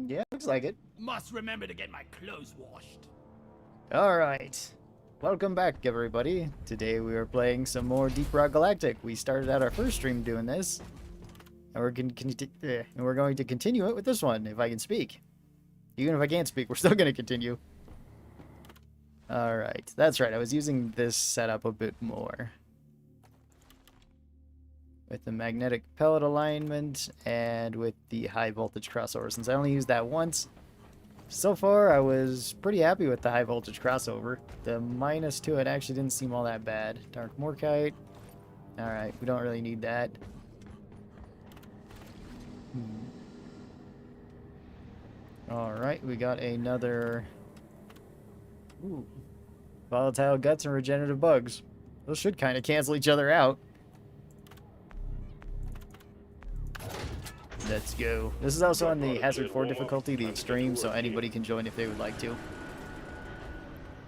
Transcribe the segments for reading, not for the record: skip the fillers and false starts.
Yeah, looks like it. Must remember to get my clothes washed. Alright. Welcome back, everybody. Today we are playing some more Deep Rock Galactic. We started out our first stream doing this. And we're going to continue it with this one, if I can speak. Even if I can't speak, we're still going to continue. Alright. That's right, I was using this setup a bit more. With the magnetic pellet alignment and with the high voltage crossover. Since I only used that once, so far I was pretty happy with the high voltage crossover. The minus to it actually didn't seem all that bad. Dark Morkite. Alright, we don't really need that. Alright, we got another... Ooh. Volatile guts and regenerative bugs. Those should kind of cancel each other out. Let's go. This is also on the Hazard 4 difficulty, the extreme, so anybody can join if they would like to.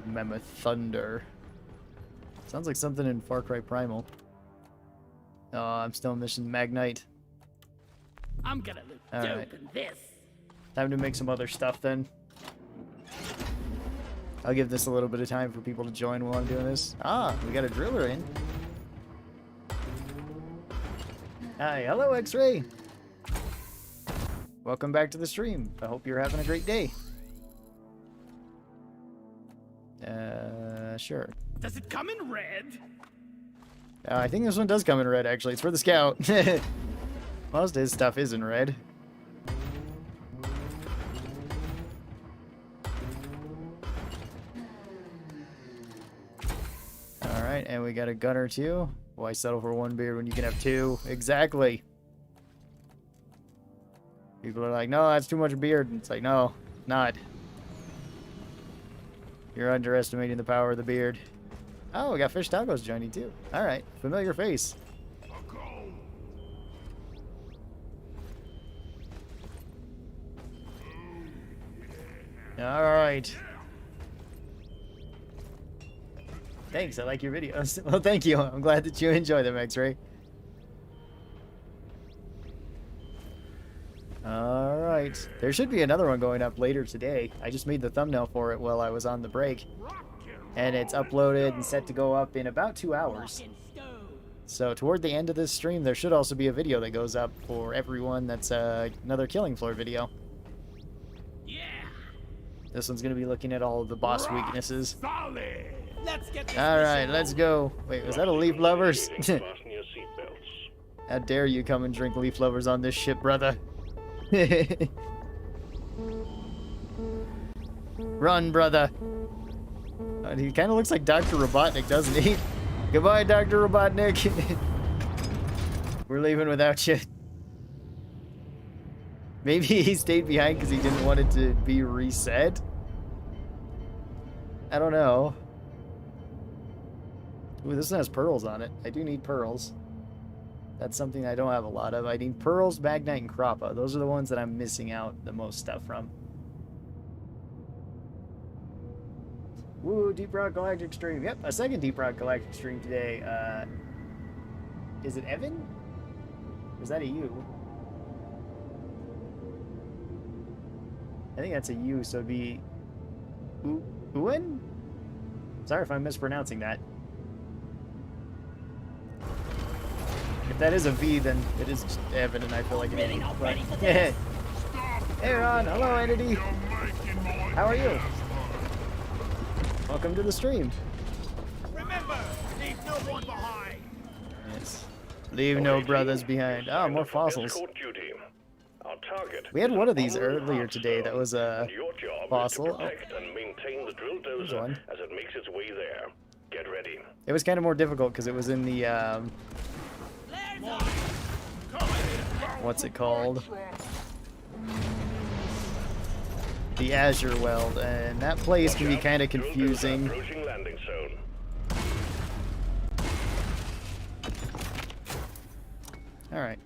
Mammoth Thunder. Sounds like something in Far Cry Primal. Oh, I'm still missing Magnite. I'm gonna look dope in this. Time to make some other stuff then. I'll give this a little bit of time for people to join while I'm doing this. Ah, we got a driller in. Hi, hello X-Ray. Welcome back to the stream. I hope you're having a great day. Sure. Does it come in red? I think this one does come in red, actually. It's for the scout. Most of his stuff is in red. Alright, and we got a gunner too. Why settle for one beard when you can have two? Exactly. People are like, no, that's too much beard. It's like, no, not. You're underestimating the power of the beard. Oh, we got Fish Tacos joining too. Alright, familiar face. Alright. Thanks, I like your videos. Well, thank you. I'm glad that you enjoy them, X-Ray. Alright. There should be another one going up later today. I just made the thumbnail for it while I was on the break. And it's uploaded and set to go up in about 2 hours. So toward the end of this stream, there should also be a video that goes up for everyone that's another Killing Floor video. Yeah. This one's going to be looking at all of the boss weaknesses. Let's get this Alright, let's go. Wait, was that a Leaf Lovers? How dare you come and drink Leaf Lovers on this ship, brother? Run, brother. He kind of looks like Dr. Robotnik, doesn't he? Goodbye, Dr. Robotnik. We're leaving without you. Maybe he stayed behind because he didn't want it to be reset. I don't know. Ooh, this one has pearls on it. I do need pearls. That's something I don't have a lot of. I need pearls, magnite, and crappa. Those are the ones that I'm missing out the most stuff from. Woo, Deep Rock Galactic stream. Yep, a second Deep Rock Galactic stream today. Is it Evan? Or is that a U? I think that's a U, so it'd be... Uwen? Sorry if I'm mispronouncing that. If that is a V, then it is just Evan, and I feel like an idiot. Hey, Ron. Hello, Entity. How are you? Welcome to the stream. Remember, leave no one behind. Yes. Leave no brothers behind. Oh, more fossils. We had one of these earlier today that was a fossil. Oh. There's one. It was kind of more difficult because it was in the, what's it called? The Azure Weld, and that place can be kind of confusing. Alright.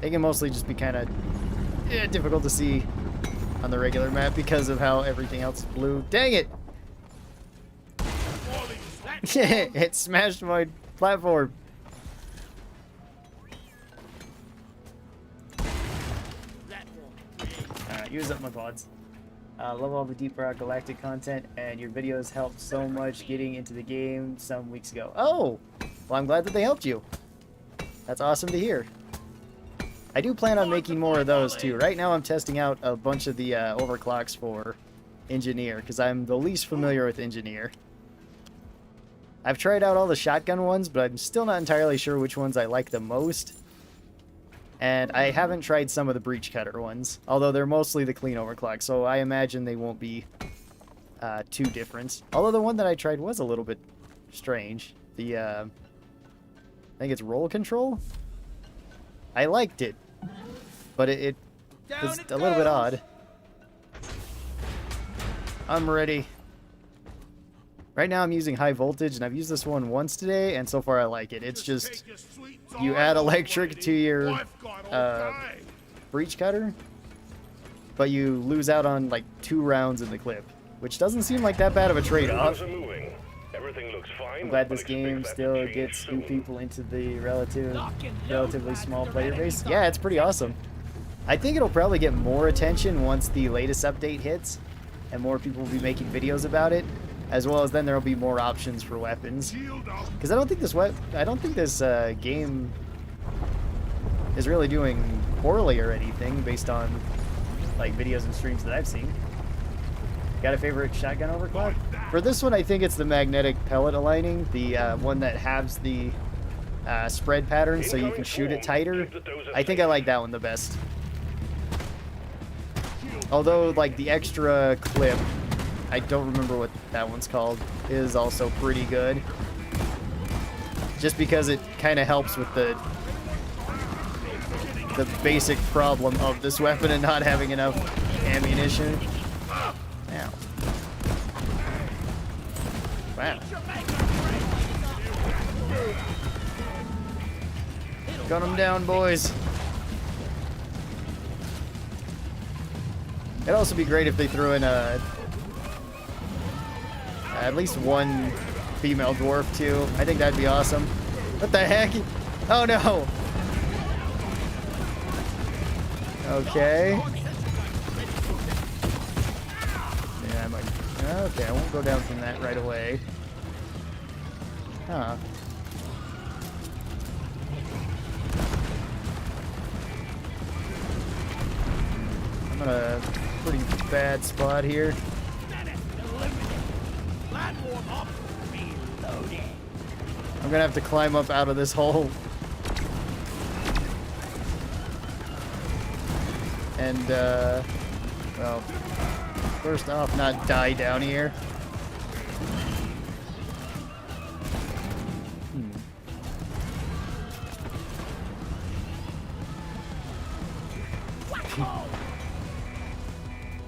They can mostly just be kind of difficult to see on the regular map because of how everything else is blue. Dang it! It smashed my platform. use up my pods. Love all the Deep Rock Galactic content, and your videos helped so much getting into the game some weeks ago. Oh! Well, I'm glad that they helped you. That's awesome to hear. I do plan on making more of those too. Right now I'm testing out a bunch of the overclocks for Engineer, because I'm the least familiar with Engineer. I've tried out all the shotgun ones, but I'm still not entirely sure which ones I like the most. And I haven't tried some of the breach cutter ones, although they're mostly the clean overclock, so I imagine they won't be too different. Although the one that I tried was a little bit strange. The, I think it's roll control? I liked it, but it was a little bit odd. I'm ready. Right now I'm using high voltage, and I've used this one once today, and so far I like it. It's just, you add electric to your breach cutter, but you lose out on like 2 rounds in the clip, which doesn't seem like that bad of a trade-off. I'm glad this game still gets new people into the relatively small player base. Yeah, it's pretty awesome. I think it'll probably get more attention once the latest update hits, and more people will be making videos about it. As well as then there'll be more options for weapons, because I don't think this game is really doing poorly or anything based on like videos and streams that I've seen. Got a favorite shotgun overclock? For this one, I think it's the magnetic pellet aligning, the one that halves the spread pattern so you can shoot it tighter. I think I like that one the best. Although like the extra clip, I don't remember what that one's called, is also pretty good. Just because it kind of helps with the basic problem of this weapon and not having enough ammunition. Ow. Wow. Gun them down, boys. It'd also be great if they threw in at least one female dwarf too. I think that'd be awesome. What the heck? Oh no! Okay. Yeah, I might. Okay, I won't go down from that right away. Huh. I'm in a pretty bad spot here. I'm gonna have to climb up out of this hole. And, well, first off, not die down here.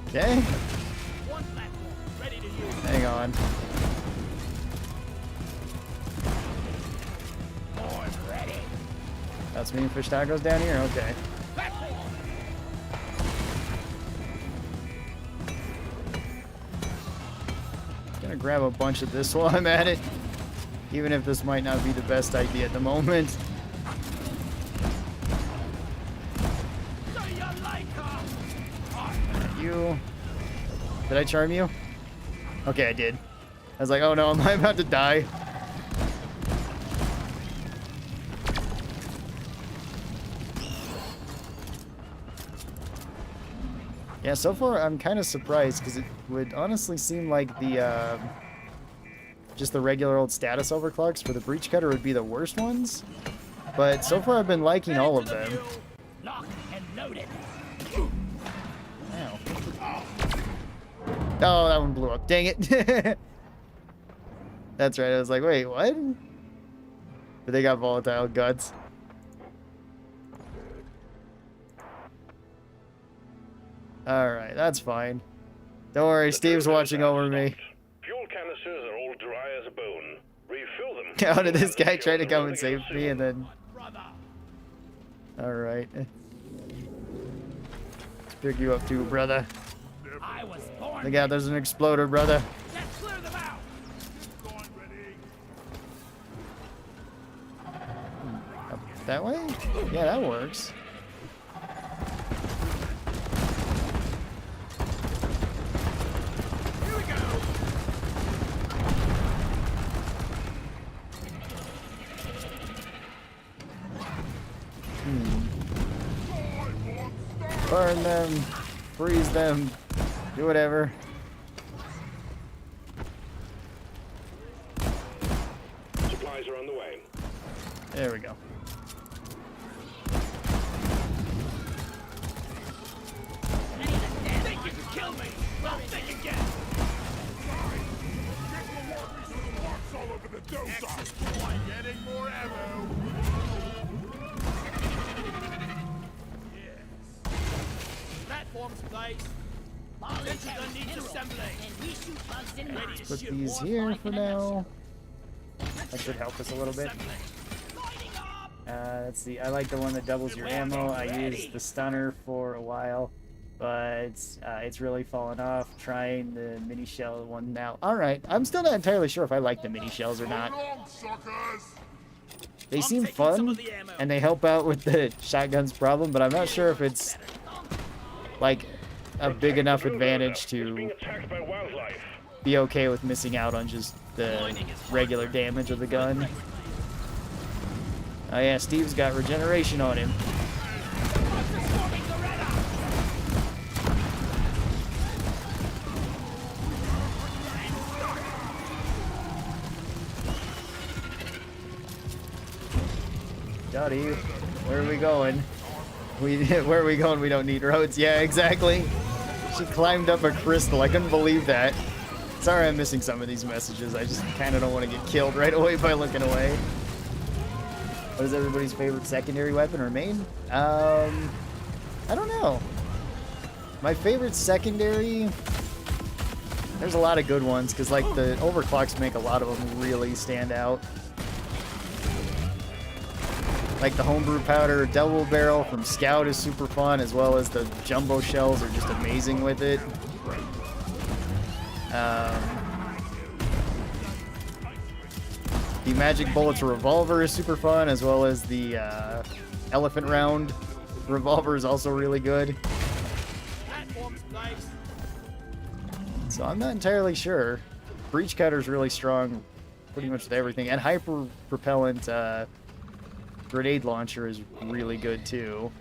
Okay. Hang on. That's me and fish tacos down here? Okay. Gonna grab a bunch of this while I'm at it. Even if this might not be the best idea at the moment. You. Did I charm you? Okay, I did. I was like, oh no, am I about to die? Yeah, so far I'm kind of surprised, because it would honestly seem like the just the regular old status overclocks for the breach cutter would be the worst ones. But so far I've been liking all of them. Ow. Oh, that one blew up. Dang it. That's right. I was like, wait, what? But they got volatile guts. Alright, that's fine. Don't worry, Steve's watching over me. Fuel canisters are all dry as a bone. Refill them. How did this guy try to come and save me and then... Alright. Let's pick you up too, brother. Look out, there's an exploder, brother. Up that way? Yeah, that works. Burn them. Freeze them. Do whatever. Supplies are on the way. There we go. Think you can kill me? Well, think again. Access point. Getting more ammo. Yes. Platforms placed. Sentry gun needs assembling. Ready to Put shoot. these here for now. That should help us a little bit. Let's see. I like the one that doubles your ammo. I used the stunner for a while, but it's really fallen off. Trying the mini shell one now. All right. I'm still not entirely sure if I like the mini shells or not. They seem fun, and they help out with the shotgun's problem, but I'm not sure if it's like a big enough advantage to Being attacked by wildlife. be okay with missing out on just the regular damage of the gun. Oh yeah, Steve's got regeneration on him. Dottie, where are we going? Where are we going? We don't need roads. Yeah, exactly. She climbed up a crystal. I couldn't believe that. Sorry I'm missing some of these messages. I just kind of don't want to get killed right away by looking away. What is everybody's favorite secondary weapon or main? I don't know. My favorite secondary... There's a lot of good ones, because like the overclocks make a lot of them really stand out. Like the homebrew powder double barrel from Scout is super fun, as well as the jumbo shells are just amazing with it. The magic bullets revolver is super fun, as well as the elephant round revolver is also really good. So I'm not entirely sure. Breach cutter is really strong, pretty much with everything, and hyper propellant grenade launcher is really good too.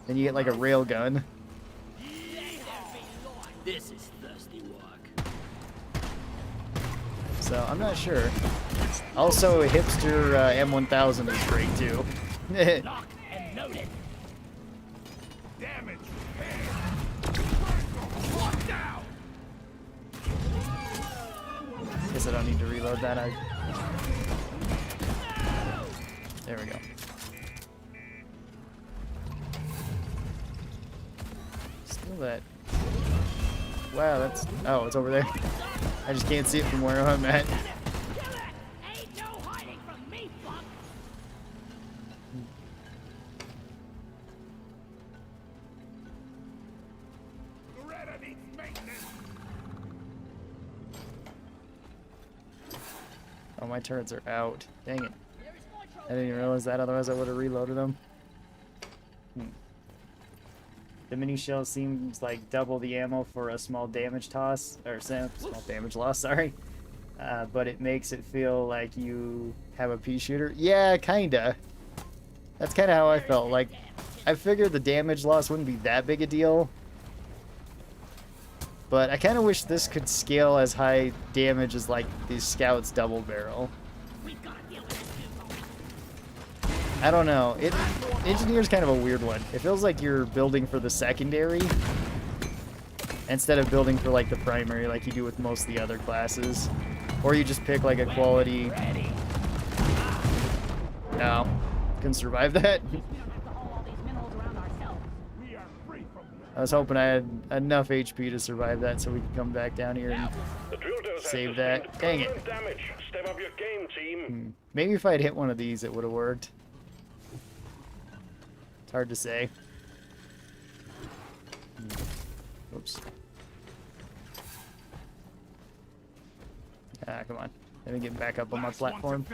Then you get like a rail gun. This is thirsty work. So I'm not sure. Also, a hipster M1000 is great too. Lock and loaded. Damage. Lock down. Guess I don't need to reload that. There we go. Still that. Wow, that's... Oh, it's over there. I just can't see it from where I'm at. Ain't no hiding from me, fuck. Loretta needs maintenance. Oh, my turrets are out. Dang it. I didn't even realize that, otherwise I would have reloaded them. The mini shell seems like double the ammo for a small damage toss, or small damage loss, sorry. But it makes it feel like you have a pea shooter. Yeah, kinda. That's kinda how I felt. Like, I figured the damage loss wouldn't be that big a deal. But I kinda wish this could scale as high damage as like the Scout's double barrel. I don't know. Engineer's kind of a weird one. It feels like you're building for the secondary instead of building for like the primary like you do with most of the other classes. Or you just pick like a quality... No. Couldn't survive that. I was hoping I had enough HP to survive that so we could come back down here and save that. Dang it. Damage. Step up your game, team. Maybe if I had hit one of these it would have worked. It's hard to say. Oops. Ah, come on. Let me get back up on my platform.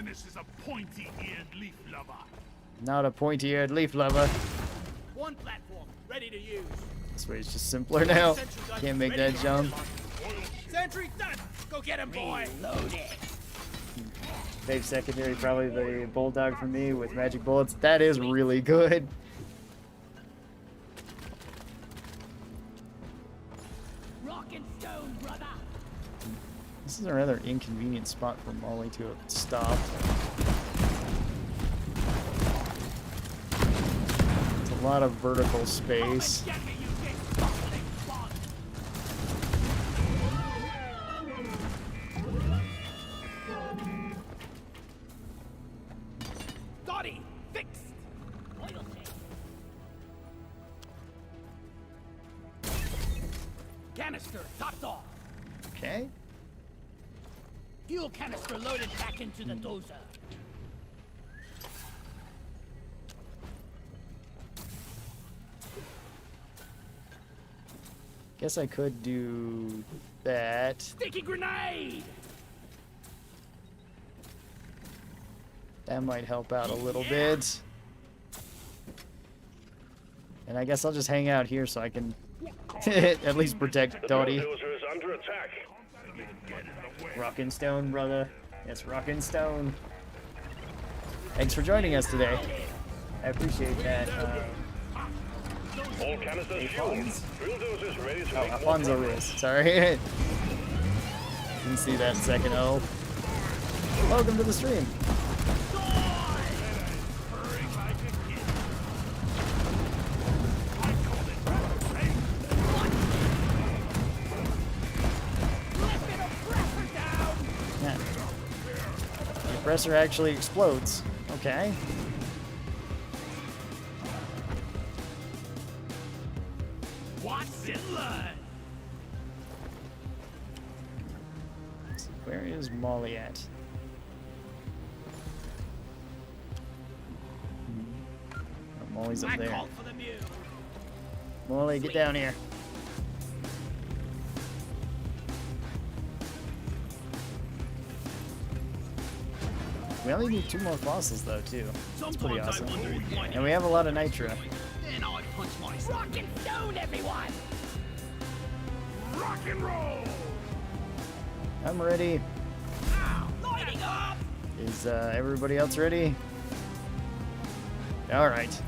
Not a pointy-eared leaf lover. One platform ready to use. This way is just simpler now. Can't make that jump. Sentry done. Go get him, boy. Loaded. Fave secondary, probably the bulldog for me with magic bullets. That is really good. This is a rather inconvenient spot for Molly to have stopped. It's a lot of vertical space. Get me, you big fucking bug. Dottie, fixed. Oil change. Canister topped off. Okay. Fuel canister loaded back into the dozer. Guess I could do that. Sticky grenade! That might help out a little bit. And I guess I'll just hang out here so I can at least protect The Dottie. bulldozer is under attack. Rockin' Stone, brother. Yes, Rockin' Stone. Thanks for joining us today. I appreciate that. All canisters fueled. Drill dozers ready to Oh, make more Alfonso progress. Riz. Sorry. Didn't see that second O. Welcome to the stream. Yeah. The oppressor actually explodes. Okay. Watch and learn. Where is Molly at? Oh, Molly's up I there. called for the mule. Molly, get down here. We only need 2 more fossils though, too. That's pretty Sometimes awesome. I wonder if And we have a lot of nitro. Then I punch myself. Rock and stone, everyone! Rock and roll! I'm ready. Ow, lighting up! Is everybody else ready? Alright.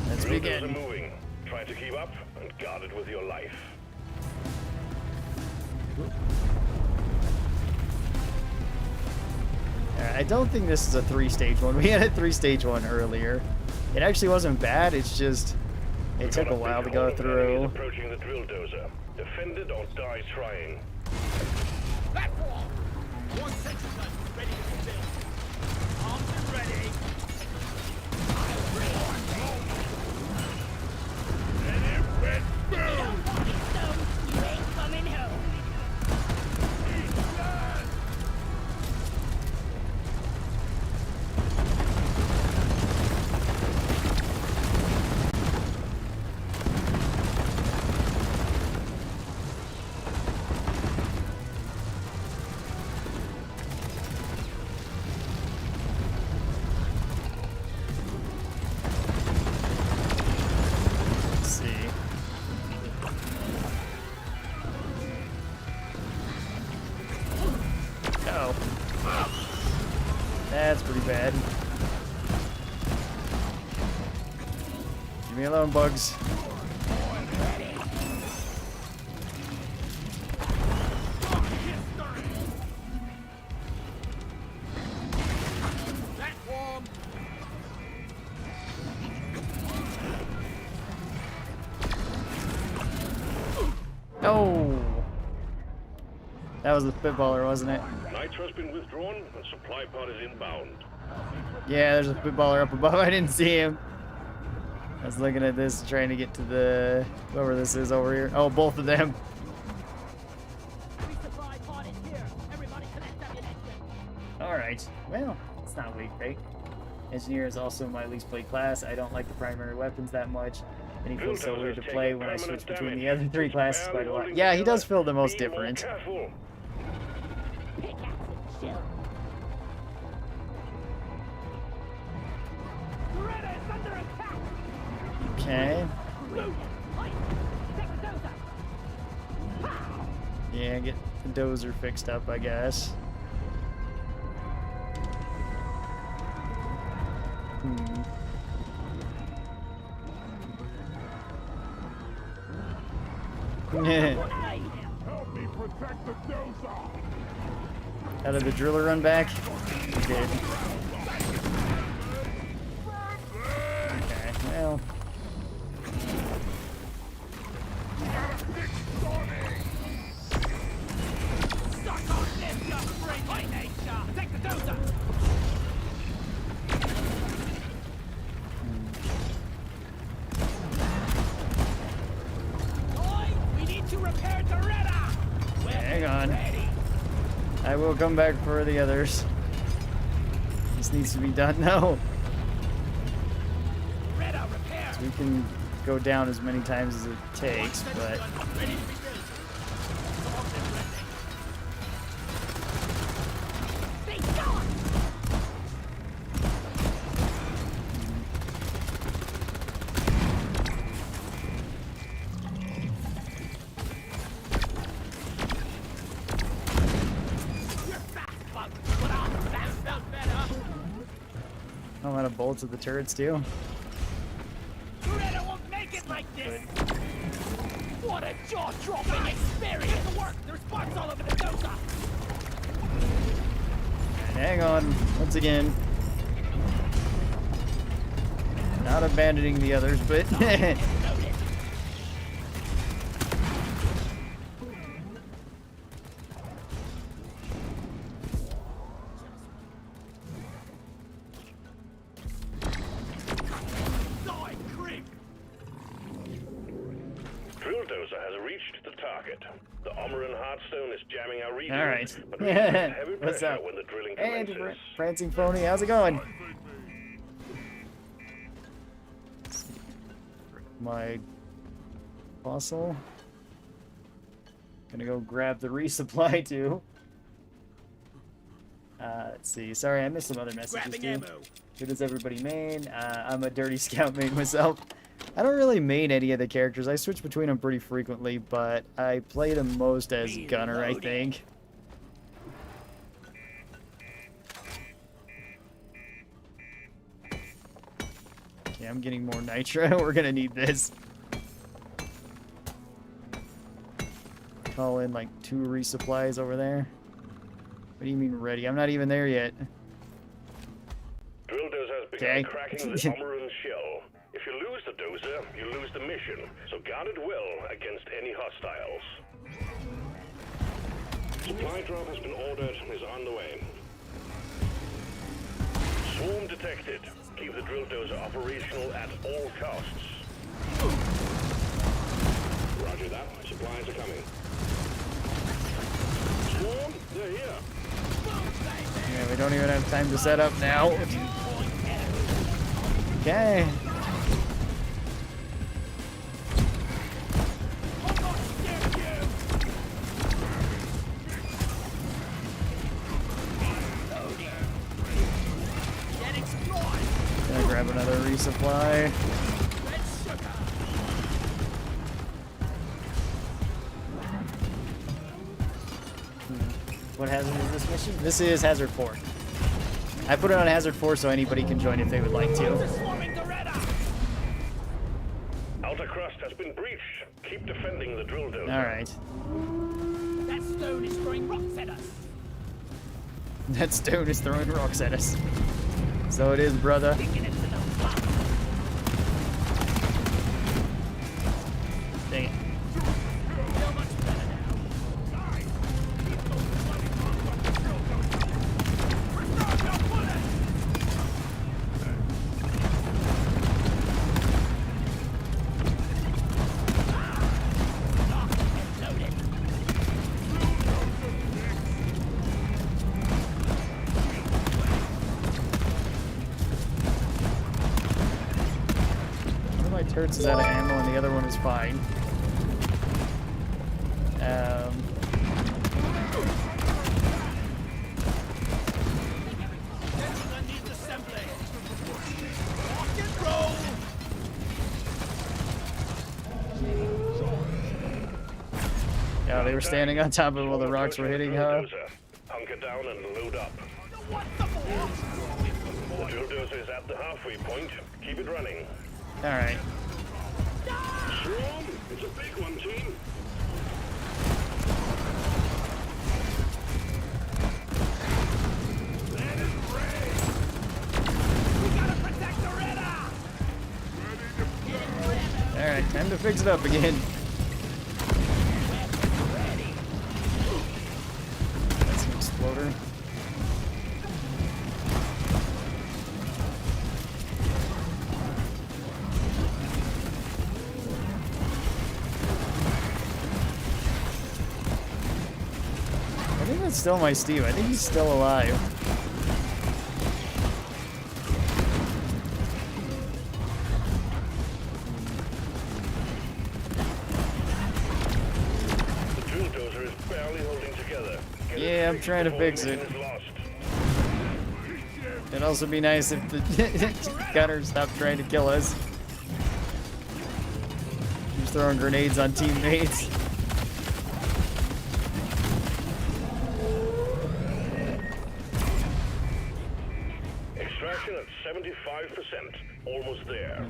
Let's Drill dozer begin. moving. Try to keep up and guard it with your life. Alright, I don't think this is a 3-stage one. We had a 3-stage one earlier. It actually wasn't bad, it's just... It took a while to go through. Approaching the drill dozer. Defend it or die trying. Platform! One sentry gun ready to be built. Arms and ready. I'll rearm you. If you don't want it, stone, you ain't coming home. Let's see. Oh. That's pretty bad. Leave me alone, bugs. Platform! No! That was the spitballer, wasn't it? Nitro's been withdrawn and supply pod is inbound. Yeah, there's a spitballer up above. I didn't see him. I was looking at this, trying to get to the... whoever this is over here. Oh, both of them. Resupply pod is here. Everybody collect ammunition. Alright. Well, it's not weak, right? Engineer is also my least played class. I don't like the primary weapons that much. And he feels so weird to play when I switch between the other 3 classes quite a lot. Yeah, he does feel the most Be more different. careful. Pickaxe and shield. Reddit's under attack. Okay. Loot. Light. Take the dozer. Pow. Yeah, get the dozer fixed up, I guess. Grenade. How did the driller run back? He did. Okay, well. Hang on. I will come back for the others. This needs to be done now. So we can go down as many times as it takes, but... I'm out of bullets at the turrets too. Won't make it like this. What a jaw-dropping experience! The work. There's spots all over the dozer. Hang on, once again. Not abandoning the others, but The Omeran Heartstone is jamming our readings. all right. But we have heavy What's pressure up? when the drilling Hey, commences. Prancing Phony, how's it going? My fossil. Gonna go grab the resupply too. Let's see. Sorry, I missed some other messages too. Who does everybody main? I'm a dirty scout main myself. I don't really main any of the characters. I switch between them pretty frequently, but I play them most as gunner, I think. Okay, I'm getting more nitro. We're gonna need this. Call in like 2 resupplies over there. What do you mean ready? I'm not even there yet. Drill dozer has begun cracking the Omeran shell. If you lose the dozer, you lose the mission. So guard it well against any hostiles. Supply drop has been ordered and is on the way. Swarm detected. Keep the drill dozer operational at all costs. Roger that. Supplies are coming. Swarm, they're here. Yeah, we don't even have time to set up now. Okay. Gonna grab another resupply. What hazard is this mission? This is Hazard 4. I put it on Hazard 4 so anybody can join if they would like to. Outer crust has been breached. Keep defending the drill dozer. Alright. That stone is throwing rocks at us. That stone is throwing rocks at us. So it is, brother. Dang it. Turrets is out of ammo and the other one is fine. Yeah, they were standing on top of it while the rocks were hitting, huh? Hunker down and load up. The drill dozer is at the halfway point. Keep it running. Alright. Swarm, it's a big one, team. Alright, time to fix it up again. That's an exploder. I think that's still my Steve. I think he's still alive. Yeah, I'm trying to fix it. It'd also be nice if the gunner stopped trying to kill us. He's throwing grenades on teammates. Extraction at 75%. Almost there.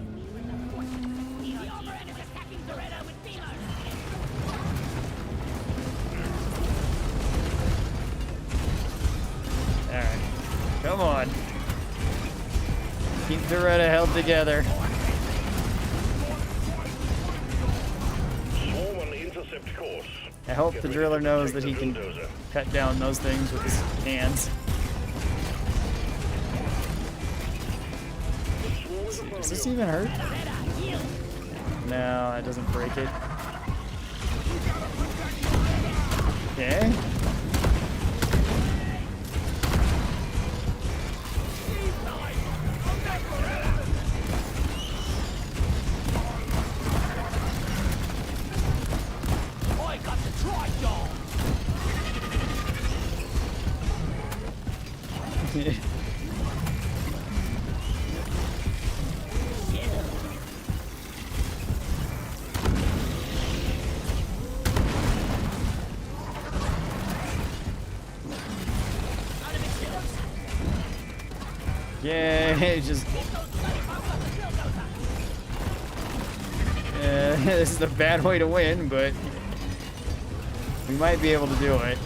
Alright. Come on. Keep Doretta held together. Swarm on the intercept course. I hope the driller knows that he can cut down those things with his hands. Does this even hurt? No, it doesn't break it. Okay. Yeah, just. This is a bad way to win, but we might be able to do it.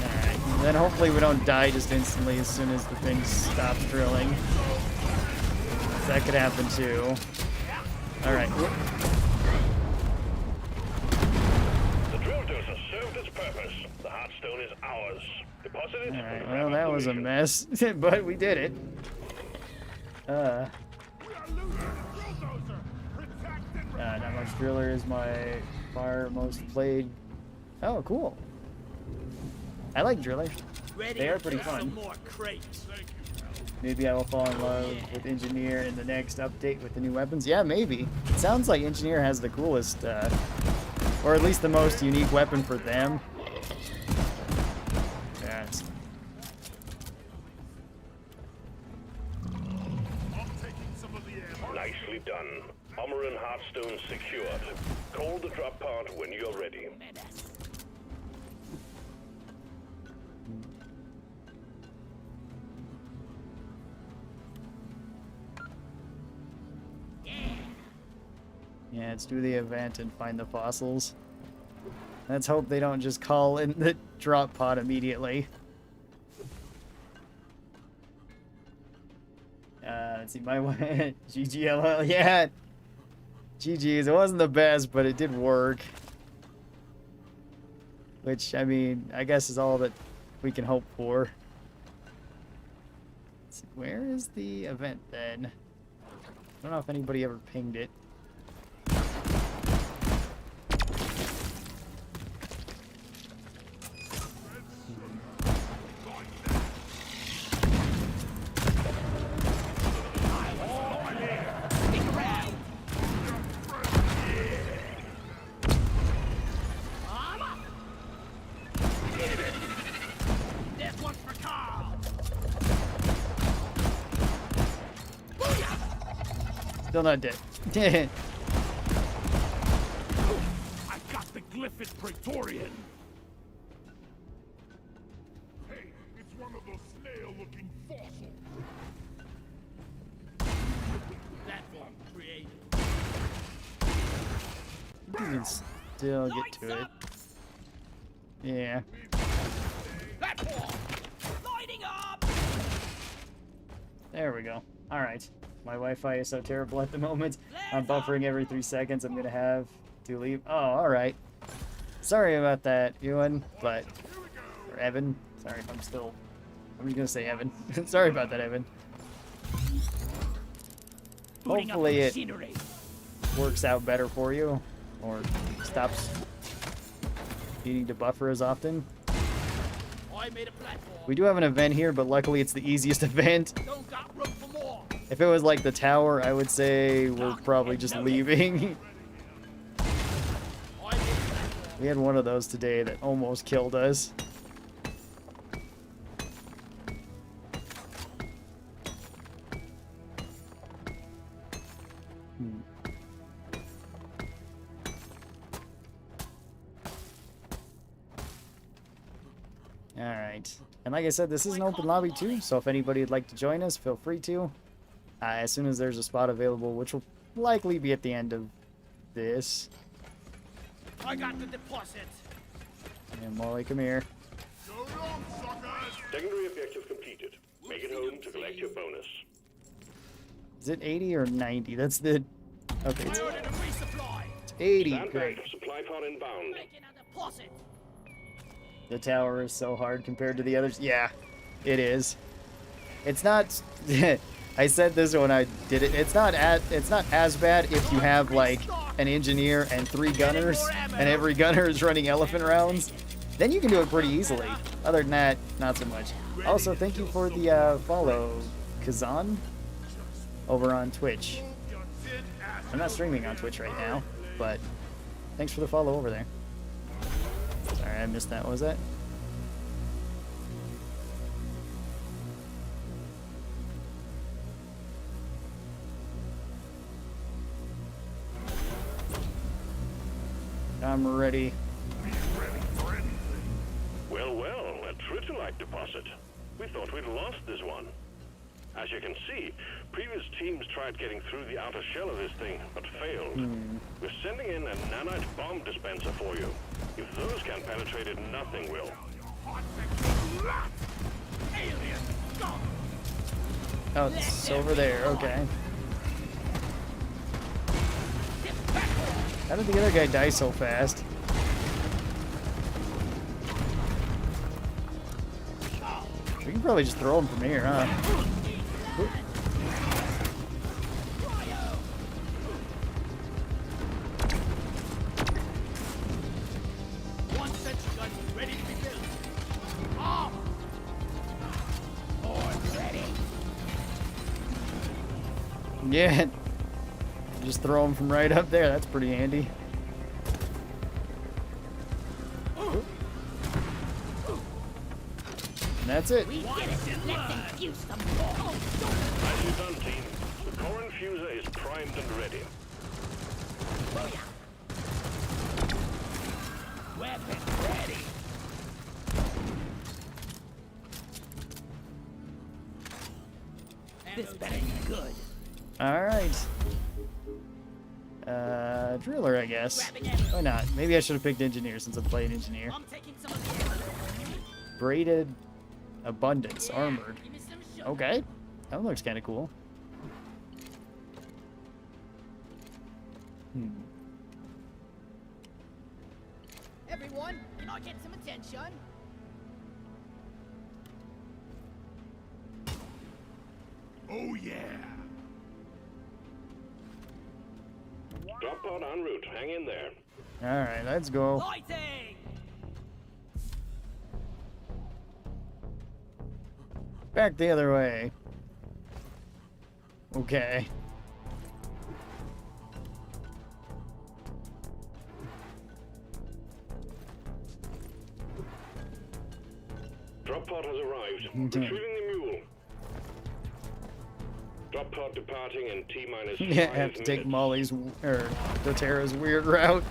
Alright, then hopefully we don't die just instantly as soon as the thing stops drilling. That could happen too. Alright. The drill dozer served its purpose. The heartstone is ours. Deposit it. Alright, well that was a mess, but we did it. Not much driller is my far most played. Oh, cool. I like driller. They are pretty fun. Maybe I will fall in love with Engineer in the next update with the new weapons. Yeah, maybe. It sounds like Engineer has the coolest, or at least the most unique weapon for them. Yes. Nicely done. Armor and heartstone secured. Call the drop pod when you're ready. Yeah, let's do the event and find the fossils. Let's hope they don't just call in the drop pod immediately. Let's see, my GGLL, yeah. GG's, it wasn't the best, but it did work. Which, I mean, I guess is all that we can hope for. Let's see, where is the event then? I don't know if anybody ever pinged it. This one's for Karl. Still not dead. I got the Glyphid Praetorian. Hey, it's one of those snail-looking fossils. Platform created. You can still get to it. Yeah. Platform! Lighting up! There we go. Alright. My Wi-Fi is so terrible at the moment. I'm buffering every 3 seconds. I'm gonna have to leave. Oh, alright. Sorry about that, Ewan, but... Or Evan. Sorry if I'm just gonna say Evan. Sorry about that, Evan. Hopefully it works out better for you. Or stops needing to buffer as often. I made a platform. We do have an event here, but luckily it's the easiest event. Don't got room for more. If it was like the tower, I would say we're probably just leaving. I made a platform. We had one of those today that almost killed us. Alright. And like I said, this is an open lobby too, so if anybody would like to join us, feel free to. As soon as there's a spot available, which will likely be at the end of this. I got the deposit. And Molly, come here. Secondary objective completed. Make it home to collect your bonus. Is it 80 or 90? That's the... Okay, I ordered a resupply. it's 80. Stand Great. back. Supply pod inbound. Making a deposit. The tower is so hard compared to the others. Yeah, it is. It's not... I said this when I did it. It's not as bad if you have like an engineer and 3 gunners, and every gunner is running elephant rounds. Then you can do it pretty easily. Other than that, not so much. Also, thank you for the follow, Kazan, over on Twitch. I'm not streaming on Twitch right now, but thanks for the follow over there. Sorry, I missed that. What was that? I'm ready. Well, well, a Tritonite deposit. We thought we'd lost this one. As you can see, previous teams tried getting through the outer shell of this thing, but failed. We're sending in a nanite bomb dispenser for you. If those can't penetrate it, nothing will. Oh, it's over there. Okay. How did the other guy die so fast? We can probably just throw him from here, huh? One sentry gun ready to be built. Off. Board ready. Yeah. Just throw him from right up there. That's pretty handy. And that's it. We get it. Let's infuse some more. Nicely done, team. The core infuser is primed and ready. Weapon ready. This better be good. Alright. Driller, I guess. Why not? Maybe I should have picked engineer since I'm playing engineer. I'm taking some of the Braided abundance, armored. Give me some sugar. Okay. That looks kind of cool. Everyone, can I get some attention? Oh yeah! Drop pod en route. Hang in there. Alright, let's go. Lighting! Back the other way. Okay. Drop pod has arrived. Retrieving the mule. Drop pod departing in T-minus 5 Yeah, I have to take minutes. Molly's, or Doterra's weird route.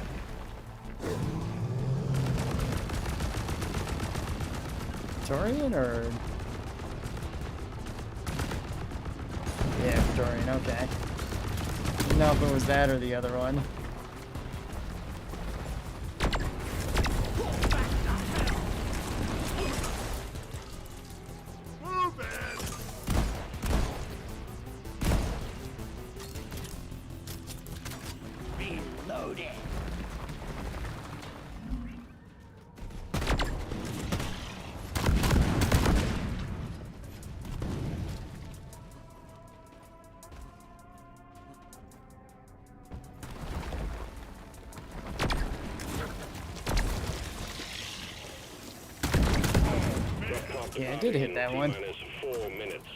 Victorian, or? Yeah, Victorian, okay. Didn't know if it was that or the other one. Move it! Reloaded. Yeah, I did hit that one. T-minus 4 minutes.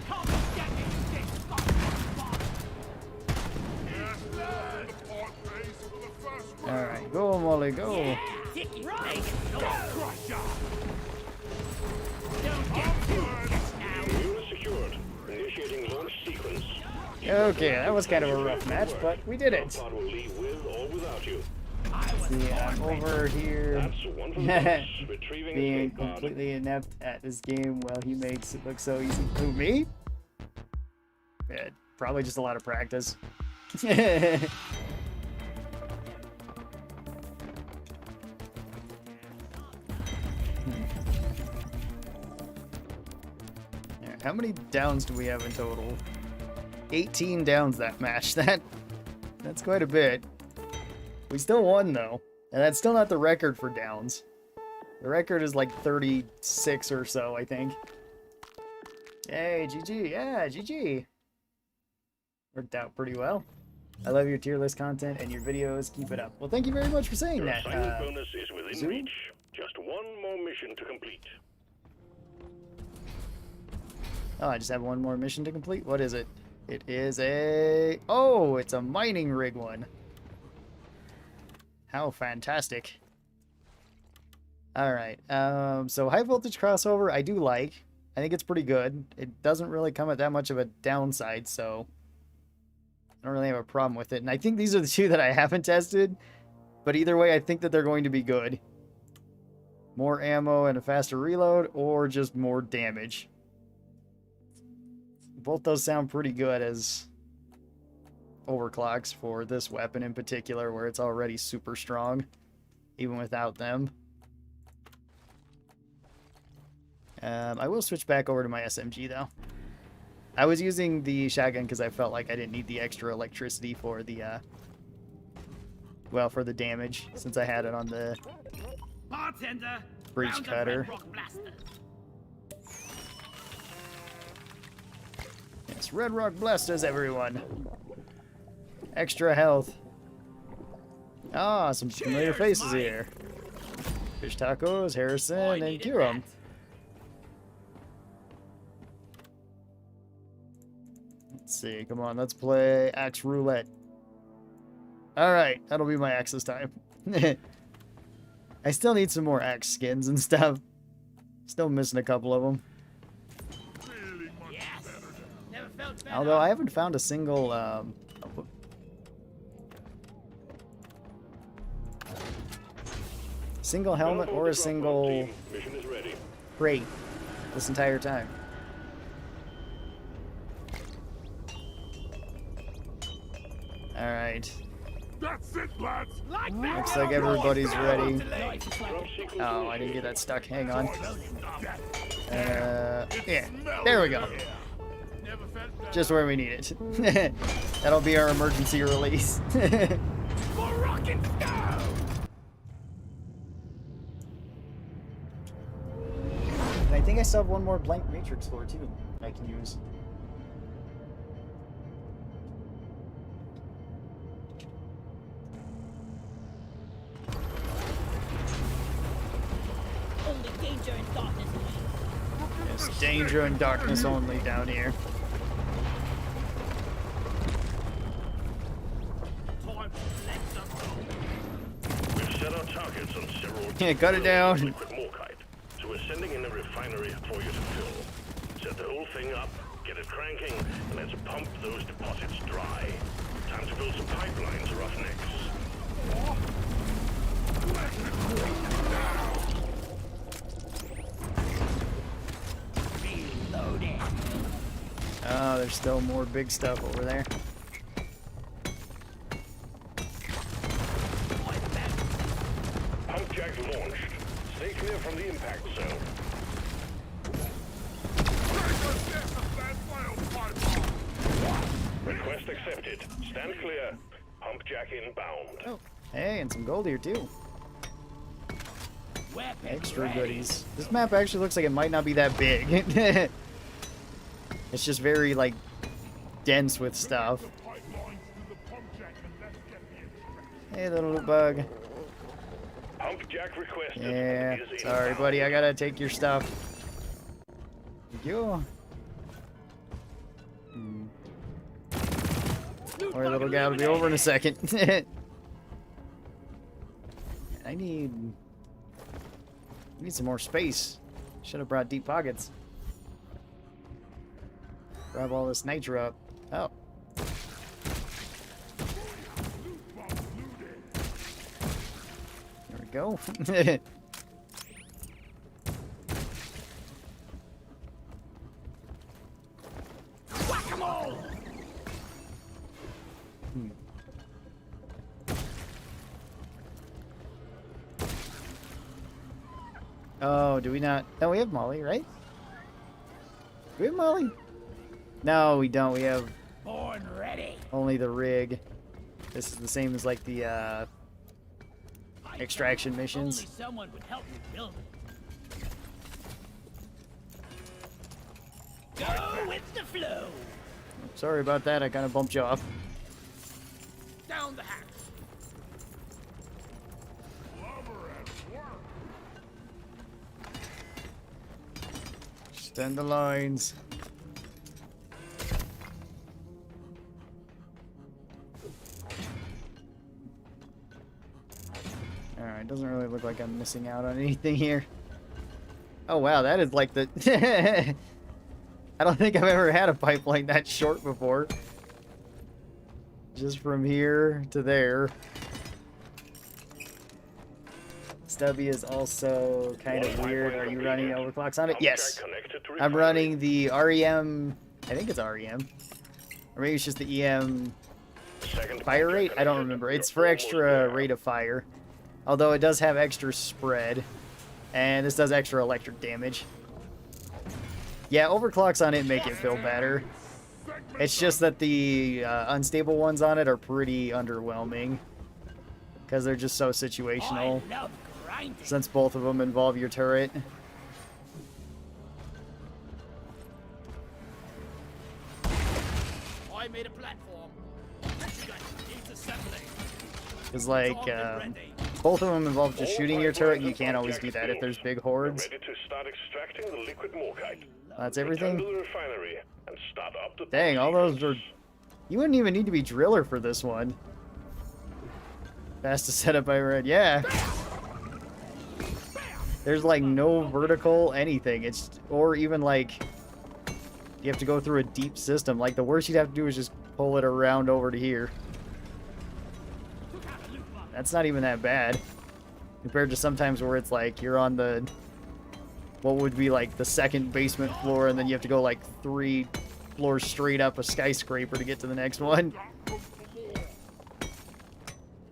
Come and get me, you big fucking bastard. Yes, lad! The port base for the first round. Alright, go, Molly, go. Dicky, make it no crusher. Don't get too pissed now. Unit secured. Initiating launch sequence. Okay, that was kind of a rough match, but we did it. Pod will leave with or without you. Yeah, I'm over here That's one for the books. Retrieving being escape pod. completely inept at this game while he makes it look so easy. Who, me? Yeah, probably just a lot of practice. Yeah, how many downs do we have in total? 18 downs that match. That's quite a bit. We still won though, and that's still not the record for downs. The record is like 36 or so, I think. Hey, GG, yeah, GG. Worked out pretty well. I love your tier list content and your videos. Keep it up. Well, thank you very much for saying Your that. assignment bonus is within Zoom? reach. Just one more mission to complete. Oh, I just have one more mission to complete. What is it? It is a... Oh, it's a mining rig one. How fantastic. Alright, so high voltage crossover I do like. I think it's pretty good. It doesn't really come at that much of a downside, so I don't really have a problem with it. And I think these are the two that I haven't tested, but either way I think that they're going to be good. More ammo and a faster reload, or just more damage. Both those sound pretty good as overclocks for this weapon in particular, where it's already super strong, even without them. I will switch back over to my SMG, though. I was using the shotgun because I felt like I didn't need the extra electricity for the, well, for the damage, since I had it on the Bartender, breach round of cutter. Red Rock blasters. Yes, Red Rock blasters, everyone. Extra health. Ah, some familiar faces here. Fish Tacos, Harrison, and needed Kiram. that. Let's see, come on, let's play Axe Roulette. Alright, that'll be my axe this time. I still need some more axe skins and stuff. Still missing a couple of them. Feeling much Yes. better now. Never felt better. Although I haven't found a single, single helmet Well, or a the drop pod single team. Mission is ready. crate this entire time. Alright. That's it, lads! Like that. Looks like everybody's ready. Drop sequence Oh, I didn't get that stuck. Hang on. That Yeah, there we go. Never felt better. Just where we need it. That'll be our emergency release. For rock and stone. And I think I still have one more blank matrix for too I can use. Only danger and darkness. Yes, danger and darkness only down here. Time to flex up. We've set our targets on several... Yeah, cut it down. Liquid morkite. So we're sending in a refinery for you to fill. Set the whole thing up, get it cranking, and let's pump those deposits dry. Time to build some pipelines, roughnecks. Reloaded. there's still more big stuff over there. Pump jack launched. Stay clear from the impact zone. Request accepted. Stand clear. Pump jack inbound. Oh, hey, and some gold here too. Weapon Extra ready. goodies. This map actually looks like it might not be that big. It's just very, like, dense with stuff. Hey, little bug. Pump jack requested. Yeah, Is sorry, inbound. buddy. I gotta take your stuff. Thank you. Our little guy will be over in a second. I need some more space. Should have brought deep pockets. Grab all this nitro up. Oh. There we go. Whack-a-mole! Oh, do we not? No, we have Molly, right? Do we have Molly? No, we don't. We have Born ready. only the rig. This is the same as like the I extraction know. missions. Only someone would help me build it. Go with the flow. Sorry about that. I kind of bumped you off. Down the hatch. Stand the lines. Alright, doesn't really look like I'm missing out on anything here. Oh wow, that is like the... I don't think I've ever had a pipeline that short before. Just from here to there. Stubby is also kind of weird. Are you running overclocks on it? Pump Yes. jack connected to I'm refinery. running the REM, I think it's REM. Or maybe it's just the EM Second fire pump jack rate? I don't connected. remember. It's You're for almost extra there. rate of fire. Although it does have extra spread. And this does extra electric damage. Yeah, overclocks on it make it feel better. It's just that the unstable ones on it are pretty underwhelming. Because they're just so situational. I love grinding. Since both of them involve your turret. I made a platform. Needs assembly. Because, like, both of them involve just shooting your turret, and you can't always do that if there's big hordes. Ready to start extracting the liquid morkite. That's Return everything? to the refinery and start up the Dang, all those are... sequence. You wouldn't even need to be driller for this one. Fast to set up by red. Yeah. There's, like, no vertical anything. It's... Or even, like... You have to go through a deep system. Like, the worst you'd have to do is just pull it around over to here. That's not even that bad. Compared to sometimes where it's like, you're on the... What would be like the second basement floor, and then you have to go like 3 floors straight up a skyscraper to get to the next one.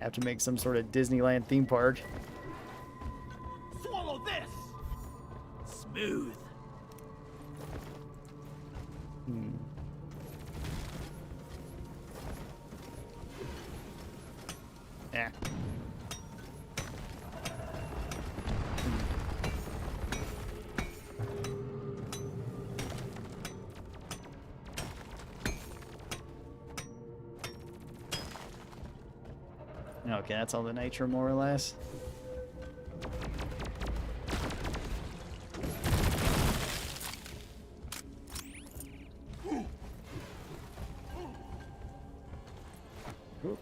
Have to make some sort of Disneyland theme park. Swallow this. Smooth. Yeah. Okay, that's all the nitro more or less. Oop.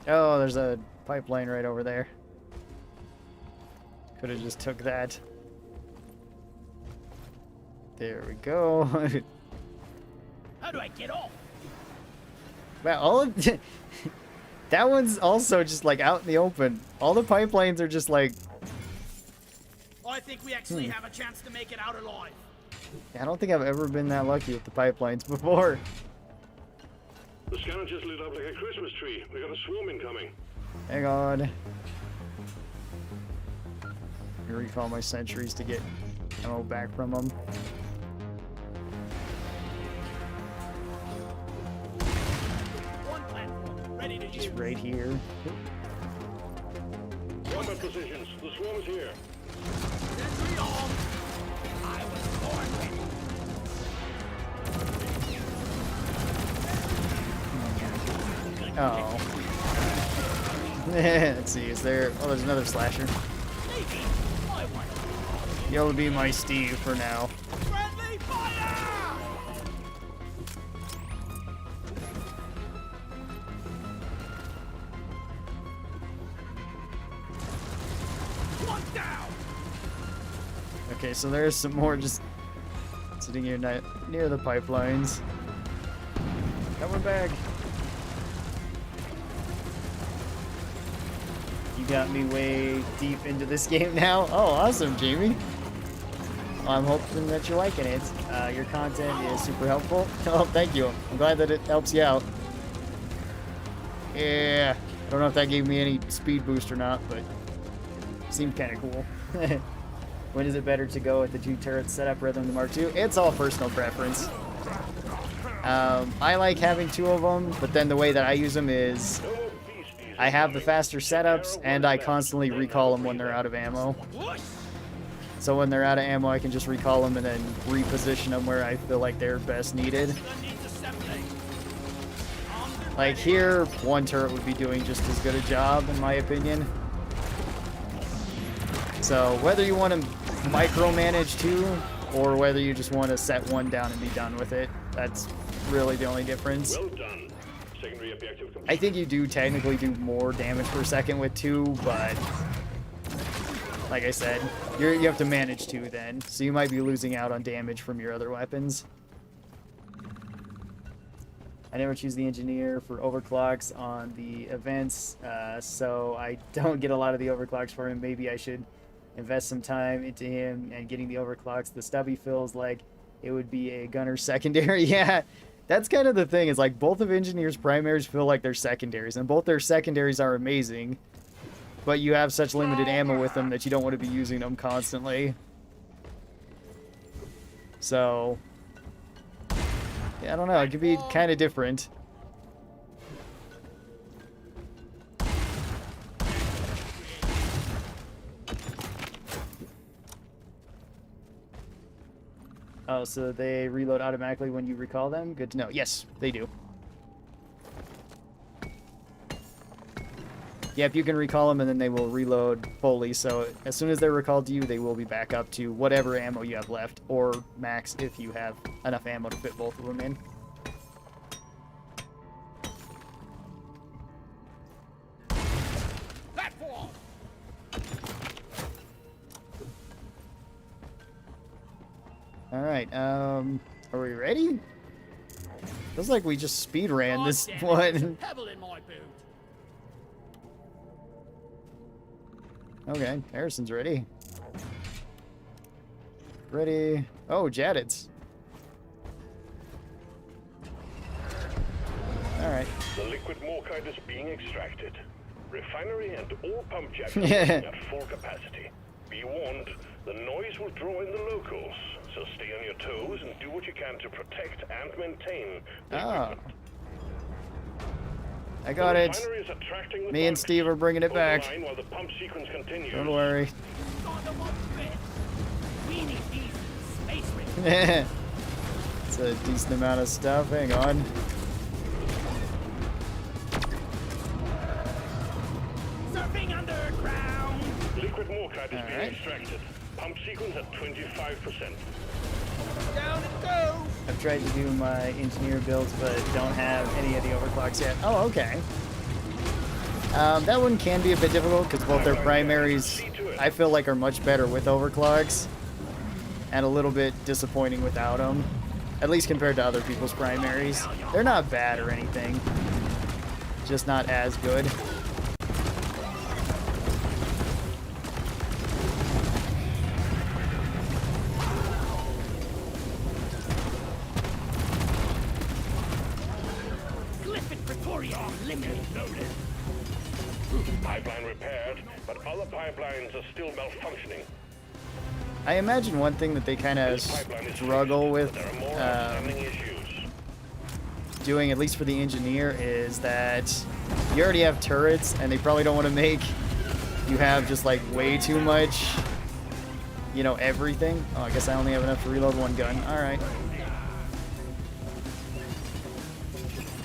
Oh, there's a pipeline right over there. Could have just took that. There we go. How do I get off? Wow, all of that one's also just like out in the open. All the pipelines are just like, I think we actually have a chance to make it out alive. I don't think I've ever been that lucky with the pipelines before. The scanner just lit up like a Christmas tree. We got a swarm incoming. Hang on. I'm gonna recall my sentries to get ammo back from them. One platform, ready to use. Just right here. Combat positions. The swarm is here. Sentry on. I was born ready. Oh. Let's see, is there... Oh, there's another slasher. Maybe. I want You'll be my Steve for now. friendly fire! One down! Okay, so there's some more just sitting here near the pipelines. Coming back. You got me way deep into this game now. Oh, awesome, Jamie. Well, I'm hoping that you're liking it. Your content is super helpful. Oh, thank you. I'm glad that it helps you out. Yeah. I don't know if that gave me any speed boost or not, but seemed kind of cool. When is it better to go with the 2 turret setup rather than the Mark II? It's all personal preference. I like having 2 of them, but then the way that I use them is I have the faster setups, and I constantly recall them when they're out of ammo. So when they're out of ammo, I can just recall them and then reposition them where I feel like they're best needed. Like here, 1 turret would be doing just as good a job, in my opinion. So whether you want to micromanage 2, or whether you just want to set 1 down and be done with it, that's really the only difference. Well done. Secondary objective complete. I think you do technically do more damage per second with 2, but like I said, you have to manage 2 then, so you might be losing out on damage from your other weapons. I never choose the engineer for overclocks on the events, so I don't get a lot of the overclocks for him. Maybe I should invest some time into him and getting the overclocks. The stubby feels like it would be a gunner secondary. Yeah, that's kind of the thing, is like both of engineers' primaries feel like they're secondaries, and both their secondaries are amazing, but you have such limited ammo with them that you don't want to be using them constantly. So yeah, I don't know, it could be kind of different. Oh, so they reload automatically when you recall them? Good to know. Yes, they do. Yep, you can recall them and then they will reload fully, so as soon as they're recalled to you, they will be back up to whatever ammo you have left, or max if you have enough ammo to fit both of them in. Platform! Alright, are we ready? Feels like we just speed ran this damn it. one. Pebble in my boot. Okay, Harrison's ready. Ready. Oh, Jadid's. Alright. The liquid morkite is being extracted. Refinery and all pump jacks are working at full capacity. Be warned, the noise will draw in the locals, so stay on your toes and do what you can to protect and maintain the equipment. I got The it. refinery is attracting the Me and bugs. Steve are bringing it Hold the back. line while the pump sequence continues. Don't worry. On the one bit. We need these space raiders. It's a decent amount of stuff. Hang on. Surfing underground. Liquid morkite is being Alright. extracted. Pump sequence at 25%. Down it goes. I've tried to do my engineer builds, but don't have any of the overclocks yet. Oh, okay. That one can be a bit difficult because both their primaries, I feel like, are much better with overclocks, and a little bit disappointing without them. At least compared to other people's primaries. They're not bad or anything, just not as good. eliminate loaded. Pipeline repaired, but other pipelines are still malfunctioning. I imagine one thing that they kind of This pipeline is struggle with fixed, but there are more outstanding issues. doing, at least for the engineer, is that you already have turrets, and they probably don't want to make you have just like way too much, you know, everything. Oh, I guess I only have enough to reload one gun. All right.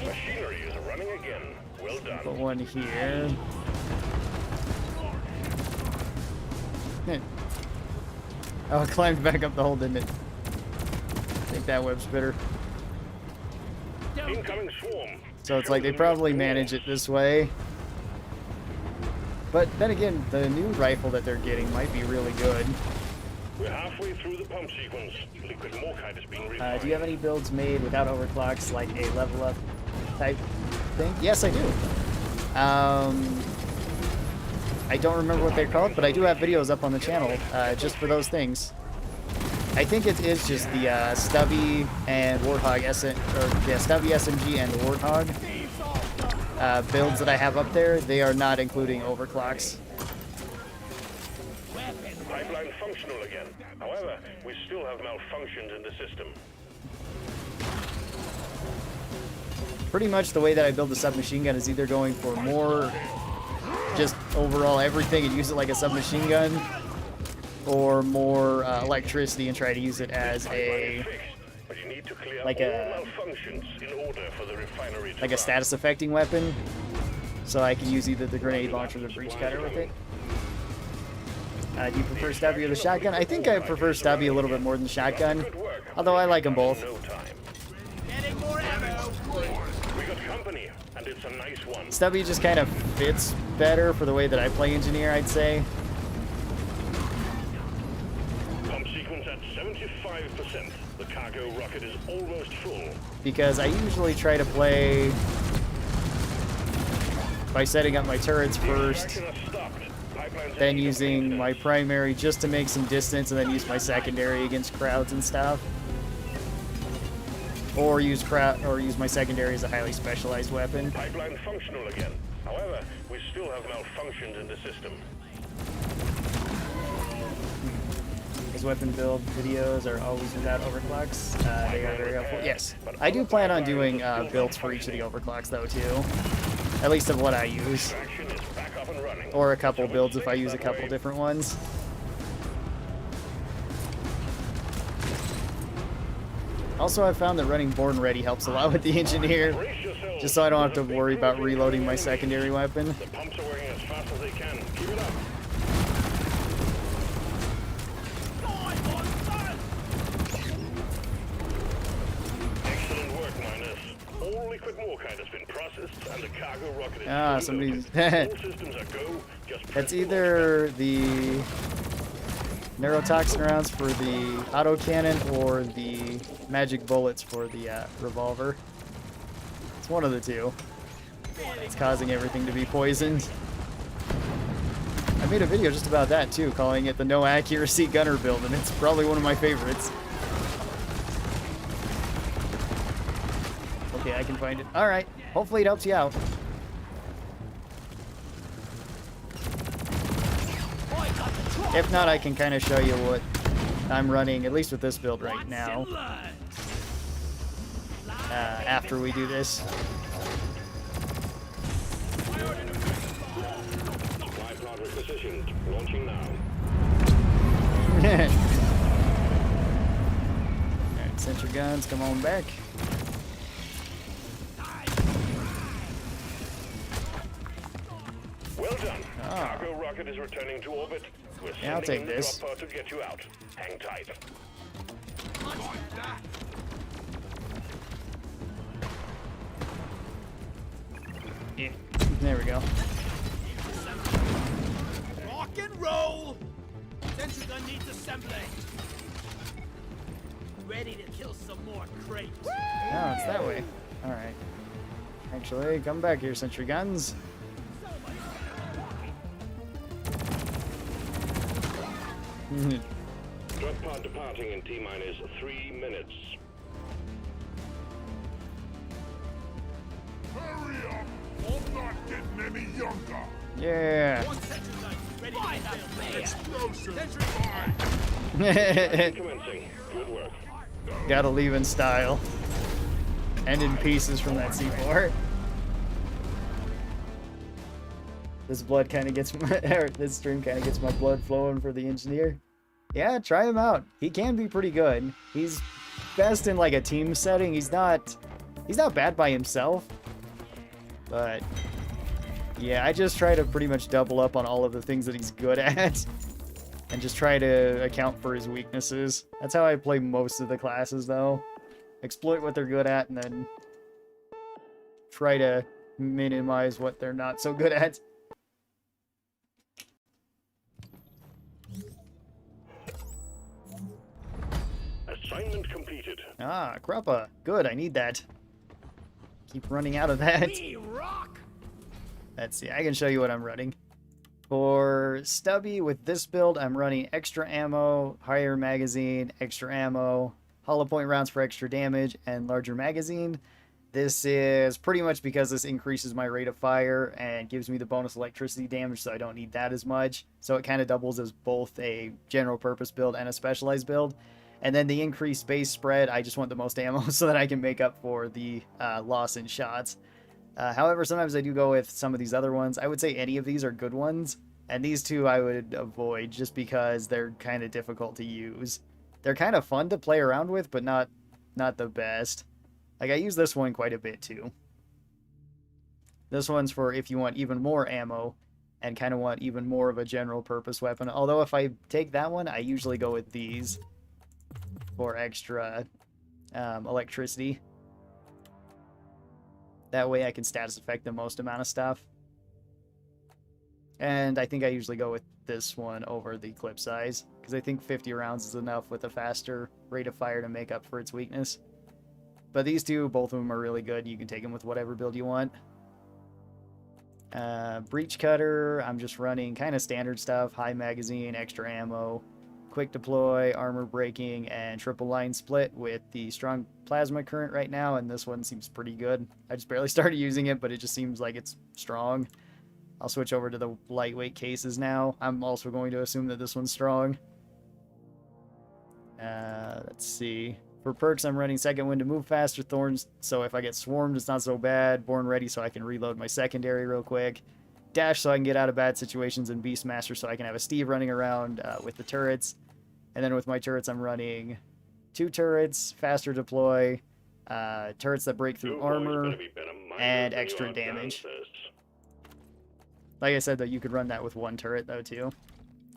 Machinery is running again. Well done. Put one here. Heh. Oh, it climbed back up the hole, didn't it? Take that, web spitter. Incoming swarm. So it's like they probably manage it this way. But then again, the new rifle that they're getting might be really good. We're halfway through the pump sequence. Liquid morkite is being refined. Do you have any builds made without overclocks, like a level up type thing? Yes, I do. I don't remember what they're called, but I do have videos up on the channel just for those things. I think it is just the Stubby and Warthog Stubby SMG and the Warthog builds that I have up there. They are not including overclocks. Pipeline functional again. However, we still have malfunctions in the system. Pretty much the way that I build the submachine gun is either going for more just overall everything and use it like a submachine gun, or more electricity and try to use it as a But you need to clear like all a malfunctions in order for the refinery to like a run. status affecting weapon. So I can use either the grenade launcher or the breach cutter with it. Do you prefer Stubby or the shotgun? I think I prefer Stubby a little bit more than the shotgun, Good work. although I like them both. No time. Getting more ammo. We got company, and it's a nice one. Stubby just kind of fits better for the way that I play engineer, I'd say. Pump sequence at 75%. The cargo rocket is almost full. Because I usually try to play by setting up my turrets first, Action has stopped. Pipelines then are using my maintenance. primary just to make some distance, and then use my secondary against crowds and stuff. Or use my secondary as a highly specialized weapon. Pipeline functional again. However, we still have malfunctions in the system. His weapon build videos are always without overclocks. They are very helpful. Yes, I do plan on doing builds for each of the overclocks though too. At least of what I use. Traction is back up and running. Or a couple builds if I use a couple different ones. Also, I found that running Born Ready helps a lot with the engineer, Brace yourselves. just so I don't have to worry about reloading my secondary weapon. The pumps are working as fast as they can. Keep it up. Excellent work, miners. All liquid morkite has been processed, and the cargo rocket is Ah, fully somebody's... loaded. All systems are go. Just press That's the either the neurotoxin rounds for the autocannon or the magic bullets for the revolver. It's one of the two. It's causing everything to be poisoned. I made a video just about that too, calling it the no accuracy gunner build, and it's probably one of my favorites. Okay, I can find it. Alright, hopefully it helps you out. If not, I can kind of show you what I'm running, at least with this build right now, after we do this. Supply pod requisitioned. Launching now. Alright, sentry guns, come on back. Well done. Ah. Cargo rocket is returning to orbit. We're Yeah, I'll sending take in the this. drop pod to get you out. Hang tight. Yeah, there we go. Rock and roll. Sentry gun needs assembly. Ready to kill some more crates. Oh, it's that way. Alright. Actually, come back here, sentry guns. Drop pod departing in T-minus 3 minutes. Hurry up! I'm not getting any younger. Yeah. One section gun ready to Explosive Sentry fire. Commencing. Good work. Gotta leave in style. And in pieces from that C4. This blood kind of gets my, or this stream kind of gets my blood flowing for the engineer. Yeah, try him out. He can be pretty good. He's best in like a team setting. He's not bad by himself. But yeah, I just try to pretty much double up on all of the things that he's good at. And just try to account for his weaknesses. That's how I play most of the classes though. Exploit what they're good at and then try to minimize what they're not so good at. Assignment completed. Ah, Kruppa. Good, I need that. Keep running out of that. We rock! Let's see, I can show you what I'm running. For Stubby, with this build, I'm running extra ammo, higher magazine, extra ammo, hollow point rounds for extra damage, and larger magazine. This is pretty much because this increases my rate of fire and gives me the bonus electricity damage, so I don't need that as much. So it kind of doubles as both a general purpose build and a specialized build. And then the increased base spread, I just want the most ammo so that I can make up for the loss in shots. However, sometimes I do go with some of these other ones. I would say any of these are good ones. And these two I would avoid just because they're kind of difficult to use. They're kind of fun to play around with, but not the best. Like, I use this one quite a bit too. This one's for if you want even more ammo and kind of want even more of a general purpose weapon. Although if I take that one, I usually go with these for extra electricity. That way I can status effect the most amount of stuff. And I think I usually go with this one over the clip size, because I think 50 rounds is enough with a faster rate of fire to make up for its weakness. But these two, both of them are really good. You can take them with whatever build you want. Breach Cutter, I'm just running kind of standard stuff. High magazine, extra ammo, quick deploy, armor breaking, and triple line split with the strong plasma current right now, and this one seems pretty good. I just barely started using it, but it just seems like it's strong. I'll switch over to the lightweight cases now. I'm also going to assume that this one's strong. Let's see. For perks, I'm running Second Wind to move faster, Thorns, so if I get swarmed, it's not so bad. Born Ready, so I can reload my secondary real quick. Dash, so I can get out of bad situations, and Beastmaster, so I can have a Steve running around with the turrets. And then with my turrets, I'm running 2 turrets, faster deploy, turrets that break through armor, and extra damage. Like I said, though, you could run that with 1 turret, though, too.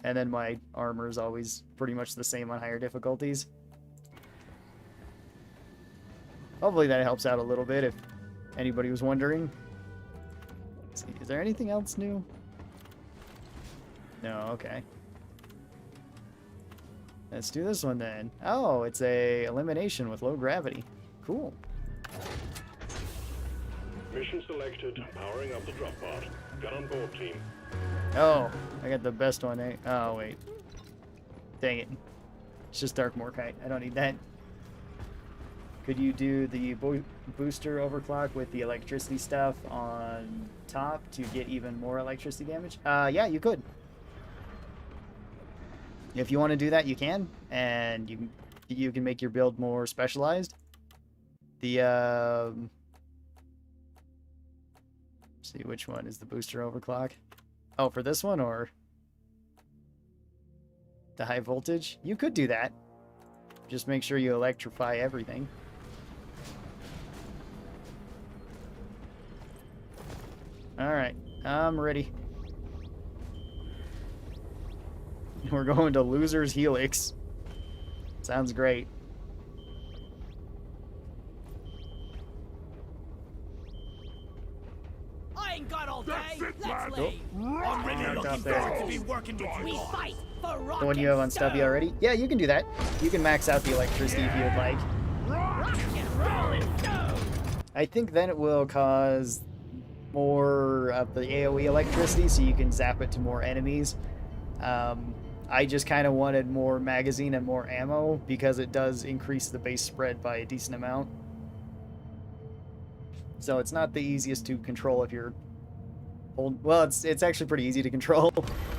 And then my armor is always pretty much the same on higher difficulties. Hopefully that helps out a little bit if anybody was wondering. Let's see, is there anything else new? No, okay. Let's do this one then. Oh, it's a elimination with low gravity. Cool. Mission selected. Powering up the drop pod. Get on board, team. Oh, I got the best one, eh? Oh, wait. Dang it. It's just Dark Morkite. I don't need that. Could you do the booster overclock with the electricity stuff on top to get even more electricity damage? Yeah, you could. If you want to do that, you can, and you can make your build more specialized. The let's see, which one is the booster overclock? Oh, for this one or the high voltage? You could do that. Just make sure you electrify everything. Alright, I'm ready. We're going to Loser's Helix. Sounds great. I ain't got all day. That's it, Let's lad. leave. I'm really Knocked looking off there. forward to be working with We you. fight for rock The one you have on and Stubby stone. already? Yeah, you can do that. You can max out the electricity if you would like. Rock and roll and stone. I think then it will cause more of the AoE electricity, so you can zap it to more enemies. I just kind of wanted more magazine and more ammo because it does increase the base spread by a decent amount. So it's not the easiest to control if you're well, it's actually pretty easy to control.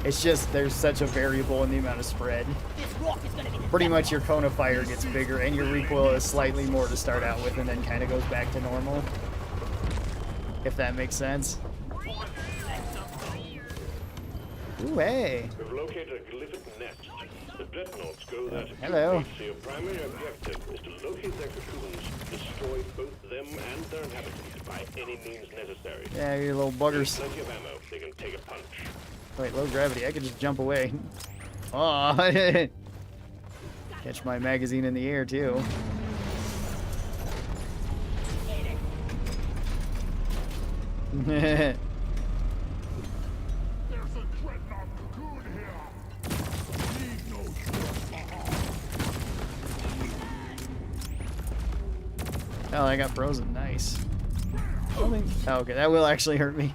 It's just there's such a variable in the amount of spread. This rock is gonna be the Pretty much your cone of fire gets bigger and your recoil is slightly more to start out with and then kind of goes back to normal. If that makes sense. Ooh, hey. We've located a glyphic nest. The dreadnoughts go there to Hello. so your primary objective is to locate their cocoons, destroy both them and their inhabitants by any means necessary. Yeah, you little There's buggers. plenty of ammo. They can take a punch. Wait, low gravity. I could just jump away. Oh, catch my magazine in the air too. There's a dreadnought cocoon here. Need no Oh, I got frozen. Nice. Oh, okay, that will actually hurt me.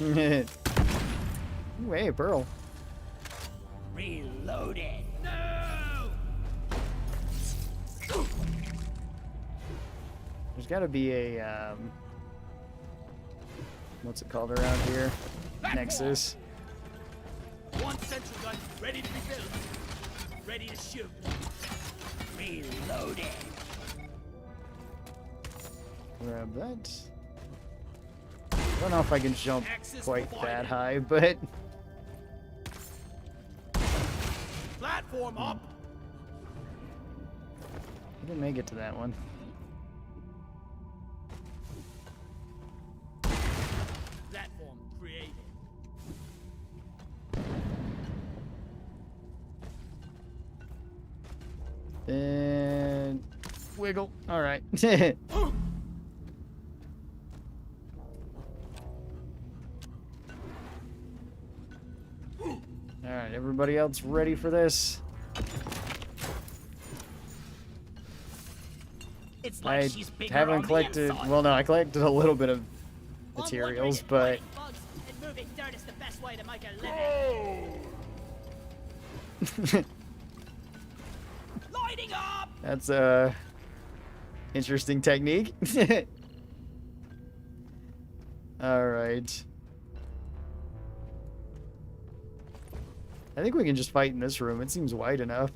Ooh, hey, Pearl. reloaded. No! There's got to be a what's it called around here? Nexus. One central gun ready to be built. Ready to shoot. Reloaded. Grab that. I don't know if I can jump quite that high, but Platform up. I didn't make it to that one. Platform created. And wiggle. All right. All right, everybody else ready for this? It's like I she's bigger haven't on the collected. inside. Well, no, I collected a little bit of I'm materials, wondering but if fighting bugs and moving dirt is the best way to make a living. Lighting up! that's a interesting technique. All right. I think we can just fight in this room. It seems wide enough.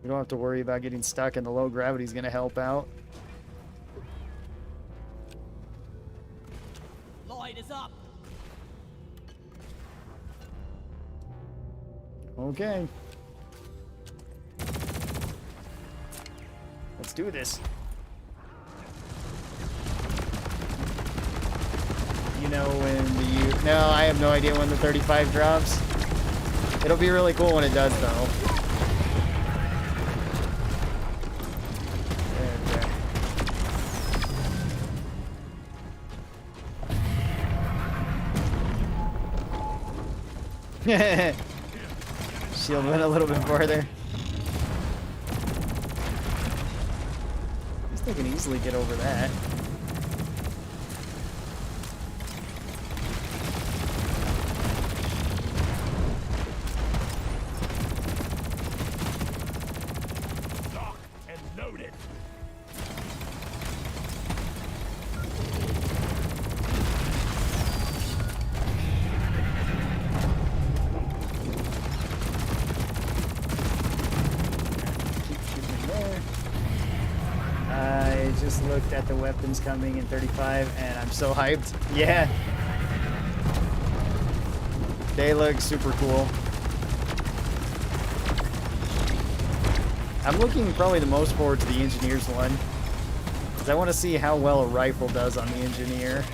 We don't have to worry about getting stuck, and the low gravity is going to help out. Light is up. Okay. Let's do this. You know when the no, I have no idea when the 35 drops. It'll be really cool when it does, though. There. Shield went a little bit farther. At least I can easily get over that. Lock and loaded. Keep shooting there. I just looked at the weapons coming in 35 and I'm so hyped. Yeah. They look super cool. I'm looking probably the most forward to the engineer's one, because I want to see how well a rifle does on the engineer.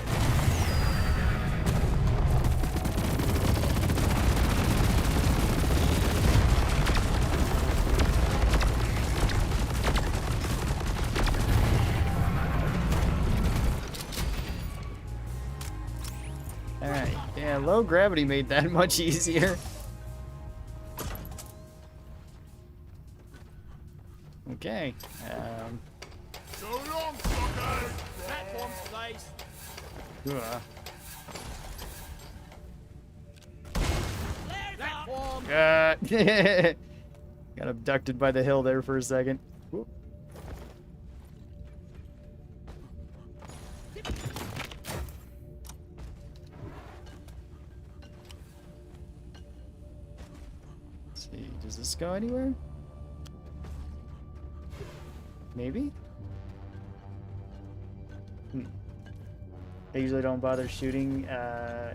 Alright, yeah, low gravity made that much easier. Okay. So long, suckers! Platform place. Ugh. Got abducted by the hill there for a second. Whoop. Let's see, does this go anywhere? Maybe? I usually don't bother shooting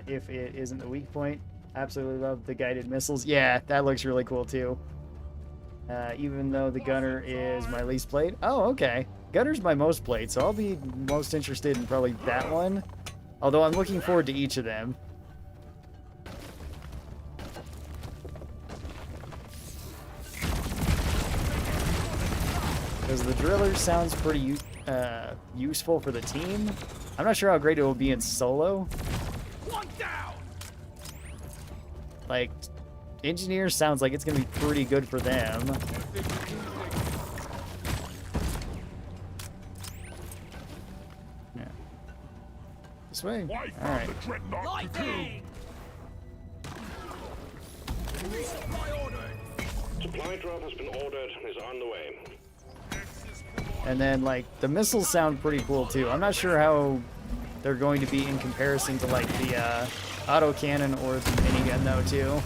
if it isn't the weak point. Absolutely love the guided missiles. Yeah, that looks really cool too. Even though the gunner is my least played. Oh, okay. Gunner's my most played, so I'll be most interested in probably that one. Although I'm looking forward to each of them. Because the driller sounds pretty useful for the team. I'm not sure how great it will be in solo. One down. Like, engineer sounds like it's going to be pretty good for them. Yeah. This way? Alright. Lightning! Resupply ordered. Supply drop has been ordered and is on the way. And then, like, the missiles sound pretty cool, too. I'm not sure how they're going to be in comparison to, like, the autocannon or the minigun, though, too.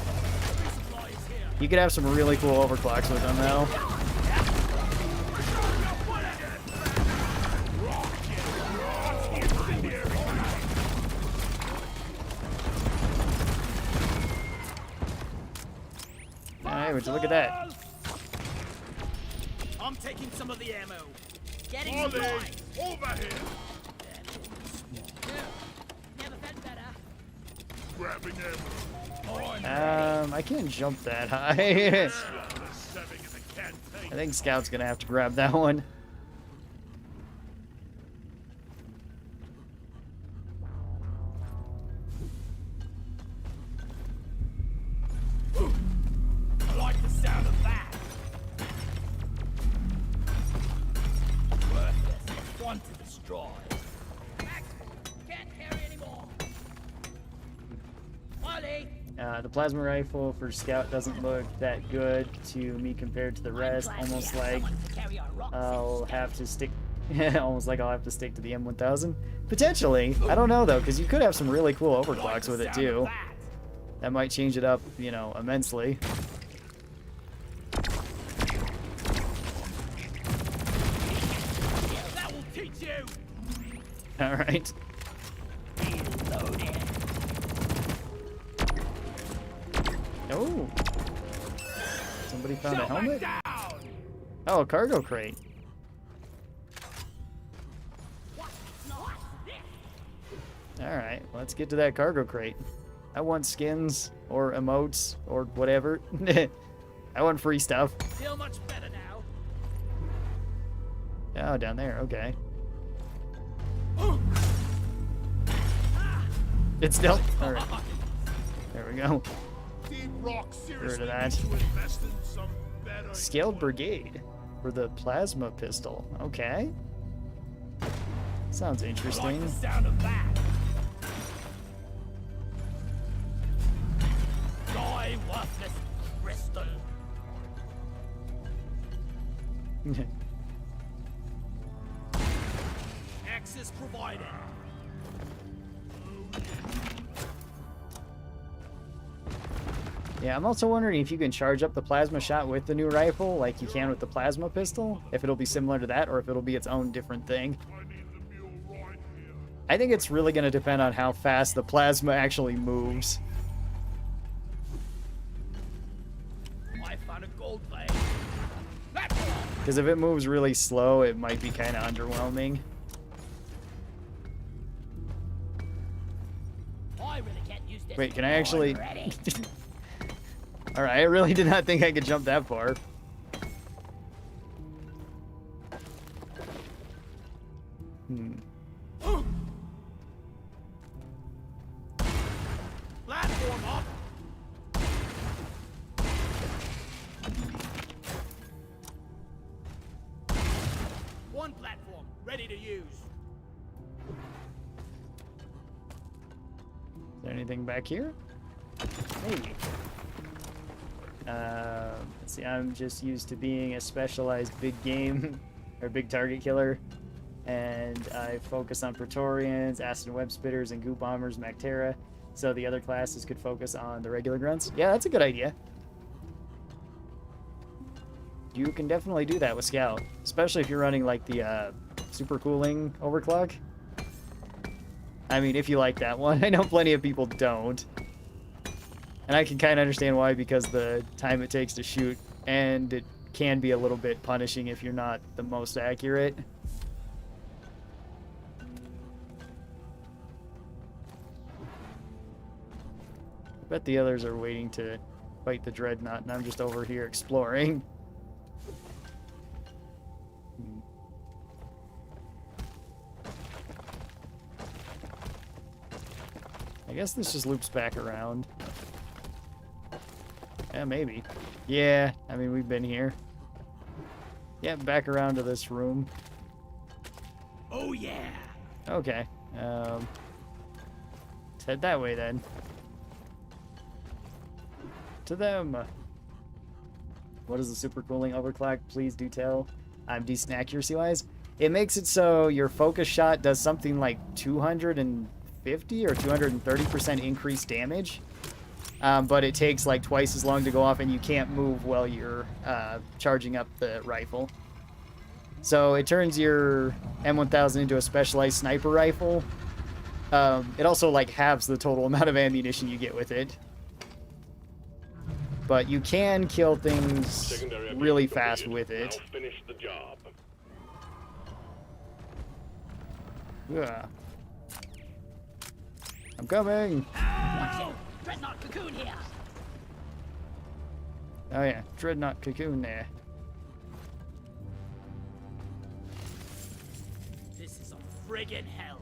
You could have some really cool overclocks with them, though. Hey, would you look at that? I'm taking some of the ammo. Getting Ollie, supplies. over here. Never felt better. Grabbing ammo. I can't jump that high. Serving in the canteen. I think Scout's gonna have to grab that one. I like the sound of that. Worthless. One to destroy. Can't carry anymore. Ollie! The plasma rifle for Scout doesn't look that good to me compared to the rest. Almost like I'll have to stick. Almost like I'll have to stick to the M1000. Potentially, I don't know though, because you could have some really cool overclocks with it too. That might change it up, you know, immensely. That will teach you. All right. Oh. Somebody found a helmet? Down. Oh, a cargo crate. Alright, let's get to that cargo crate. I want skins, or emotes, or whatever. I want free stuff. Feel much better now. Oh, down there, okay. It's still... Alright. There we go. Deep Rock seriously that. needs to invest in some better Scaled Brigade for the plasma pistol. Okay. Sounds I like interesting. the sound of that. Die, worthless Bristol. Access provided. Yeah, I'm also wondering if you can charge up the plasma shot with the new rifle like you can with the plasma pistol. If it'll be similar to that or if it'll be its own different thing. I need the mule right here. I think it's really going to depend on how fast the plasma actually moves. I found a gold vein. That's all. Because if it moves really slow, it might be kind of underwhelming. I really can't use this. Wait, can I actually... Already. Alright, I really did not think I could jump that far. Platform up. One platform ready to use. Is there anything back here? Maybe. Let's see, I'm just used to being a specialized big game or big target killer, and I focus on Praetorians, Acid and Web Spitters, and Goop Bombers, Mactera, so the other classes could focus on the regular grunts. Yeah, that's a good idea. You can definitely do that with Scout, especially if you're running like the super cooling overclock. I mean, if you like that one. I know plenty of people don't. And I can kind of understand why, because the time it takes to shoot, and it can be a little bit punishing if you're not the most accurate. I bet the others are waiting to fight the Dreadnought, and I'm just over here exploring. I guess this just loops back around. Yeah, maybe. Yeah, I mean, we've been here. Yeah, back around to this room. Oh yeah. Okay. Let's head that way then. To them. What is the super cooling overclock? Please do tell. I'm decent accuracy-wise. It makes it so your focus shot does something like 250 or 230% increased damage. But it takes like twice as long to go off, and you can't move while you're charging up the rifle. So it turns your M1000 into a specialized sniper rifle. It also like halves the total amount of ammunition you get with it. But you can kill things really fast with it. Now finish the job. Ugh. I'm coming! Watch it. Dreadnought cocoon here. Oh yeah, Dreadnought cocoon there. This is a friggin' hell.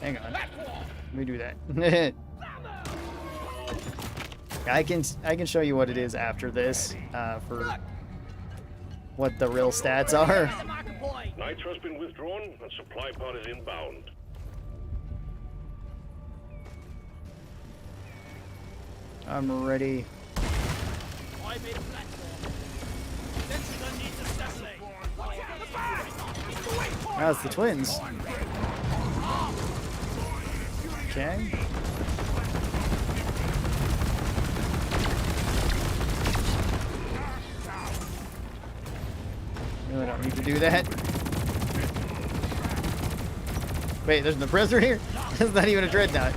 Hang on. Let me do that. I can show you what it is after this, for what the real stats are. Nitro's been withdrawn and supply pod is inbound. I'm ready. I made a platform. Sensor needs a satellite. Oh, it's the twins. Okay. Really don't need to do that. Wait, there's an oppressor here? That's not even a dreadnought.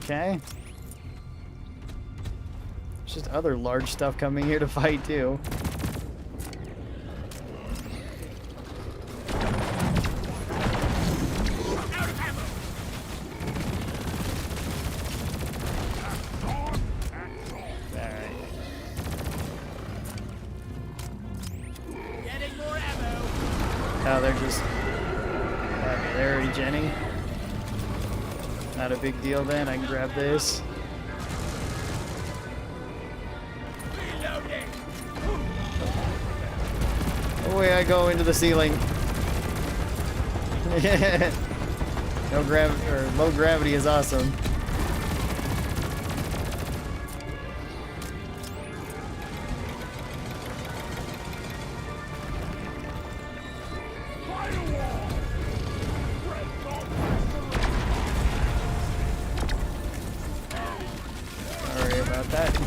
Okay. There's just other large stuff coming here to fight too. Oh, they're just... Okay, they're already genning. Not a big deal then, I can grab this. Away I go into the ceiling. No gravity, or low gravity is awesome. Sorry about that.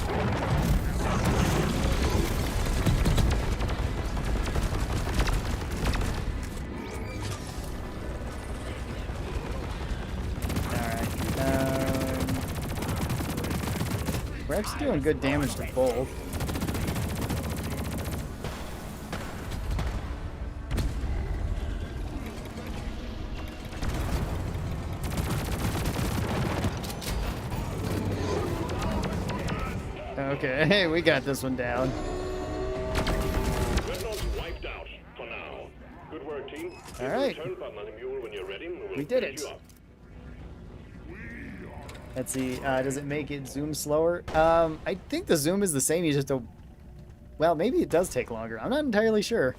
We're actually doing good damage to both. Okay, we got this one down. Dreadnought's wiped out for now. Good work, team. All right. Return button on the mule when you're ready. And we'll We did finish it. you up. Let's see. Does it make it zoom slower? I think the zoom is the same. You just don't... Well, maybe it does take longer. I'm not entirely sure.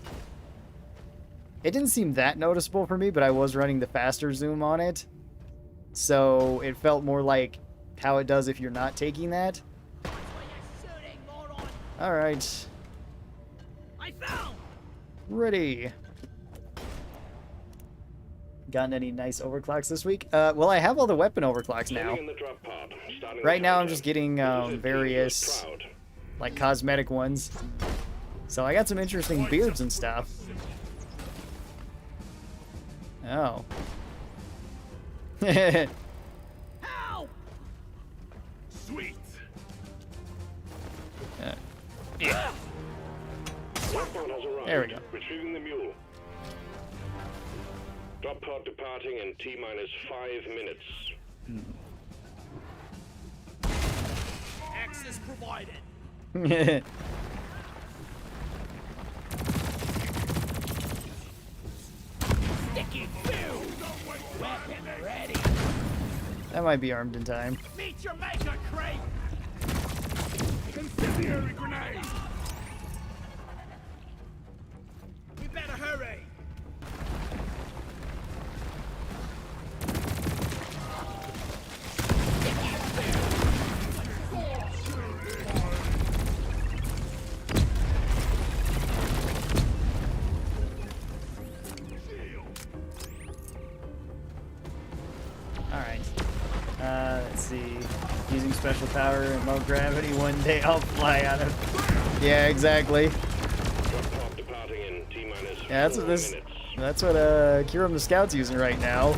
It didn't seem that noticeable for me, but I was running the faster zoom on it. So it felt more like how it does if you're not taking that. Alright. I found. Ready. Gotten any nice overclocks this week? Well, I have all the weapon overclocks now. In the drop pod, starting Right the now I'm countdown. just getting This is various proud. like cosmetic ones. So I got some interesting beards and stuff. Oh. Help! Sweet. Yeah. Drop pod has arrived. There we go. Retrieving the mule. Drop pod departing in T-minus 5 minutes. Access provided. Sticky fuse. Weapon ready. That might be armed in time. Meet your maker, crate. Incendiary grenade. We better hurry. Alright. Let's see. Using special power and low gravity, one day I'll fly out of... Yeah, exactly. Drop pod departing in T-minus Yeah, that's what 4 this... minutes. That's what Kiram the Scout's using right now. You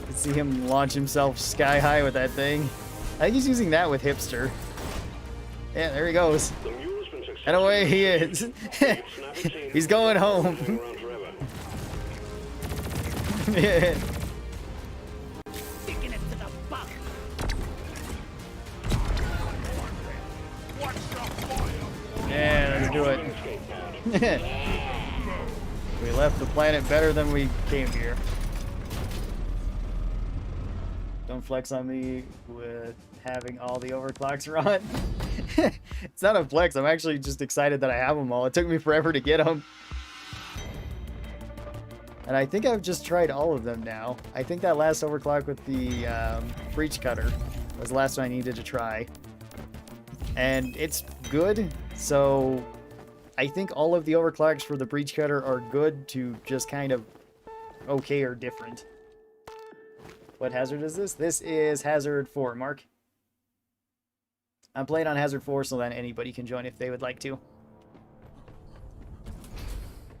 can see him launch himself sky high with that thing. I think he's using that with Hipster. Yeah, there he goes. The mule's been successful. And away he is. He's going home. Hang around forever. Yeah. Sticking it to the buck. Yeah, let's do it. Escape pod. We left the planet better than we came here. Don't flex on me with having all the overclocks run. It's not a flex. I'm actually just excited that I have them all. It took me forever to get them. And I think I've just tried all of them now. I think that last overclock with the breach cutter was the last one I needed to try. And it's good, so I think all of the overclocks for the breach cutter are good to just kind of okay or different. What hazard is this? This is hazard 4, Mark. I'm playing on hazard 4, so then anybody can join if they would like to.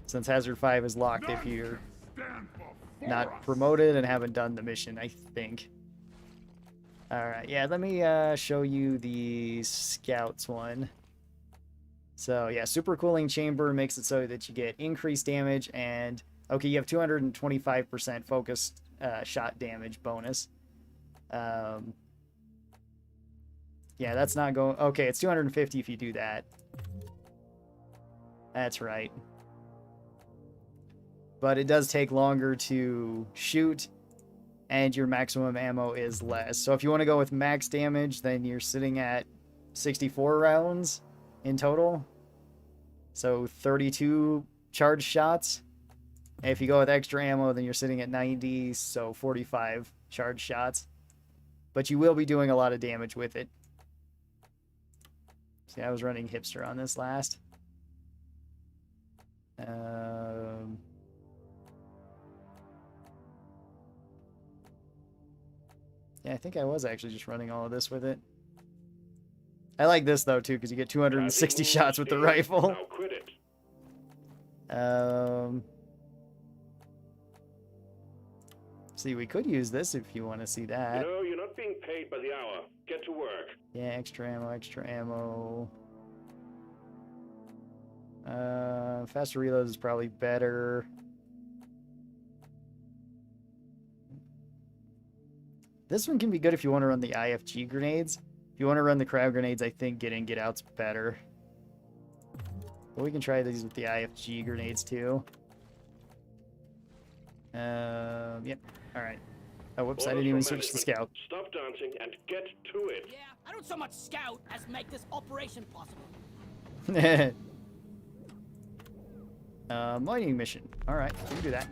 Since hazard 5 is locked if you're Stand for not force. promoted and haven't done the mission, I think. Alright, yeah, let me show you the Scouts one. So, yeah, super cooling chamber makes it so that you get increased damage and... Okay, you have 225% focused shot damage bonus. Yeah, that's not going... Okay, it's 250 if you do that. That's right. But it does take longer to shoot, and your maximum ammo is less. So if you want to go with max damage, then you're sitting at 64 rounds in total. So 32 charged shots. And if you go with extra ammo, then you're sitting at 90, so 45 charged shots. But you will be doing a lot of damage with it. See, I was running Hipster on this last. Yeah, I think I was actually just running all of this with it. I like this, though, too, because you get 260 shots with the rifle. Now quit it. See, we could use this if you want to see that. No, you're not being paid by the hour. Get to work. Yeah, extra ammo, extra ammo. Faster reload is probably better. This one can be good if you want to run the IFG grenades. If you want to run the crowd grenades, I think get in, get out's better. But we can try these with the IFG grenades too. Yep. Alright. Oh, whoops, I Orders didn't even from switch to management. scout. Stop dancing and get to it. Yeah, I don't so much scout as make this operation possible. Mining mission. Alright, we can do that.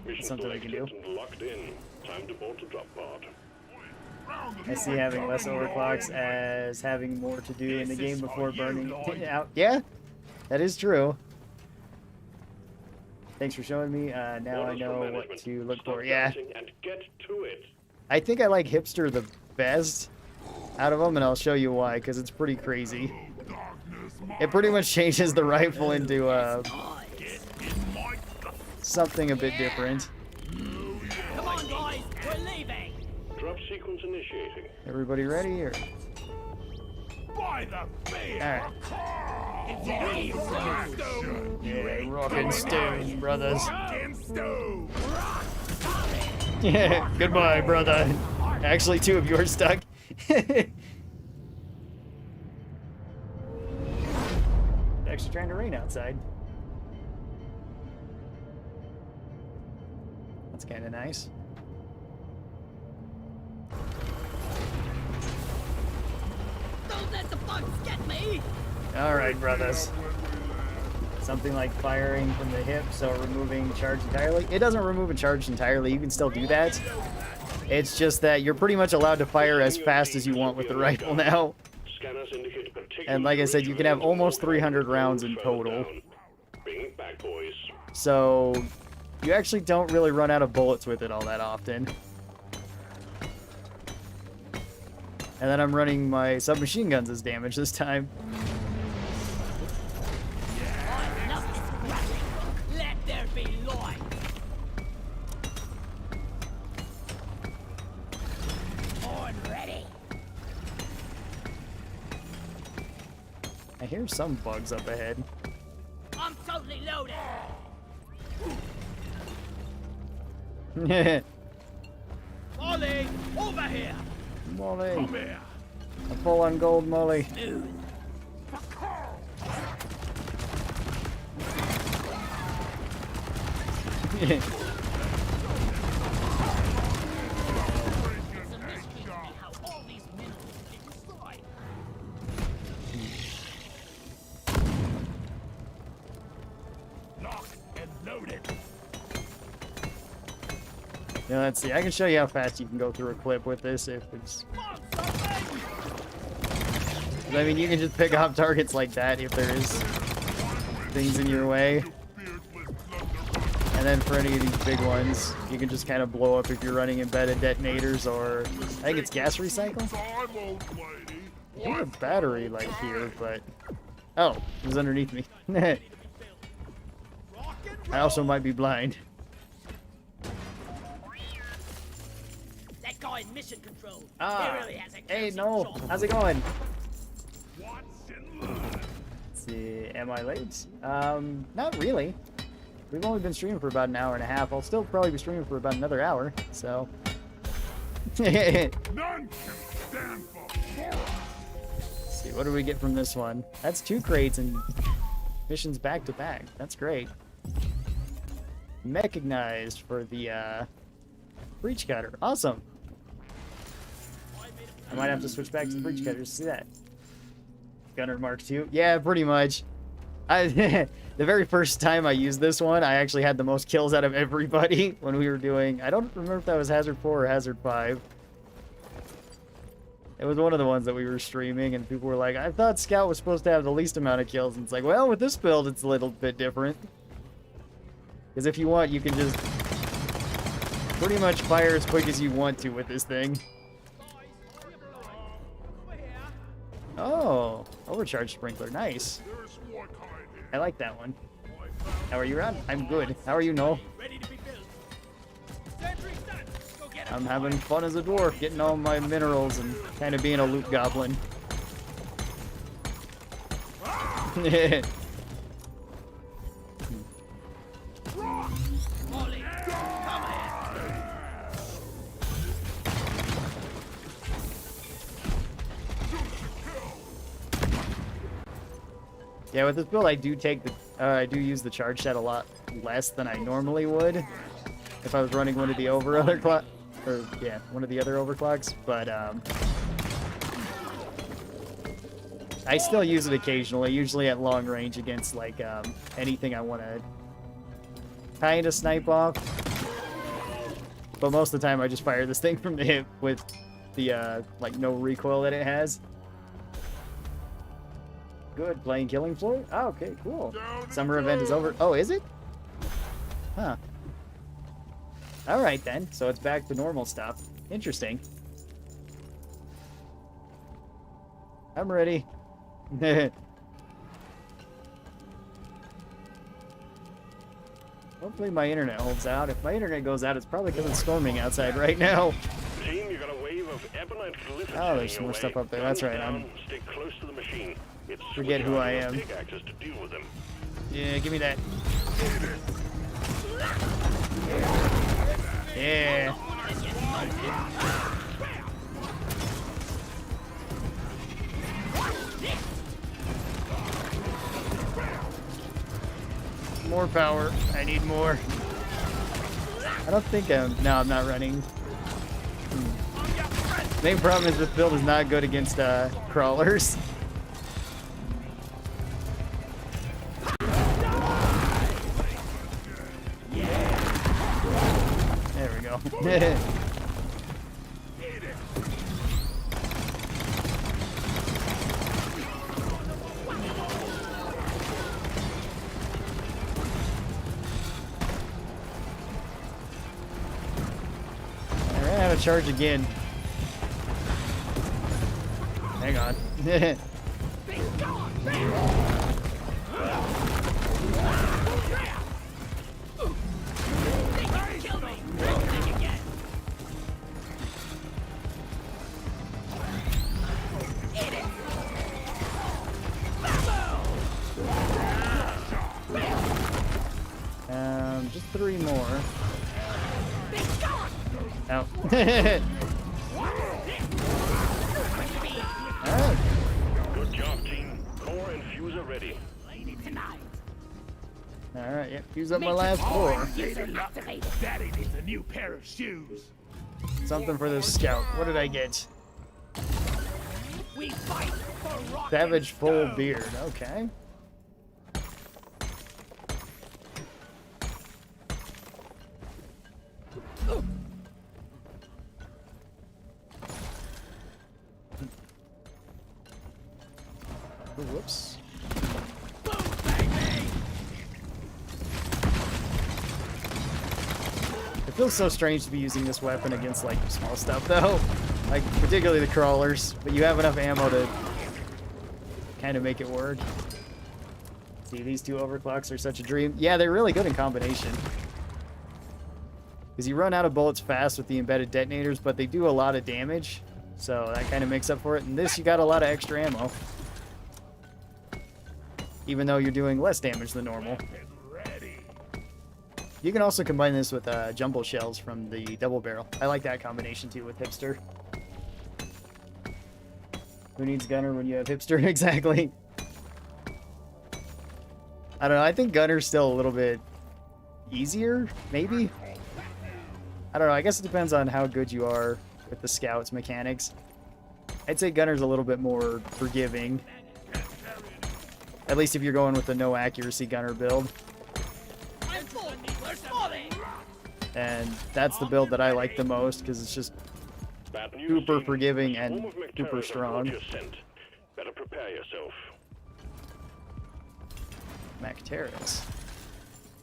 Mission Something we can selected do. and locked in. Time to board the drop pod. I see having less overclocks as having more to do in the game before burning out. Yeah, that is true. Thanks for showing me. Now I Orders know from what management. to look Stop for. Yeah, dancing and get to it. I think I like hipster the best out of them, and I'll show you why, because it's pretty crazy. It pretty much changes the rifle into something a bit different. Come on, guys, we're leaving. Drop sequence initiating. Everybody ready? Or... By the beer! Alright. Stone! Yeah, rock and stone, brothers. And stone! Yeah, goodbye, brother. Actually, two of you are stuck. Actually trying to rain outside. That's kind of nice. Don't let the bugs get me. All right, brothers. Something like firing from the hip, so removing charge entirely. It doesn't remove a charge entirely. You can still do that. It's just that you're pretty much allowed to fire as fast as you want with the rifle now. Scanners indicate a particular And like I said, you can have almost 300 rounds in total. Bring it back, boys. So you actually don't really run out of bullets with it all that often. And then I'm running my submachine guns as damage this time. Enough is grappling. Let there be light. On ready. I hear some bugs up ahead. I'm totally loaded. Molly, over here. Molly. Come here! A full on gold molly. Smooth. It's a mystery to me how all these minerals get destroyed. Lock and loaded! Yeah, let's see. I can show you how fast you can go through a clip with this if it's... I mean, you can just pick off targets like that if there is things in your way. And then for any of these big ones, you can just kind of blow up if you're running embedded detonators or... I think it's gas recycle? Time, old lady! I think a battery like here, but... Oh, it was underneath me. I also might be blind. That guy in mission control. Ah, He really has a hey, cursing no. job. How's it going? Watch and learn! Let's see, am I late? Not really. We've only been streaming for about an hour and a half. I'll still probably be streaming for about another hour, so... None can stand for horror! Let's see, what do we get from this one? That's 2 crates and missions back to back. That's great. Mechanized for the, breach cutter. Awesome. I might have to switch back to the breach cutters to see that. Gunner Mark II. Yeah, pretty much. The very first time I used this one, I actually had the most kills out of everybody when we were doing... I don't remember if that was Hazard 4 or Hazard 5. It was one of the ones that we were streaming, and people were like, I thought Scout was supposed to have the least amount of kills. And it's like, well, with this build, it's a little bit different. Because if you want, you can just pretty much fire as quick as you want to with this thing. Oh, overcharge sprinkler, nice. There's more kind here. I like that one. How are you, Rod? I'm good. How are you, Noel? Ready to be built. Sentry's done. Go get him. I'm having fun as a dwarf, getting all my minerals and kind of being a loot goblin. Molly, come here. Yeah, with this build, I do use the charge set a lot less than I normally would. if I was running one of the overclock, or yeah, one of the other overclocks, but I still use it occasionally, usually at long range against like anything I want to kind of snipe off. But most of the time I just fire this thing from the hip with the like no recoil that it has. Good, playing Killing Floor? Oh, okay, cool. Summer event is over. Oh, is it? Huh. Alright then, so it's back to normal stuff. Interesting. I'm ready. Hopefully my internet holds out. If my internet goes out, it's probably because it's storming outside right now. Team, you got a wave of ebonite glyphs Oh, there's some more stuff up there. That's right. I'm Stay close to the machine. It's forget who I am. pickaxes to deal with them. Yeah, give me that. Yeah. More power. I need more. I don't think no, I'm not running. Main problem is this build is not good against crawlers. There we go. I ran out of charge again. Hang on. Just 3 more. Oh. Alright. Good job, team. Core and fuse are ready. Alright, yep. Use up my last 4. Daddy needs a new pair of shoes. Something for this scout. What did I get? We fight for rock Savage and full stone. beard. Okay. Oh, whoops. It feels so strange to be using this weapon against like small stuff though. Like particularly the crawlers, but you have enough ammo to kind of make it work. See, these 2 overclocks are such a dream. Yeah, they're really good in combination. Because you run out of bullets fast with the embedded detonators, but they do a lot of damage. So that kind of makes up for it. And this, you got a lot of extra ammo. Even though you're doing less damage than normal. You can also combine this with jumbo shells from the double barrel. I like that combination too with hipster. Who needs gunner when you have hipster? Exactly. I don't know. I think gunner's still a little bit easier, maybe? I don't know. I guess it depends on how good you are with the scouts mechanics. I'd say gunner's a little bit more forgiving. At least if you're going with the no accuracy gunner build. And that's the build that I like the most because it's just Bad news, super team. forgiving A and swarm of McTerrors super have strong. caught your scent. Better prepare yourself. MacTerrace.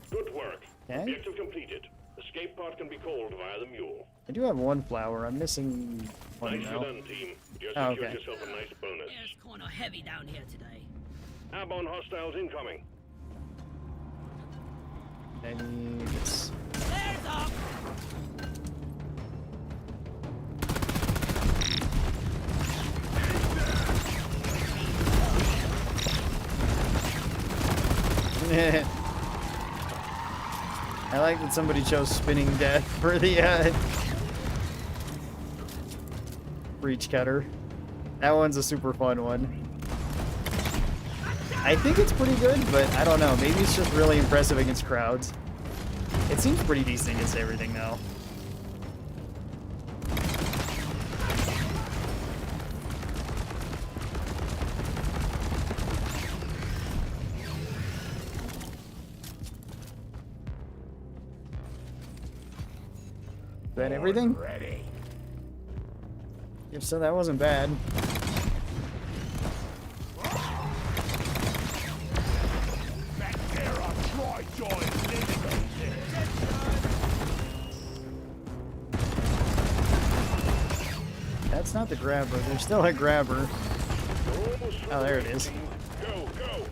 Good work. Okay. Objective completed. Escape pod can be called via the mule. I do have 1 flower. I'm missing 1 Nicely now. done, team. You Oh, secured okay. yourself a nice bonus. It's kind of heavy down here today. Airborne hostiles incoming. I need this. There's up. I like that somebody chose spinning death for the breach cutter. That one's a super fun one. I think it's pretty good, but I don't know. Maybe it's just really impressive against crowds. It seems pretty decent against everything, though. Is that everything? Ready. If so, that wasn't bad. Mactera, try join eliminated. That's not the grabber. There's still a grabber. We're almost Oh, there it is. Go, go.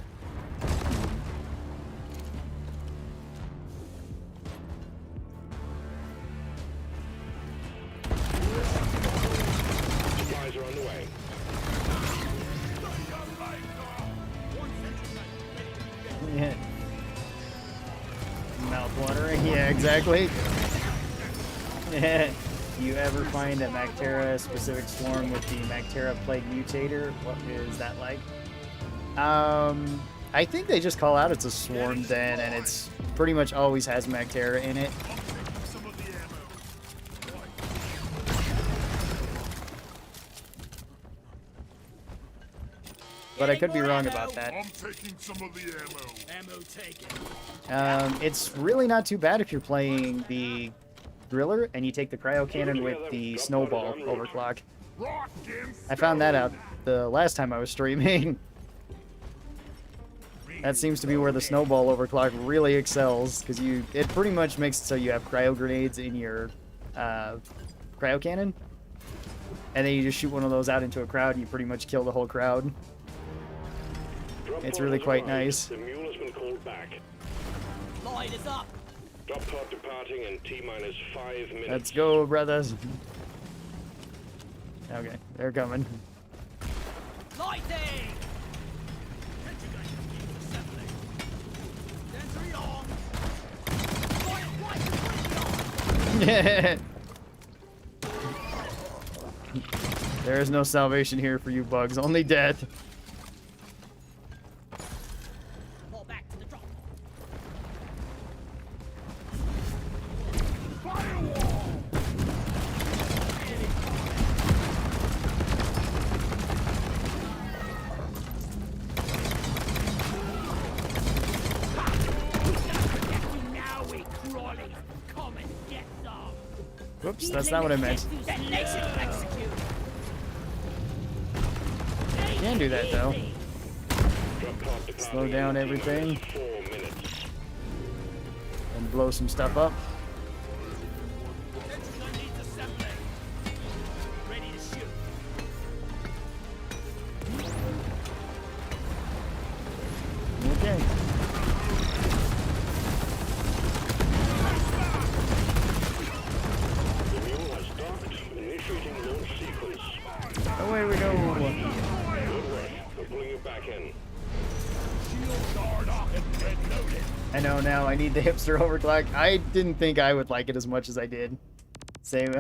Supplies are on the way. Yeah. Mouth watering. Yeah, exactly. You ever find a Mactera specific swarm with the Mactera plague mutator? What is that like? I think they just call out it's a swarm then, and it's pretty much always has Mactera in it. Some of the ammo. But I could be wrong about that. I'm taking some of the ammo. Ammo taken. It's really not too bad if you're playing the driller and you take the cryo cannon with the snowball overclock. Rock and I found that out the last time I was streaming. That seems to be where the snowball overclock really excels, because it pretty much makes it so you have cryo grenades in your cryo cannon, and then you just shoot one of those out into a crowd and you pretty much kill the whole crowd. Drop It's pod really has quite arrived. nice. The mule has been called back. Light is up. Drop pod departing in T-minus 5 minutes. Let's go, brothers. Okay, they're coming. Lighting. Sentry on. There is no salvation here for you bugs, only death. Fall back to the drop. Now we crawling. Come and get some. Whoops, that's not what I meant. Detonation execute. Can do that though. Drop pod departing Slow down in everything. T-minus 4 minutes. And blow some stuff up. Sentry gun needs assembly. Ready to shoot. Okay. The mule has docked. Initiating launch sequence. Away we go. Good work. We're pulling you back in. shield guard up and loaded. I know now I need the hipster overclock. I didn't think I would like it as much as I did. Same.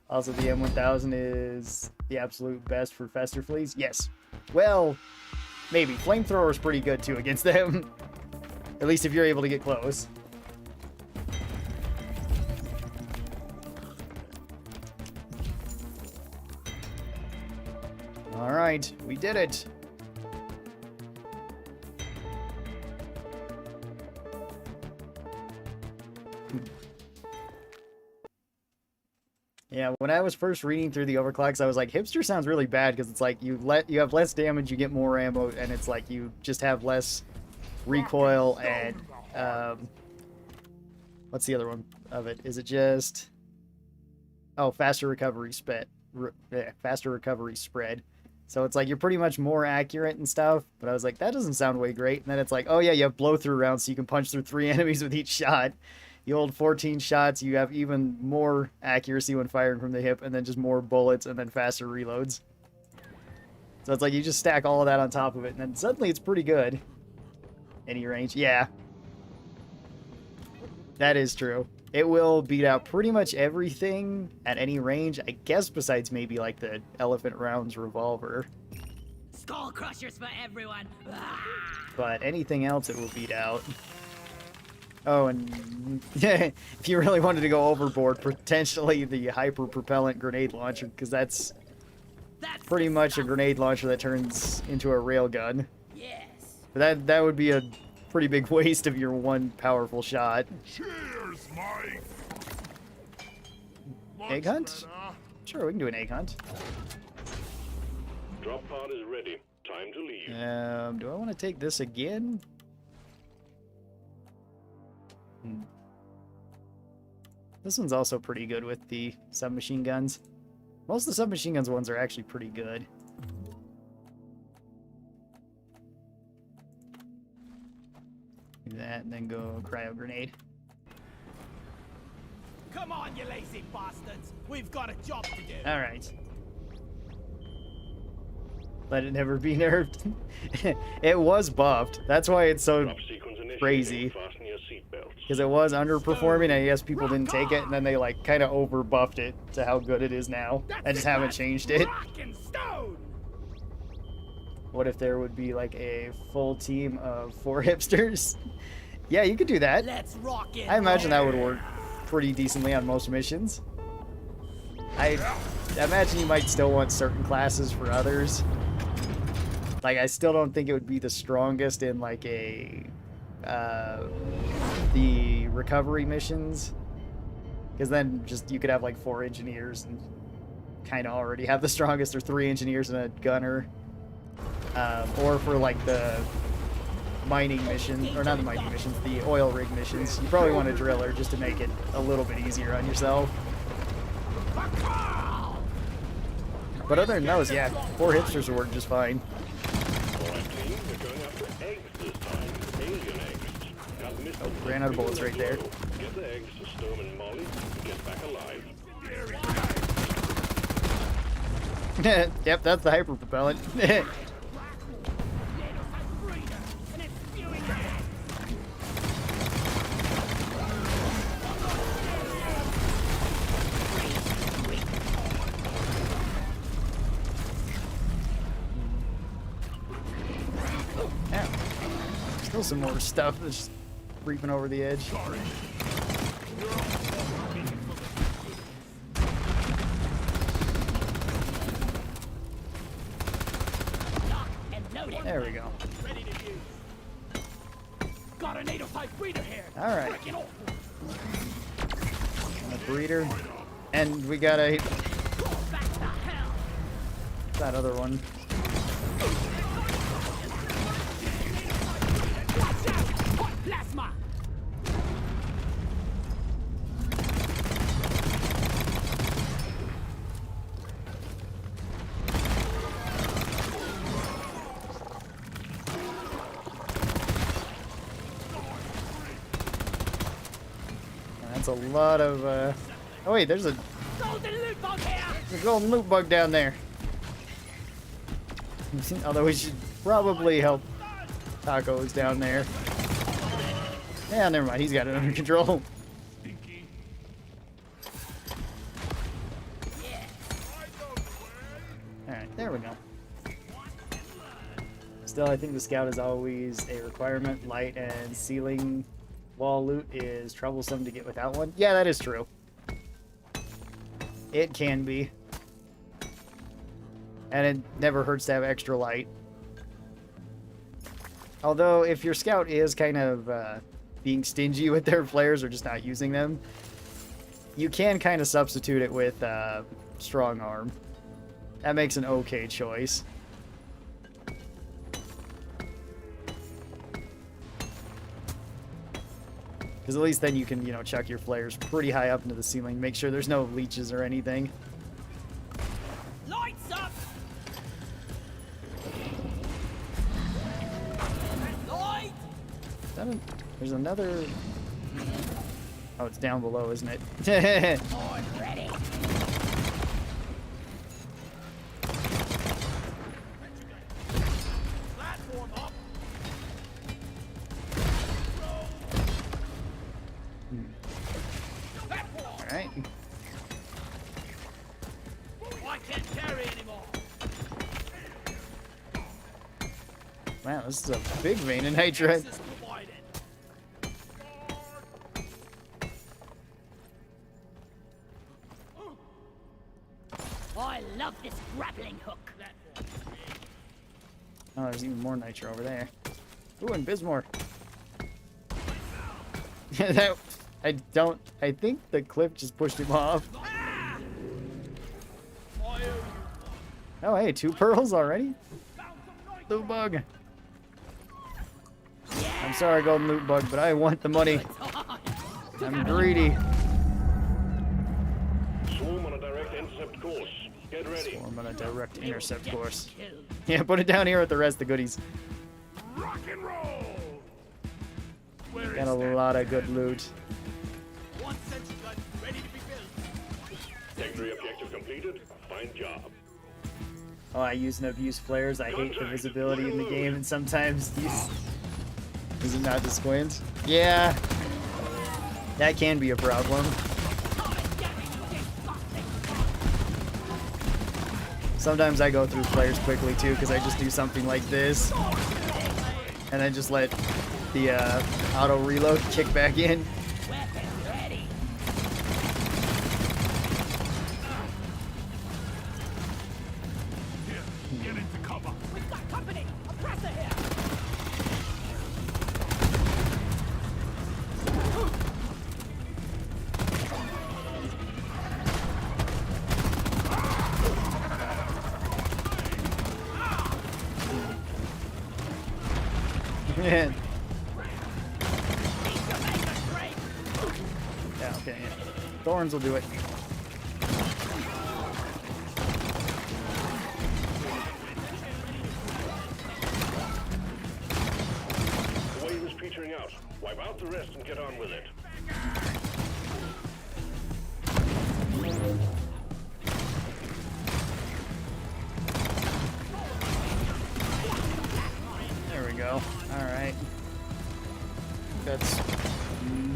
Also, the M1000 is the absolute best for Fester fleas. Yes. Well, maybe. Flamethrower is pretty good too against them. At least if you're able to get close. Alright, we did it. Yeah, when I was first reading through the overclocks, I was like, hipster sounds really bad because it's like you have less damage, you get more ammo, and it's like you just have less recoil and what's the other one of it? Is it just faster recovery faster recovery spread. So it's like you're pretty much more accurate and stuff, but I was like, that doesn't sound way great. And then it's like, oh yeah, you have blow through rounds, so you can punch through 3 enemies with each shot. You hold 14 shots, you have even more accuracy when firing from the hip, and then just more bullets, and then faster reloads. So it's like you just stack all of that on top of it, and then suddenly it's pretty good. Any range? Yeah. That is true. It will beat out pretty much everything at any range, I guess, besides maybe like the Elephant Rounds revolver. Skull crushers for everyone. Ah! But anything else it will beat out. Oh, and if you really wanted to go overboard, potentially the hyper propellant grenade launcher, because that's That's pretty the much a stuff. grenade launcher that turns into a railgun. Yes. But that would be a pretty big waste of your one powerful shot. Cheers, Mike! Egg Much hunt? better. Sure, we can do an egg hunt. Drop pod is ready. Time to leave. Do I want to take this again? This one's also pretty good with the submachine guns. Most of the submachine guns ones are actually pretty good. Do that and then go cryo grenade. Come on, you lazy bastards. We've got a job to do. Alright. Let it never be nerfed. It was buffed. That's why it's so Drop sequence initiating. crazy. Fasten your seatbelts. Because it was underperforming, and I guess people didn't take it, and then they like kind of over buffed it to how good it is now. I just haven't changed it. Rock and stone. What if there would be like a full team of 4 hipsters? Yeah, you could do that. Let's rock it. I imagine that would work pretty decently on most missions. I imagine you might still want certain classes for others. Like, I still don't think it would be the strongest in like a the recovery missions, because then just you could have like 4 engineers and kind of already have the strongest, or 3 engineers and a gunner. Or for like the mining mission, or not the mining missions, the oil rig missions, you probably want a driller just to make it a little bit easier on yourself. But other than those, yeah, 4 hipsters will work just fine. Alright, team, we're going after eggs this time. Alien eggs. Got missed them. Ran out of bullets right there. Get the eggs to Storm and Molly and get back alive. Yep, that's the hyper propellant. Yeah. Still some more stuff that's just creeping over the edge. There we go. Ready to use. Got an 805 breeder here. All right. Break it off. A breeder. And we got a... Back to hell. that other one. Watch out. Hot plasma. That's a lot of... Oh wait, there's a Golden loot bug here. golden loot bug down there. Although we should probably help Taco's down there. Yeah, never mind. He's got it under control. Alright, there we go. Still, I think the scout is always a requirement. Light and ceiling wall loot is troublesome to get without one. Yeah, that is true. It can be. And it never hurts to have extra light. Although, if your scout is kind of being stingy with their flares or just not using them, you can kind of substitute it with strong arm. That makes an okay choice. Because at least then you can, you know, chuck your flares pretty high up into the ceiling. Make sure there's no leeches or anything. Lights up. Light. There's another... Oh, it's down below, isn't it? Board ready. Platform up. Alright. I can't carry anymore. Wow, this is a big vein of nitrate. Access provided. love this grappling hook. Oh, there's even more nitro over there. Ooh, and Bismore. That, I think the cliff just pushed him off. Oh, hey, 2 pearls already? Loot bug. I'm sorry, golden loot bug, but I want the money. I'm greedy. Swarm on a direct intercept course. Get ready. Swarm on a direct intercept course. Yeah, put it down here with the rest of the goodies. Rock and roll! Where Got is a that? lot of good loot. One sentry gun ready to be built. Secondary objective completed. Fine job. Oh, I use and abuse flares. I hate the visibility in the game, and sometimes these... Is it not to squint? Yeah. That can be a problem. Sometimes I go through flares quickly, too, because I just do something like this. And then just let the auto reload kick back in. Weapon ready. Here, get into cover. We've got company. Oppressor here. Yeah. Yeah, okay, yeah. Thorns will do it. The wave is petering out. Wipe out the rest and get on with it. There we go. Alright. That's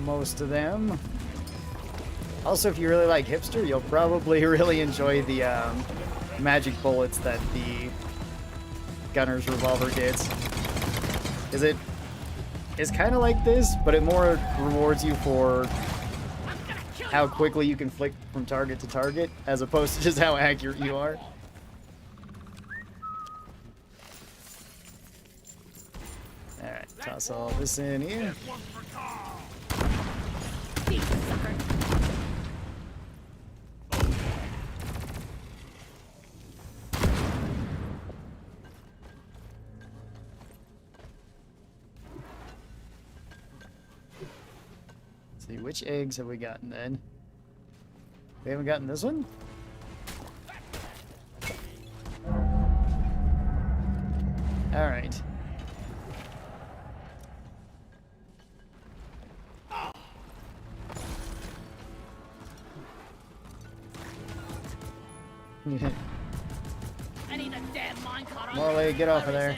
most of them. Also, if you really like hipster, you'll probably really enjoy the magic bullets that the gunner's revolver gets. Because it is kind of like this, but it more rewards you for how quickly you can flick from target to target, as opposed to just how accurate you are. Alright, toss all this in here. One for Karl. Beat the sucker. Let's see, which eggs have we gotten then? We haven't gotten this one? Alright. I need a damn minecart on Morley, get off of there.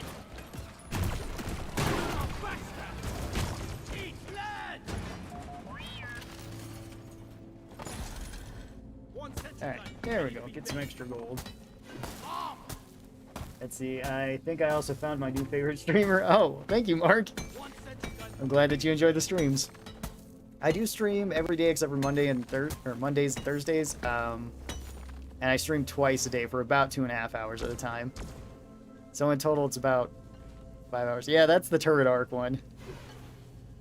Eat blood. One sentry Alright, gun there we ready go. to be Get some built. extra gold. Let's see, I think I also found my new favorite streamer. Oh, thank you, Mark. One sentry gun. I'm glad that you enjoy the streams. I do stream every day except for Mondays and Thursdays. And I stream twice a day for about 2.5 hours at a time. So in total, it's about 5 hours. Yeah, that's the turret arc one.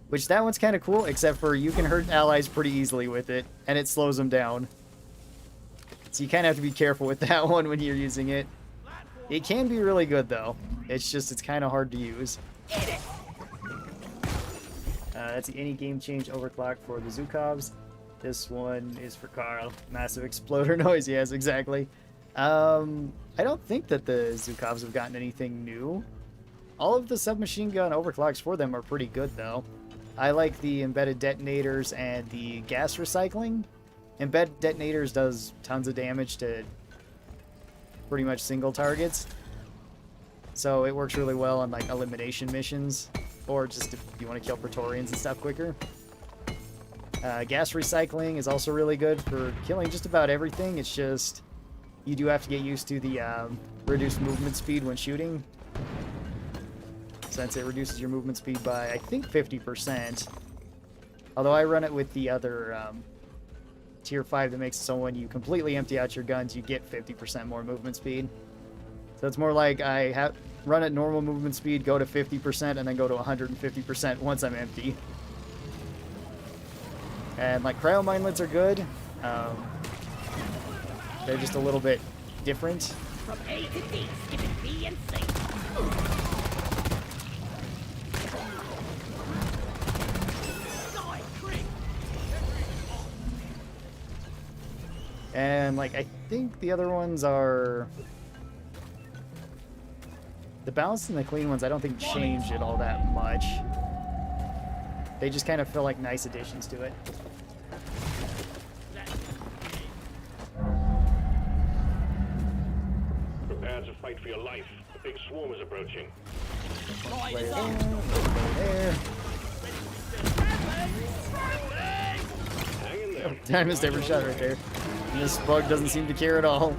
Which, that one's kind of cool, except for you can hurt allies pretty easily with it, and it slows them down. So you kind of have to be careful with that one when you're using it. It can be really good, though. It's just, it's kind of hard to use. That's the any game change overclock for the Zukovs. This one is for Karl. Massive exploder noise. Yes, exactly. I don't think that the Zukovs have gotten anything new. All of the submachine gun overclocks for them are pretty good, though. I like the embedded detonators and the gas recycling. Embedded detonators does tons of damage to pretty much single targets. So it works really well on like elimination missions, or just if you want to kill Praetorians and stuff quicker. Gas recycling is also really good for killing just about everything. It's just you do have to get used to the reduced movement speed when shooting, since it reduces your movement speed by, I think, 50%. Although I run it with the other tier 5 that makes it so when you completely empty out your guns, you get 50% more movement speed. So it's more like I run at normal movement speed, go to 50%, and then go to 150% once I'm empty. And like cryo minelets are good. They're just a little bit different. From A to D, skipping B and C. And like I think the other ones are the balanced and the clean ones. I don't think changed it all that much. They just kind of feel like nice additions to it. Prepare to fight for your life. A big swarm is approaching. Player there. Hang in there. I missed every shot right there. And this bug doesn't seem to care at all.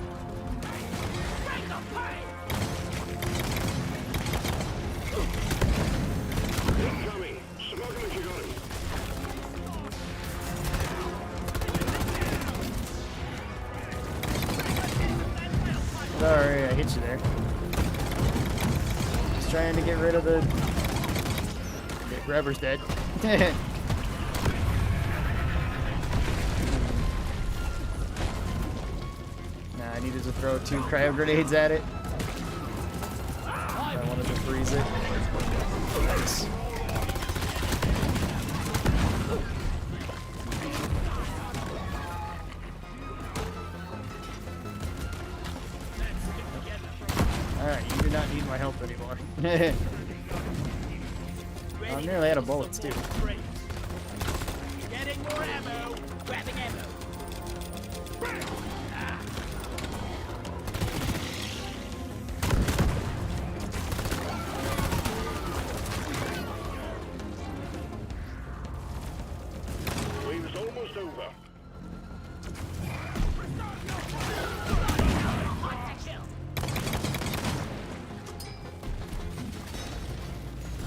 Incoming. Smoke him if you got him. Sorry, I hit you there. Just trying to get rid of the... Okay, grabber's dead. Nah, I needed to throw 2 cryo grenades at it. I wanted to freeze it. Nice. Alright, you do not need my help anymore. I'm nearly out of bullets, too. Getting more ammo. Grabbing ammo. Wave is almost over.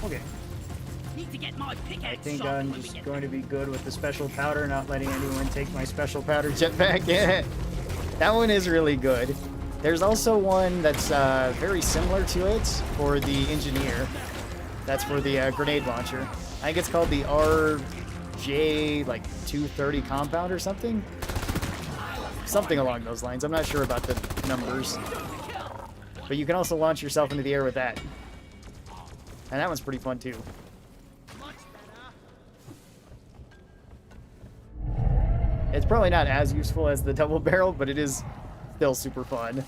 Okay. Need to get my I pickaxe think sharpened I'm when we just get going to be good with the special powder, not letting anyone take my special powder jetpack. Yeah, that one is really good. There's also one that's very similar to it for the engineer. That's for the grenade launcher. I think it's called the RJ like 230 compound or something. Something along those lines. I'm not sure about the numbers. But you can also launch yourself into the air with that. And that one's pretty fun too. It's probably not as useful as the double barrel, but it is still super fun.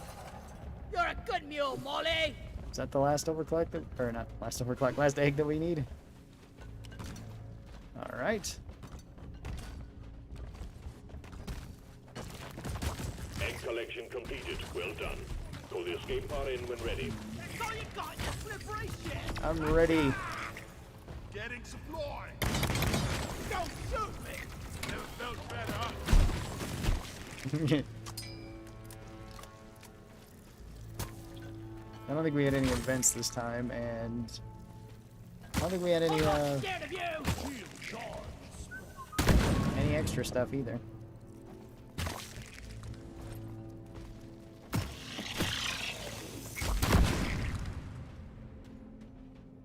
You're a good mule, Molly. Is that the last overclock that, or not last overclock, last egg that we need? All right. Egg collection completed. Well done. Call the escape pod in when ready. That's all you got in this liberation. I'm ready. Getting supply. Don't shoot me. Never felt better. I don't think we had any events this time, and I don't think we had any I'm not scared of you. any extra stuff either.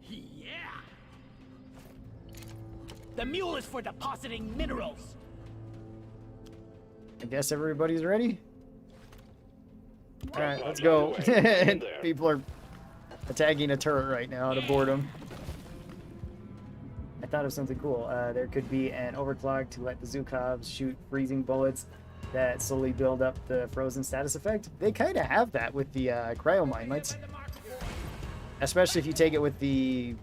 Yeah. The mule is for depositing minerals. I guess everybody's ready. All right, Drop let's pod go. underway. In there. People are attacking a turret right now out of boredom. I thought of something cool. There could be an overclock to let the Zukovs shoot freezing bullets that slowly build up the frozen status effect. They kind of have that with the cryo minelets, especially if you take it with the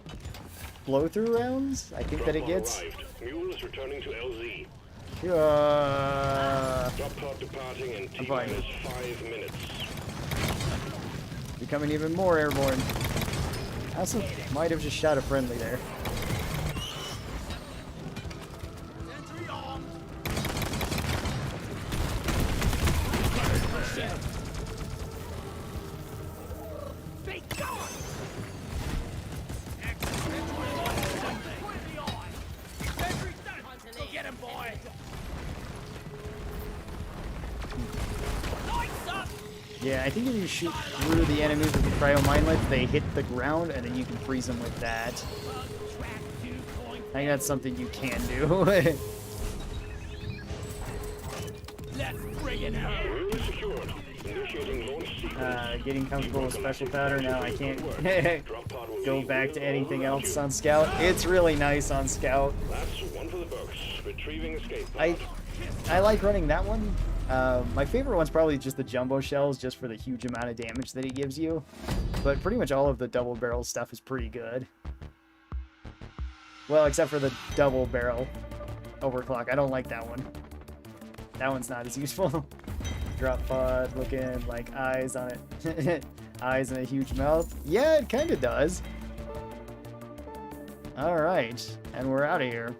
blow-through rounds. I think that it Drop pod gets. arrived. Mule is returning to LZ. Drop pod departing in I'm fine. T-minus 5 minutes. Becoming even more airborne. I also might have just shot a friendly there. Entry on. Be gone. Go get him, boy. Yeah, I think if you shoot through the enemies with the cryo minelets, they hit the ground, and then you can freeze them with that. I think that's something you can do. Let's bring it out. Really secured. Initiating launch sequence. Getting comfortable with special powder now. I can't Drop pod will go be back to all anything around else you. on Scout. It's really nice on Scout. That's one for the books. Retrieving escape pod. I like running that one. My favorite one's probably just the jumbo shells, just for the huge amount of damage that it gives you. But pretty much all of the double barrel stuff is pretty good. Well, except for the double barrel overclock. I don't like that one. That one's not as useful. Drop pod looking like eyes on it. Eyes and a huge mouth. Yeah, it kind of does. Alright, and we're out of here.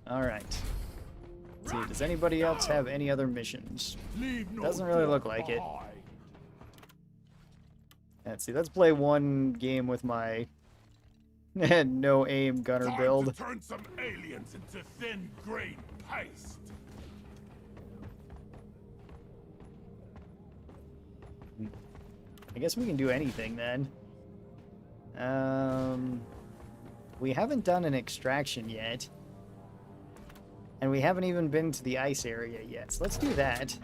Alright. See, does anybody else have any other missions? Doesn't really look like it. Let's see, let's play one game with my no aim gunner Time build. to turn some aliens into thin grain paste. I guess we can do anything then. We haven't done an extraction yet. And we haven't even been to the ice area yet, so let's do that.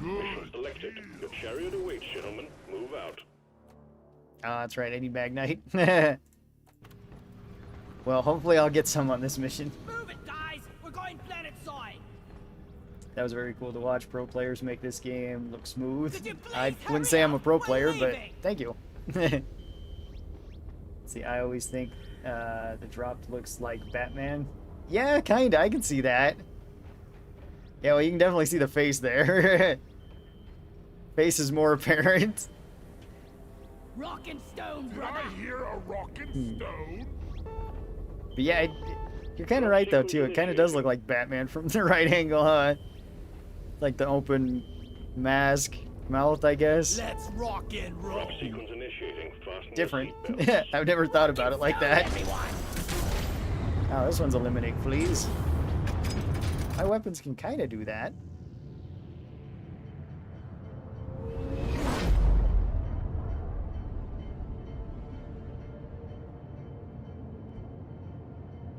Mission selected. Your chariot awaits, gentlemen. Move out. Oh, that's right, I need Magnite. Well, hopefully I'll get some on this mission. Move it, guys. We're going planet side. That was very cool to watch pro players make this game look smooth. Could you please I wouldn't say hurry I'm a up? pro We're player, but leaving. thank you. See, I always think the drop looks like Batman. Yeah, kinda, I can see that. Yeah, well, you can definitely see the face there. Face is more apparent. Rock and stone, Did brother. I hear a rockin' stone? But yeah, you're kind of right, though, too. It kind of does look like Batman from the right angle, huh? Like the open mask, mouth, I guess. Let's rock and roll. Drop sequence initiating. Fasten your Different. seatbelts. I've never thought about it like that. Everyone. Oh, this one's eliminate fleas. My weapons can kind of do that.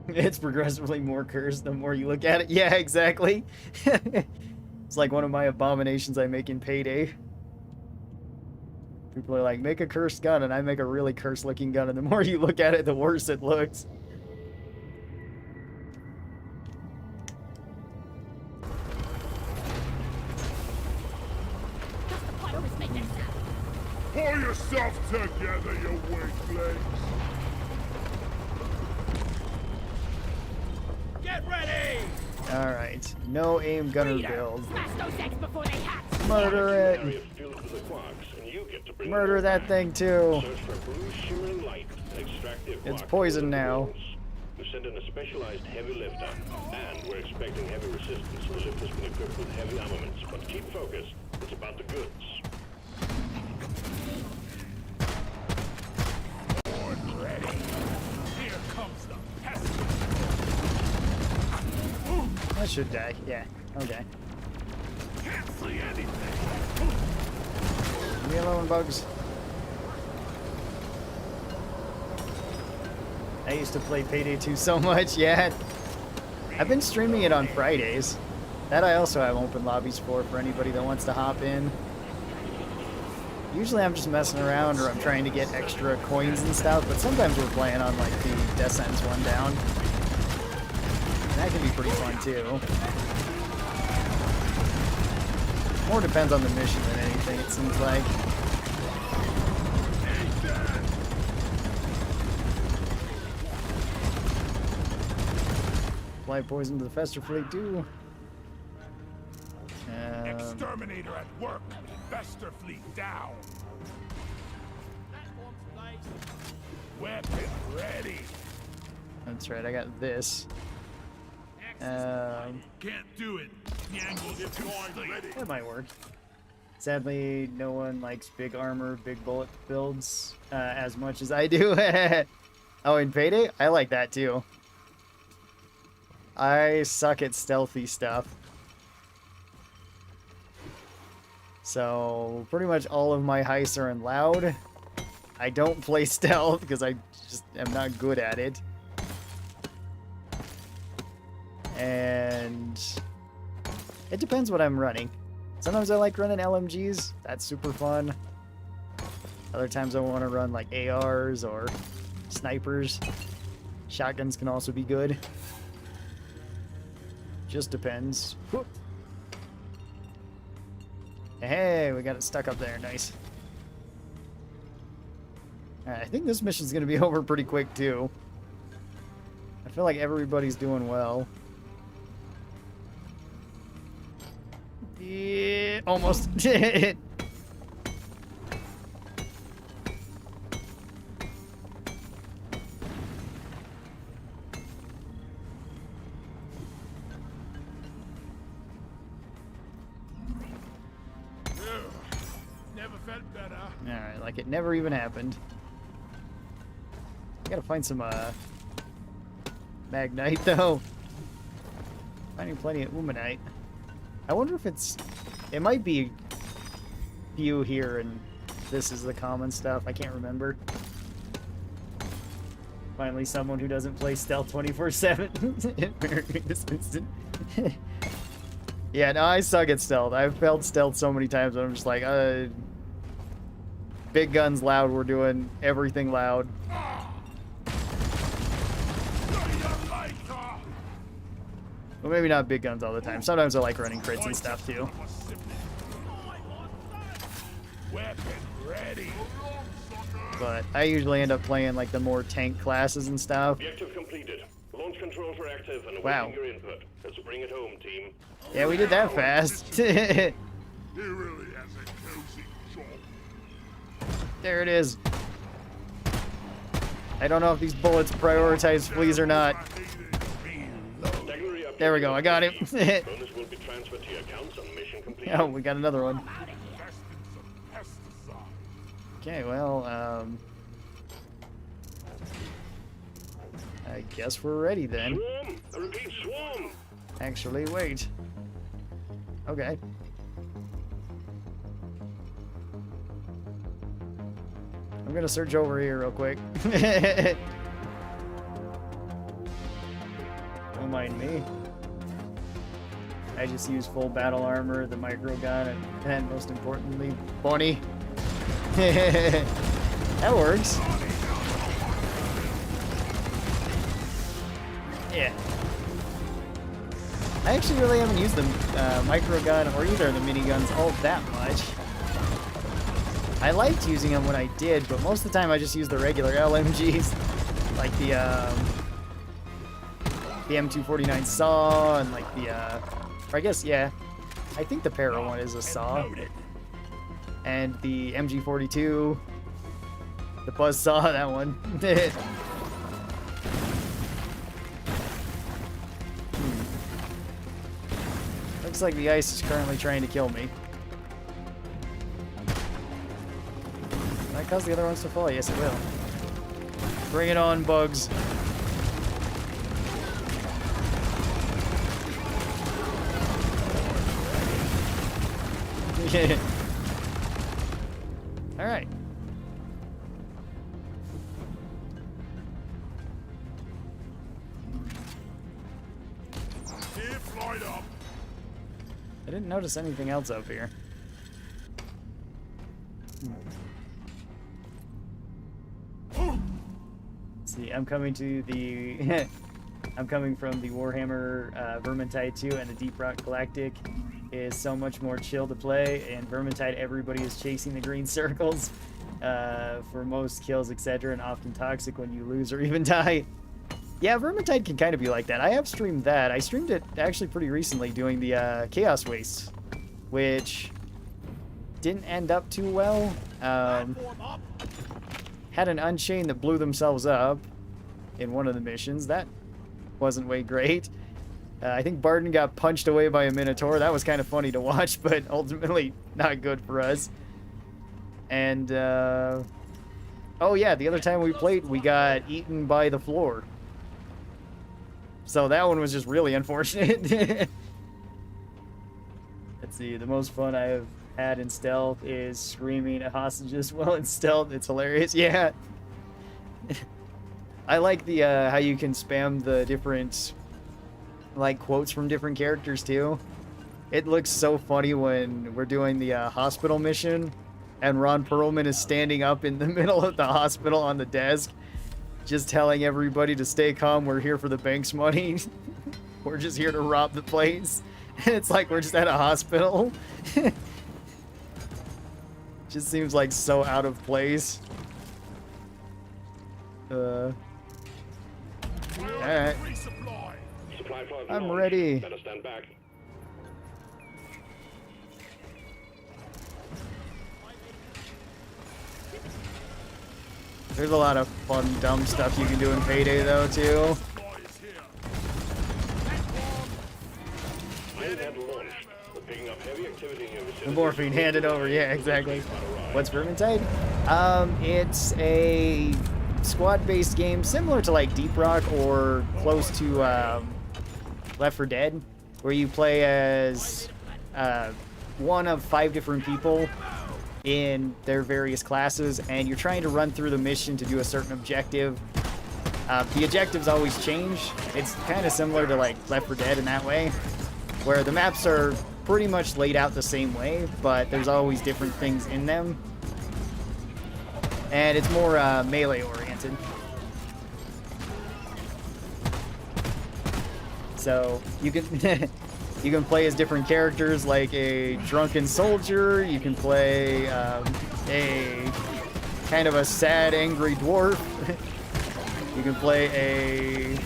It's progressively more cursed the more you look at it. Yeah, exactly. It's like one of my abominations I make in Payday. People are like, make a cursed gun, and I make a really cursed looking gun, and the more you look at it, the worse it looks. Just the fire was making sound. Pull yourself together, you weaklings. Get ready! Alright, no aim gunner Reader, build. smash those eggs before they hatch. Murder it. Area filled with the quarks, and you get to bring Murder them that back. thing too. Search for blue shimmering light and extract the It's quark poison from the now. walls. We sent in a specialized heavy lifter, and we're expecting heavy resistance. The lifter's been equipped with heavy armaments, but keep focused. It's about the goods. Here comes the pestilence. That should die. Yeah. Okay. Can't see anything. Leave me alone, bugs. I used to play Payday 2 so much. Yeah. I've been streaming it on Fridays. That I also have open lobbies for anybody that wants to hop in. Usually I'm just messing around or I'm trying to get extra coins and stuff, but sometimes we're playing on like the Death Sentence one down. And that can be pretty fun too. More depends on the mission than anything, it seems like. Apply poison to the Fester fleet too. Exterminator at work. Fester fleet down. Platforms placed. Weapon ready. That's right, I got this. Can't do it. The angle's too steep. That might work. Sadly, no one likes big armor, big bullet builds as much as I do. Oh, in Payday? I like that too. I suck at stealthy stuff. So, pretty much all of my heists are in loud. I don't play stealth because I just am not good at it. And it depends what I'm running. Sometimes I like running LMGs. That's super fun. Other times I want to run like ARs or snipers. Shotguns can also be good. Just depends. Whoop. Hey, we got it stuck up there. Nice. Alright, I think this mission's going to be over pretty quick, too. I feel like everybody's doing well. Yeah, almost. Never felt better. Alright, like it never even happened. I gotta find some, Magnite, though. Finding plenty of Umanite. I wonder if it's... It might be few here, and this is the common stuff. I can't remember. Finally, someone who doesn't play stealth 24/7. Yeah, no, I suck at stealth. I've failed stealth so many times, I'm just like, big guns loud, we're doing everything loud. Well, maybe not big guns all the time. Sometimes I like running crits and stuff, too. Weapon ready. But I usually end up playing, like, the more tank classes and stuff. Objective completed. Launch controls are active and awaiting Wow. your input. Let's bring it home, team. Yeah, we did that fast. He really has a cozy job. There it is. I don't know if these bullets prioritize fleas or not. Secondary update. There we go, I got it. Bonus will be transferred to your accounts on mission complete. Oh, we got another one. Invest in some pesticide. Okay, well, I guess we're ready then. Swarm! I repeat, swarm! Actually, wait. Okay. I'm gonna search over here real quick. Don't mind me. I just use full battle armor, the micro gun, and most importantly, Bonnie. That works. Yeah. I actually really haven't used the micro gun or either of the miniguns all that much. I liked using them when I did, but most of the time I just use the regular LMGs, like the M249 saw and like the or I guess yeah, I think the Para one is a saw, and the MG42, the buzz saw, that one. Looks like the ice is currently trying to kill me. Will that cause the other ones to fall? Yes, it will. Bring it on, bugs. Alright. Here, flight up. I didn't notice anything else up here. See, I'm coming to the... I'm coming from the Warhammer Vermintide 2, and the Deep Rock Galactic is so much more chill to play. In Vermintide, everybody is chasing the green circles for most kills, etc., and often toxic when you lose or even die. Yeah, Vermintide can kind of be like that. I have streamed that. I streamed it actually pretty recently doing the Chaos Waste, which didn't end up too well. Platform up. Had an Unchained that blew themselves up in one of the missions. That wasn't way great. I think Barton got punched away by a Minotaur. That was kind of funny to watch, but ultimately not good for us. And, oh yeah, the other time we played, we got eaten by the floor. So that one was just really unfortunate. Let's see, the most fun I have had in stealth is screaming at hostages while in stealth. It's hilarious. Yeah. I like the, how you can spam the different, like, quotes from different characters, too. It looks so funny when we're doing the hospital mission, and Ron Perlman is standing up in the middle of the hospital on the desk, just telling everybody to stay calm. We're here for the bank's money. We're just here to rob the place. And it's like we're just at a hospital. Just seems like so out of place. Alright. Resupply. Supply pods I'm launched. ready. Better stand back. There's a lot of fun, dumb stuff you can do in Payday, though, too. Supply is here. Payload launched. We're picking up heavy activity in your vicinity. The morphine handed over, yeah, exactly. What's Vermintide? It's a squad-based game similar to like Deep Rock or close to Left 4 Dead, where you play as one of 5 different people in their various classes, and you're trying to run through the mission to do a certain objective. The objectives always change. It's kind of similar to like Left 4 Dead in that way, where the maps are pretty much laid out the same way, but there's always different things in them. And it's more melee oriented. So you can you can play as different characters, like a drunken soldier. You can play a kind of a sad, angry dwarf. You can play a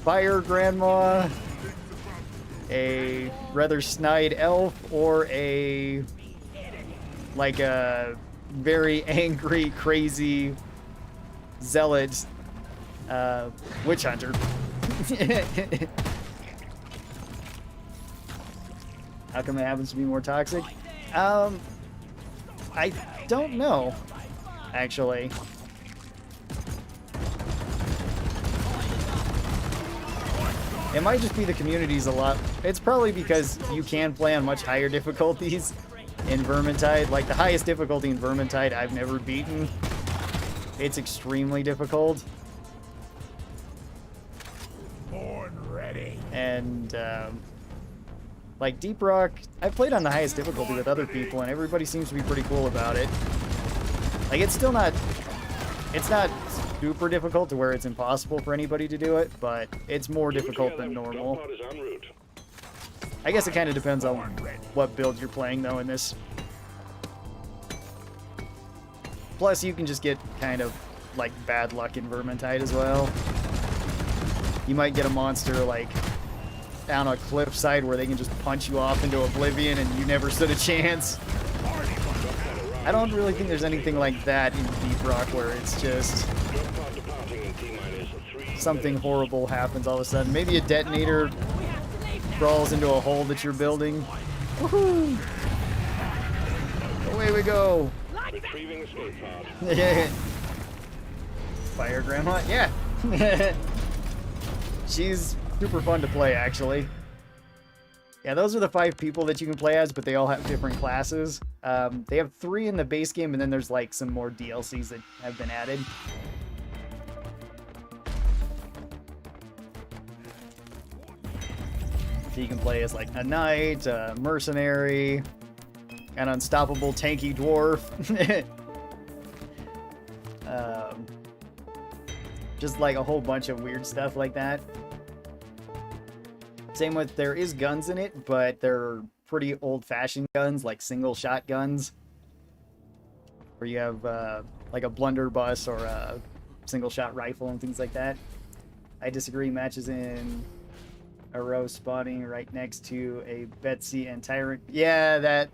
fire grandma, a rather snide elf, or a like a very angry, crazy zealot witch hunter. How come it happens to be more toxic? I don't know, actually. It might just be the community's a lot. It's probably because you can play on much higher difficulties in Vermintide. Like, the highest difficulty in Vermintide I've never beaten. It's extremely difficult. Born ready. And, like, Deep Rock, I've played on the highest difficulty with other people, and everybody seems to be pretty cool about it. Like, it's still not... It's not super difficult to where it's impossible for anybody to do it, but it's more difficult than normal. Pod is en route. I guess it kind of depends on what build you're playing, though, in this. Plus, you can just get kind of, like, bad luck in Vermintide as well. You might get a monster, like, down a cliffside where they can just punch you off into oblivion and you never stood a chance. I don't really think there's anything like that in Deep Rock where it's just Pod departing in T-minus 3 something minutes. horrible happens all of a sudden. Maybe a detonator crawls into a hole that you're building. Woohoo! Away we go! Retrieving escape pod. Fire Grandma? Yeah! She's super fun to play, actually. Yeah, those are the 5 people that you can play as, but they all have different classes. They have 3 in the base game, and then there's like some more DLCs that have been added. So you can play as like a knight, a mercenary, an unstoppable tanky dwarf. Just like a whole bunch of weird stuff like that. Same with, there is guns in it, but they're pretty old-fashioned guns, like single shot guns, where you have like a blunderbuss or a single shot rifle and things like that. I disagree. Matches in a row spawning right next to a Betsy and Tyrant. Yeah,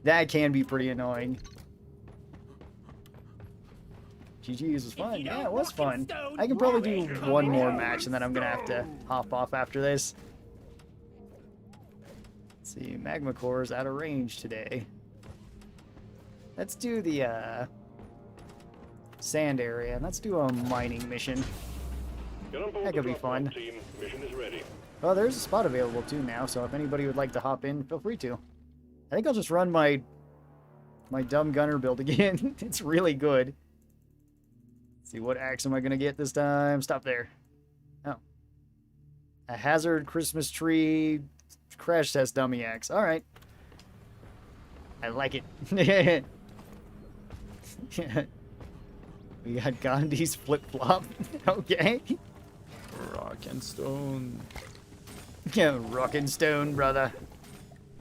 that can be pretty annoying. GG's was fun. Yeah, it was fun. I can probably do one more match, and then I'm gonna have to hop off after this. Let's see, magma core's out of range today. Let's do the sand area, and let's do a mining mission. That could be fun. Team. Mission is ready. Well, there's a spot available too now, so if anybody would like to hop in, feel free to. I think I'll just run my dumb gunner build again. It's really good. Let's see, what axe am I gonna get this time? Stop there. Oh. A hazard Christmas tree crash test dummy axe. Alright. I like it. We got Gandhi's flip-flop. Okay. Rock and stone. Yeah, rock and stone, brother.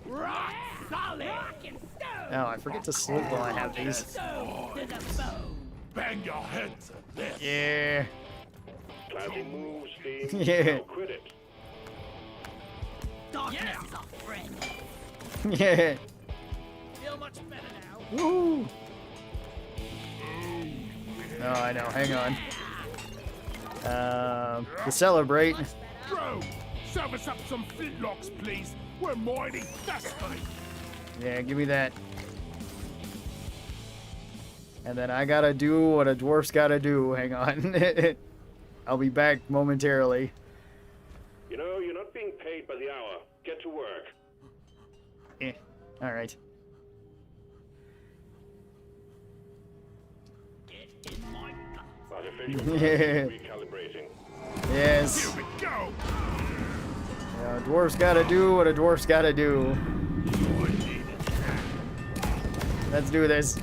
Rock solid. Rock and stone. Oh, I forget to sleep while I have these. Stone to the bone. Bang your heads at this. Yeah. Classy moves, team. Yeah. Don't quit it. Darkness is our friend. Yeah. Feel much better now. Woo. Oh, I know. Hang on. To celebrate. Bro, serve us up some flintlocks, please. We're mighty thirsty. Yeah, give me that. And then I gotta do what a dwarf's gotta do. Hang on. I'll be back momentarily. You know, you're not being paid by the hour. Get to work. Eh. Alright. Get in my gut. Artificial Yeah. recalibrating. Yes. Here we go. Yeah, a dwarf's gotta do what a dwarf's gotta do. Let's do this.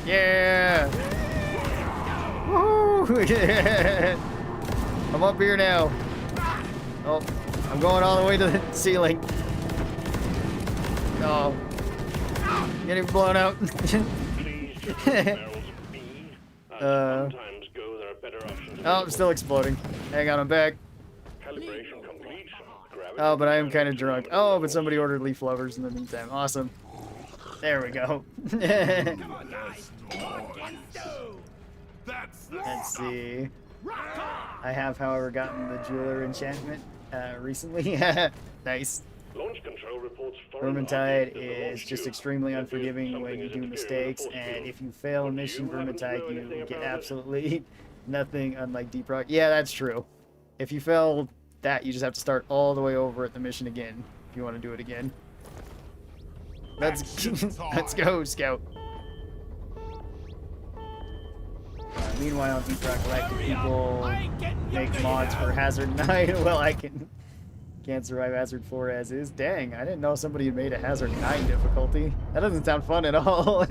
Yeah! Woo! Yeah. I'm up here now. Oh, I'm going all the way to the ceiling. Oh. Getting blown out. Please just barrels of B. Sometimes go, there are better options. Oh, I'm still exploding. Hang on, I'm back. Calibration complete. Gravity Oh, but I am kind of drunk. Oh, but somebody ordered leaf lovers in the meantime. Awesome. There we go. Come on, guys. Rock and stone. That's the Let's stuff. see. Rock on. I have, however, gotten the jeweler enchantment recently. Nice. Launch control reports foreign Vermintide objects in the is launch just tube. extremely That unforgiving means when you something do is interfering mistakes, with the force and field. if you fail a But mission you happen to know Vermintide, you anything get about it? absolutely nothing, unlike Deep Rock. Yeah, that's true. If you fail that, you just have to start all the way over at the mission again, if you want to do it again. Let's, let's go, Scout. Meanwhile, Deep Rock Galactic people I ain't getting your make bait mods out. for Hazard 9. Well, I can't survive Hazard 4 as is. Dang, I didn't know somebody had made a Hazard 9 difficulty. That doesn't sound fun at all.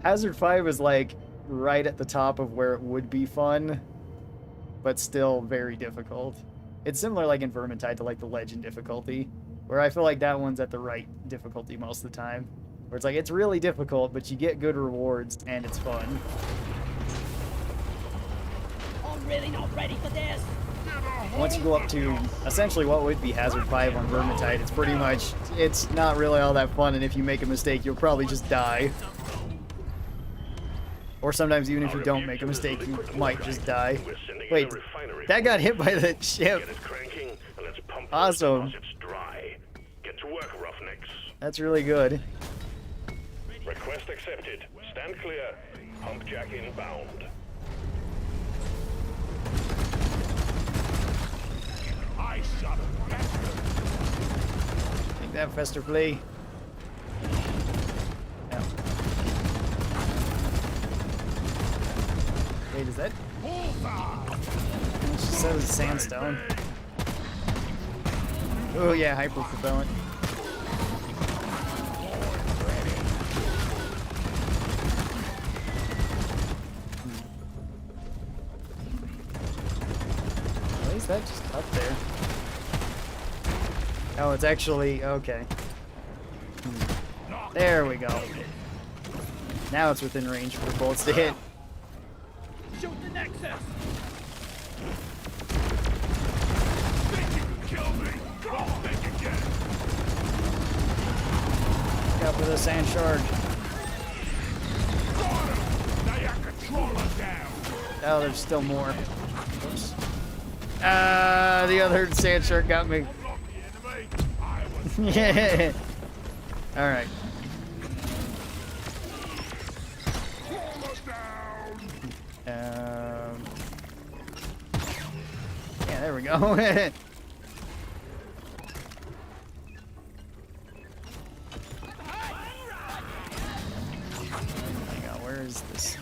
Hazard 5 is like right at the top of where it would be fun, but still very difficult. It's similar like in Vermintide to like the Legend difficulty, where I feel like that one's at the right difficulty most of the time. Where it's like, it's really difficult, but you get good rewards and it's fun. I'm really not ready for this. Once you go up to essentially what would be Hazard 5 on Vermintide, it's pretty much, it's not really all that fun, and if you make a mistake, you'll probably just die. Or sometimes even if you don't make a mistake, you might just die. We're sending in Wait, a refinery. that got hit by the ship. Get it cranking and let's pump Awesome. those deposits dry. Get to work, roughnecks. That's really good. Request accepted. Stand clear. Pump jack inbound. I shot a bastard. Take that, Fester Flea. Yeah. Wait, is that? It says sandstone. Oh yeah, hyper propellant. Why is that just up there? Oh, it's actually okay. There we go. Now it's within range for bullets to hit. Shoot the Nexus. Think you can kill me? Don't think again. Look out for the sand shard. Got him. Now you control her down. Oh, there's still more. Oops. The other sand shark got me. Not the enemy. I was Yeah. All right. down. Yeah, there we go. Hang on, where is this?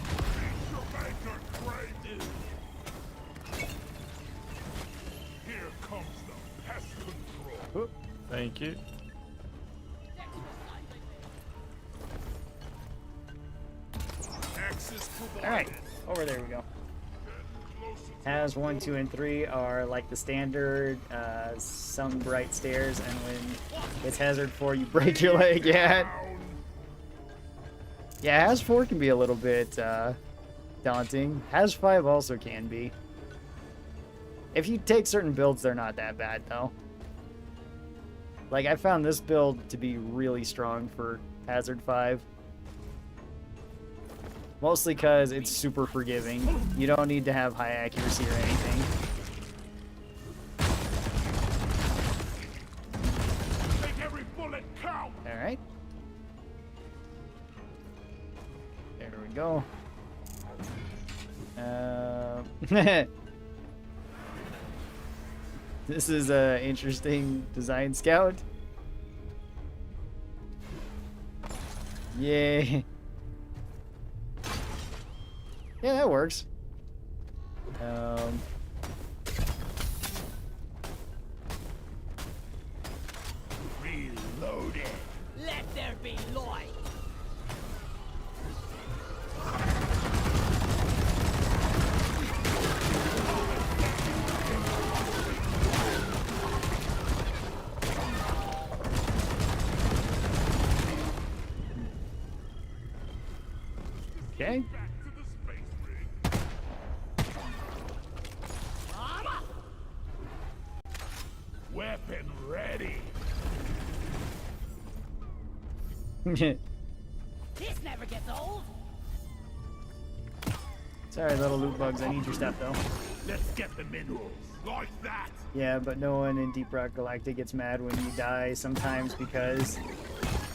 Here comes the pest control. Oh, thank you. Access provided. All right, over there we go. Has 1, 2, and 3 are like the standard, some bright stairs, and when it's hazard 4, you break your leg. Yeah. Yeah, Haz 4 can be a little bit daunting. Haz 5 also can be. If you take certain builds, they're not that bad though. Like I found this build to be really strong for Hazard 5. Mostly because it's super forgiving. You don't need to have high accuracy or anything. Make every bullet count. Alright. There we go. This is a interesting design scout. Yay. Yeah, that works. Reloaded. Let there be light. Okay. Back to the space rig. Weapon ready. This never gets old. Sorry, little loot bugs. I need your stuff, though. Let's get the minerals. Like that. Yeah, but no one in Deep Rock Galactic gets mad when you die sometimes because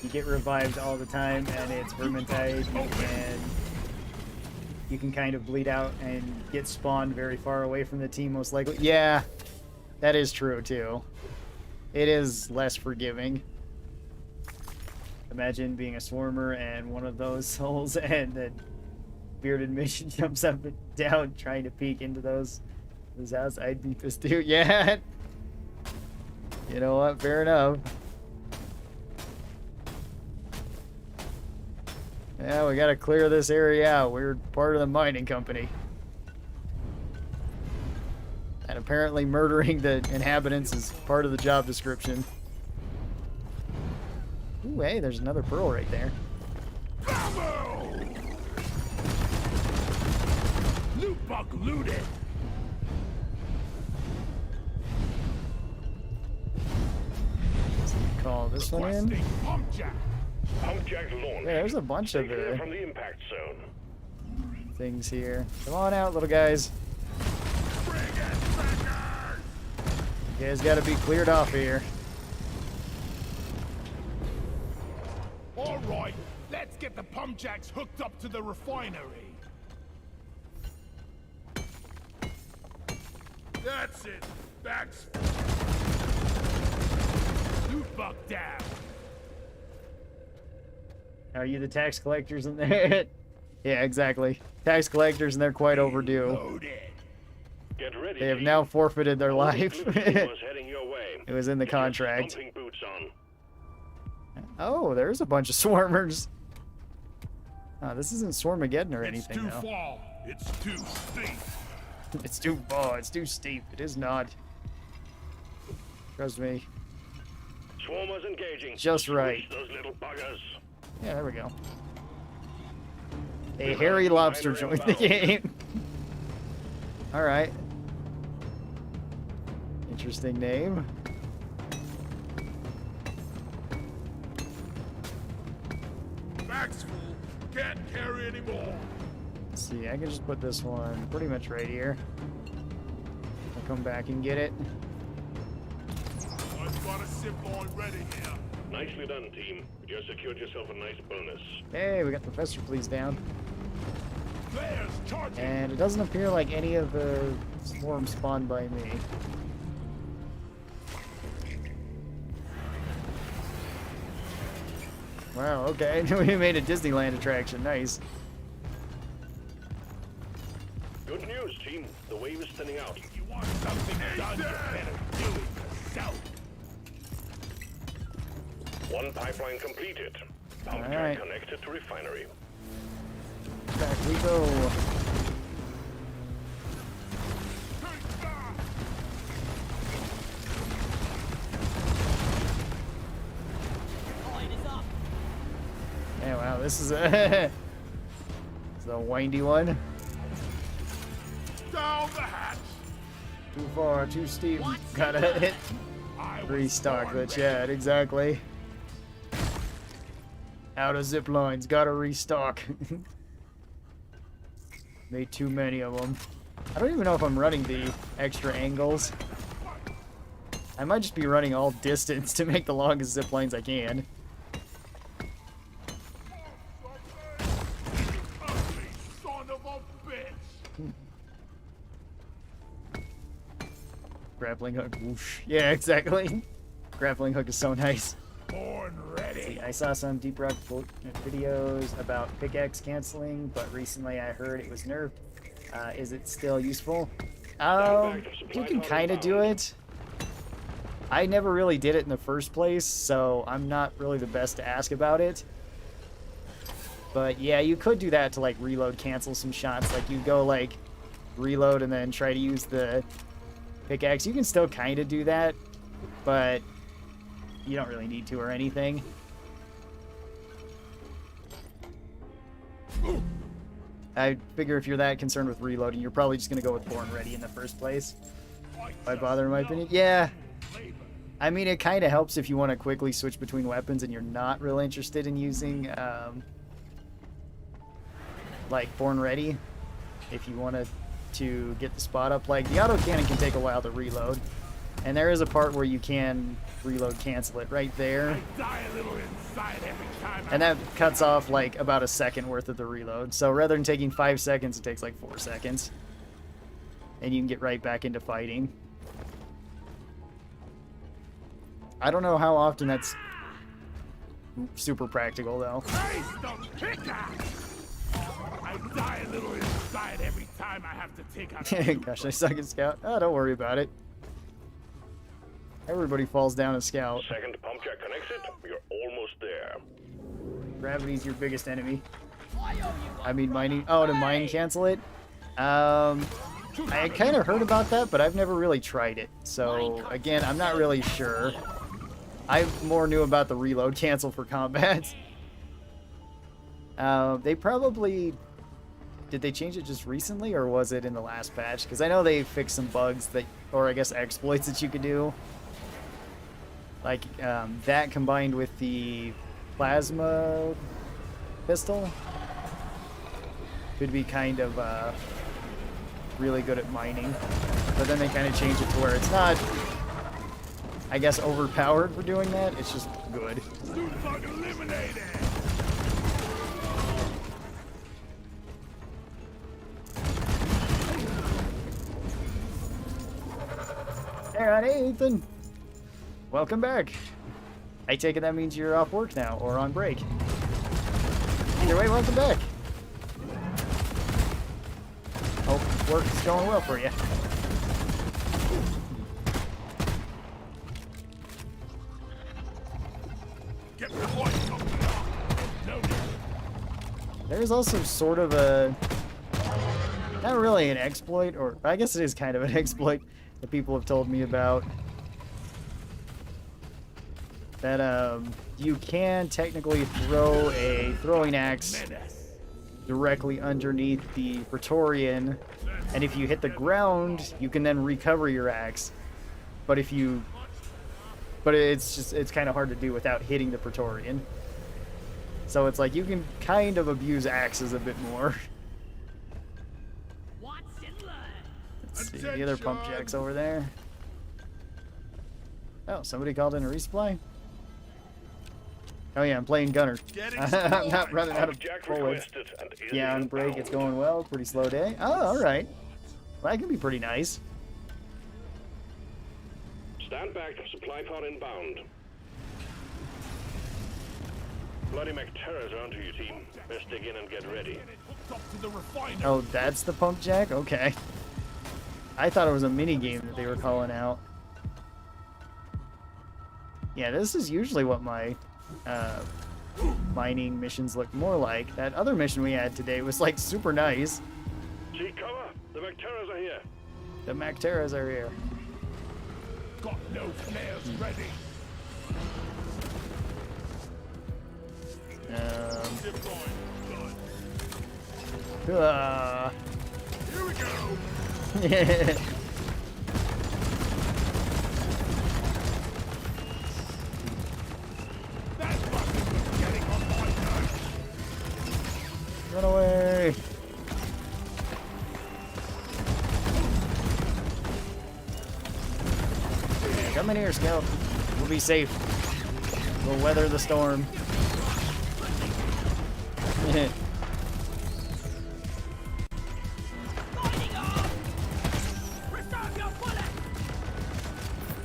you get revived all the time and it's vermintide and you can kind of bleed out and get spawned very far away from the team most likely. Yeah, that is true too. It is less forgiving. Imagine being a swarmer and one of those souls and the bearded mission jumps up and down trying to peek into those houses. I'd be pissed too. Yeah. You know what? Fair enough. Yeah, we gotta clear this area out. We're part of the mining company. And apparently murdering the inhabitants is part of the job description. Ooh, hey, there's another pearl right there. Bravo! Loot bug looted. Call this one in. Requesting pump jack. Pumpjack launch. Yeah, there's a bunch of Stay clear from the the impact zone. things here. Come on out, little guys. Bring it, trackers! You guys gotta be cleared off here. All right, let's get the pump jacks hooked up to the refinery. That's it. That's loot bug down. Are you the tax collectors in there? Yeah, exactly. Tax collectors, and they're quite overdue. Loaded. Get ready. They have team. now forfeited their All life. exclusive was heading your way. It was in the Get your contract. stomping boots on. Oh, there's a bunch of swarmers. Oh, this isn't Swarmageddon or It's anything, too though. far. It's too steep. It's too far. It's too steep. It is not. Trust me. Swarmers engaging. Just right. Those little buggers. Yeah, there we go. A hairy lobster joined the game. Alright. Interesting name. Back's full. Can't carry anymore. Let's see, I can just put this one pretty much right here. I'll come back and get it. I've got a zip line ready here. Nicely done, team. You just secured yourself a nice bonus. Hey, we got Professor Please down. There's charging. And it doesn't appear like any of the swarms spawned by me. Wow, okay. We made a Disneyland attraction. Nice. Good news, team. The wave is thinning out. If you want something done, you better do it yourself. One pipeline completed. Pump All track right. connected to refinery. Back we go. Line is up. Yeah, wow, this is a, it's a windy one. Down the hatch. Too far, too steep. What's Gotta it? hit I was restock born the ready. chat, exactly. Out of zip lines, gotta restock. Made too many of them. I don't even know if I'm running the extra angles. I might just be running all distance to make the longest zip lines I can. Ugly son of a bitch. Grappling hook, whoosh. Yeah, exactly. Grappling hook is so nice. Born ready. See, I saw some Deep Rock videos about pickaxe canceling, but recently I heard it was nerfed. Is it still useful? You can kind of do it. I never really did it in the first place, so I'm not really the best to ask about it. But yeah, you could do that to like reload cancel some shots. Like you go like reload and then try to use the pickaxe. You can still kind of do that, but you don't really need to or anything. I figure if you're that concerned with reloading, you're probably just going to go with Born Ready in the first place. Why bother, in my opinion? Yeah. I mean, it kind of helps if you want to quickly switch between weapons and you're not real interested in using, like, Born Ready. If you wanted to get the spot up. Like, the autocannon can take a while to reload. And there is a part where you can reload cancel it right there. Die a little inside every time. And that cuts off like about a second worth of the reload. So rather than taking 5 seconds, it takes like 4 seconds. And you can get right back into fighting. I don't know how often that's super practical though. Face the pickaxe. I die a little inside every time I have to take out. Gosh, I suck at Scout. Oh, don't worry about it. Everybody falls down a Scout. Second pump jack connected. You're almost there. Gravity's your biggest enemy. I mean mining. Oh, to mine cancel it? I kind of heard about that, but I've never really tried it. So, again, I'm not really sure. I more knew about the reload cancel for combat. They probably... Did they change it just recently, or was it in the last patch? Because I know they fixed some bugs that... Or, I guess, exploits that you could do. Like, that combined with the plasma pistol could be kind of really good at mining. But then they kind of changed it to where it's not, I guess, overpowered for doing that. It's just good. Students are eliminated. Alright, hey Ethan! Welcome back. I take it that means you're off work now, or on break. Either way, welcome back. Hope work's going well for you. Get the lights up. No. There's also sort of a... Not really an exploit, or I guess it is kind of an exploit that people have told me about. That you can technically throw a throwing axe directly underneath the Praetorian, and if you hit the ground, you can then recover your axe. But if you... But it's kind of hard to do without hitting the Praetorian. So it's like you can kind of abuse axes a bit more. Let's see, the other pump jack's over there. Oh, somebody called in a resupply? Oh yeah, I'm playing gunner. I'm not running out of Jack bullets. requested and is Yeah, on break it's inbound. going well. Pretty slow day. Oh, alright. Well, that can be pretty nice. Stand back, supply pod inbound. Bloody McTerrors are onto you, team. Best dig in and get ready. Hooked up to the refiner. Oh, that's the pump jack? Okay. I thought it was a mini game that they were calling out. Yeah, this is usually what my mining missions look more like. That other mission we had today was like super nice. See cover. The McTerrors are here. The MacTerras are here. Got no flares ready. Zip line. Done. Here we go. That fucking getting on my nerves. Run away! Come in here, Scout. We'll be safe. We'll weather the storm. Lighting up! Reserve your bullets!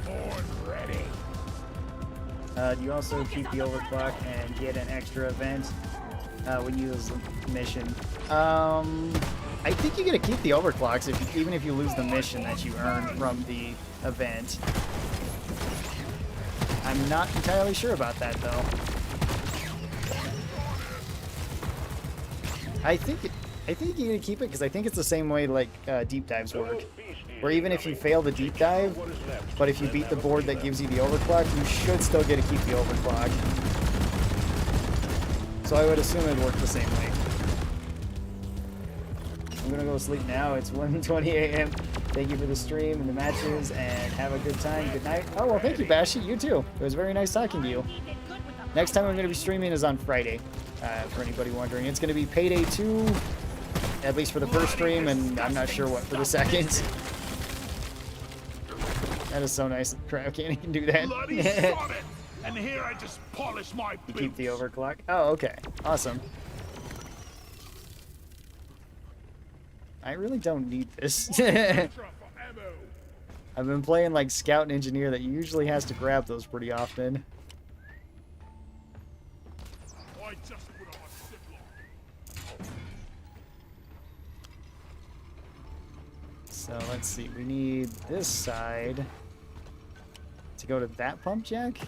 Born ready. You also keep the overclock and get an extra event when you use the mission. I think you get to keep the overclocks even if you lose the mission that you earn from the event. I'm not entirely sure about that though. I think you get to keep it because I think it's the same way like deep dives work. Where even if you fail the deep dive, but if you beat the board that gives you the overclock, you should still get to keep the overclock. So I would assume it'd work the same way. I'm gonna go sleep now. It's 1:20 a.m. Thank you for the stream and the matches, and have a good time. Good night. Oh, well, thank you, Bashi. You too. It was very nice talking to you. Next time I'm gonna be streaming is on Friday, for anybody wondering. It's gonna be Payday 2, at least for the first stream, and I'm not sure what for the second. That is so nice. Crap, can't even do that. Bloody shot it. And here I just polish my You boots. keep the overclock. Oh, okay. Awesome. I really don't need this. Extra for ammo. I've been playing like Scout and Engineer that usually has to grab those pretty often. I just put on a ziplock. So let's see. We need this side to go to that pump jack.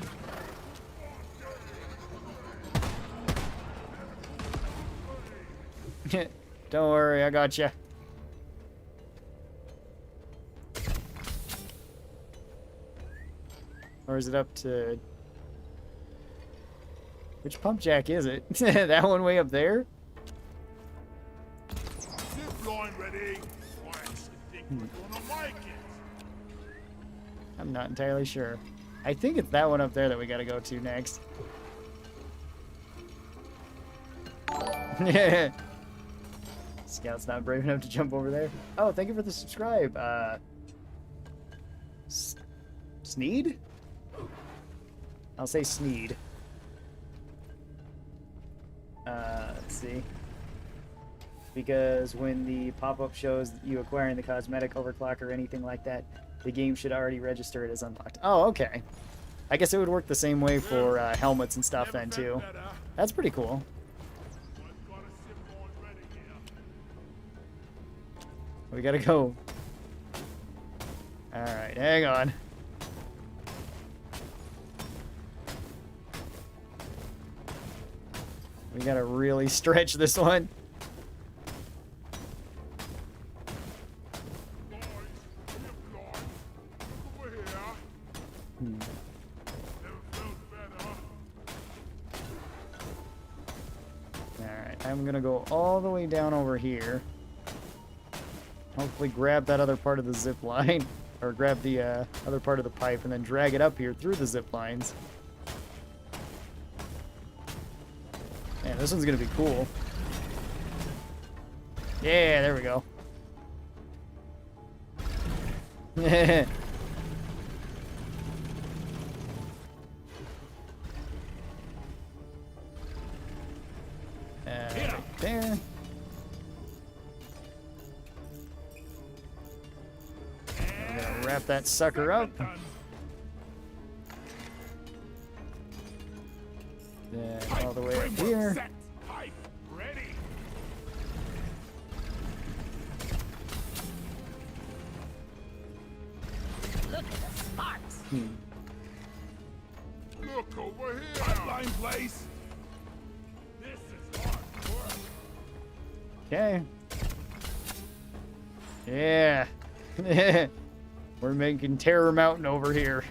Don't worry, I got you. Or is it up to... Which pump jack is it? That one way up there? Zip line ready. I actually think we're gonna make it. I'm not entirely sure. I think it's that one up there that we gotta go to next. Scout's not brave enough to jump over there. Oh, thank you for the subscribe. Sneed? I'll say Sneed. Let's see. Because when the pop-up shows you acquiring the cosmetic overclock or anything like that, the game should already register it as unlocked. Oh, okay. I guess it would work the same way for helmets and stuff then, too. That's pretty cool. I've got a zip line ready here. We gotta go. Alright, hang on. We gotta really stretch this one. Guys, zip line. Over here. Never felt better. Alright, I'm gonna go all the way down over here. Hopefully grab that other part of the zip line. Or grab the other part of the pipe and then drag it up here through the zip lines. Man, this one's gonna be cool. Yeah, there we go. Right there. I'm gonna wrap that sucker up. Then all the way up here. Set. Pipe ready. Look at the sparks. Look over here. Pipeline place. This is hard work. Okay. Yeah. We're making Terror Mountain over here.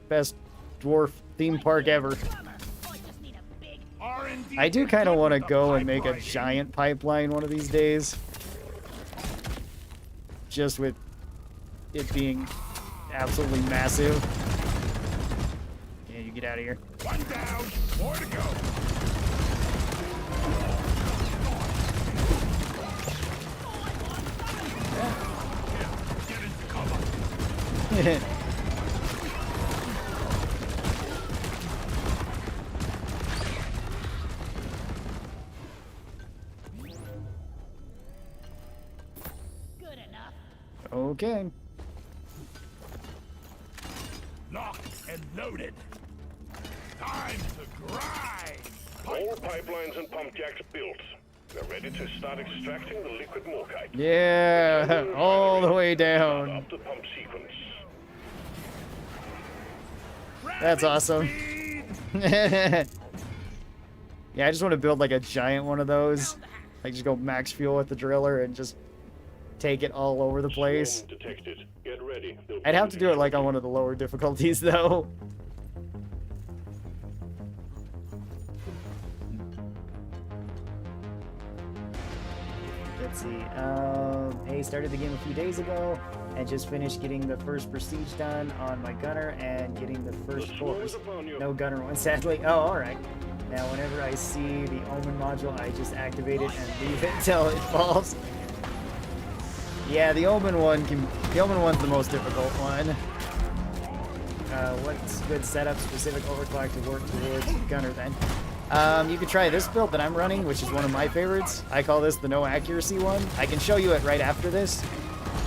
Best dwarf theme park ever. I just need a big R&D. I do kind of want to the go and make a pipeline. giant pipeline one of these days. Just with it being absolutely massive. Yeah, you get out of here. One down. More to go. Get into cover. good enough. Okay. Locked and loaded. Time to grind. All pipelines and pump jacks built. We're ready to start extracting the liquid morkite. Yeah, all the way down. Up the pump sequence. That's awesome. Speed. Yeah, I just want to build like a giant one of those. Like just go max fuel with the driller and just take it all over the place. Swarm detected. Get ready. They'll I'd have to be do it like on one of the lower difficulties though. Let's see. I started the game a few days ago and just finished getting the first prestige done on my gunner and getting the first force. No gunner one, sadly. Oh, alright. Now, whenever I see the Omen module, I just activate it and leave it until it falls. Yeah, the Omen one's the most difficult one. What's good setup specific overclock to work towards gunner then? You could try this build that I'm running, which is one of my favorites. I call this the no accuracy one. I can show you it right after this.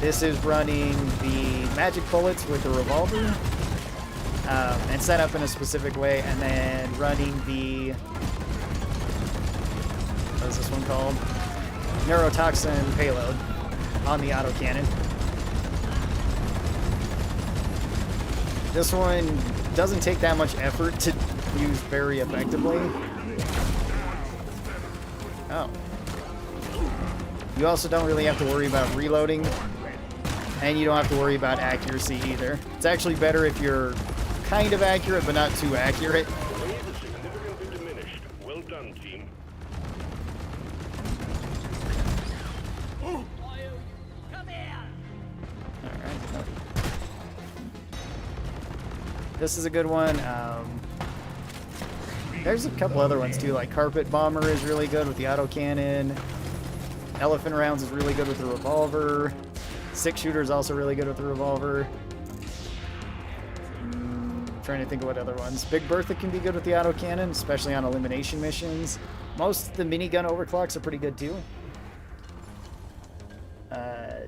This is running the magic bullets with the revolver, and set up in a specific way, and then running the, what is this one called? Neurotoxin payload on the autocannon. This one doesn't take that much effort to use very effectively. Oh. You also don't really have to worry about reloading, and you don't have to worry about accuracy either. It's actually better if you're kind of accurate, but not too accurate. Weight is significantly diminished. Well done, team. Come here. Alright. This is a good one. There's a couple other ones too, like Carpet Bomber is really good with the autocannon. Elephant Rounds is really good with the revolver. Six Shooter is also really good with the revolver. Trying to think of what other ones. Big Bertha can be good with the autocannon, especially on elimination missions. Most of the minigun overclocks are pretty good too.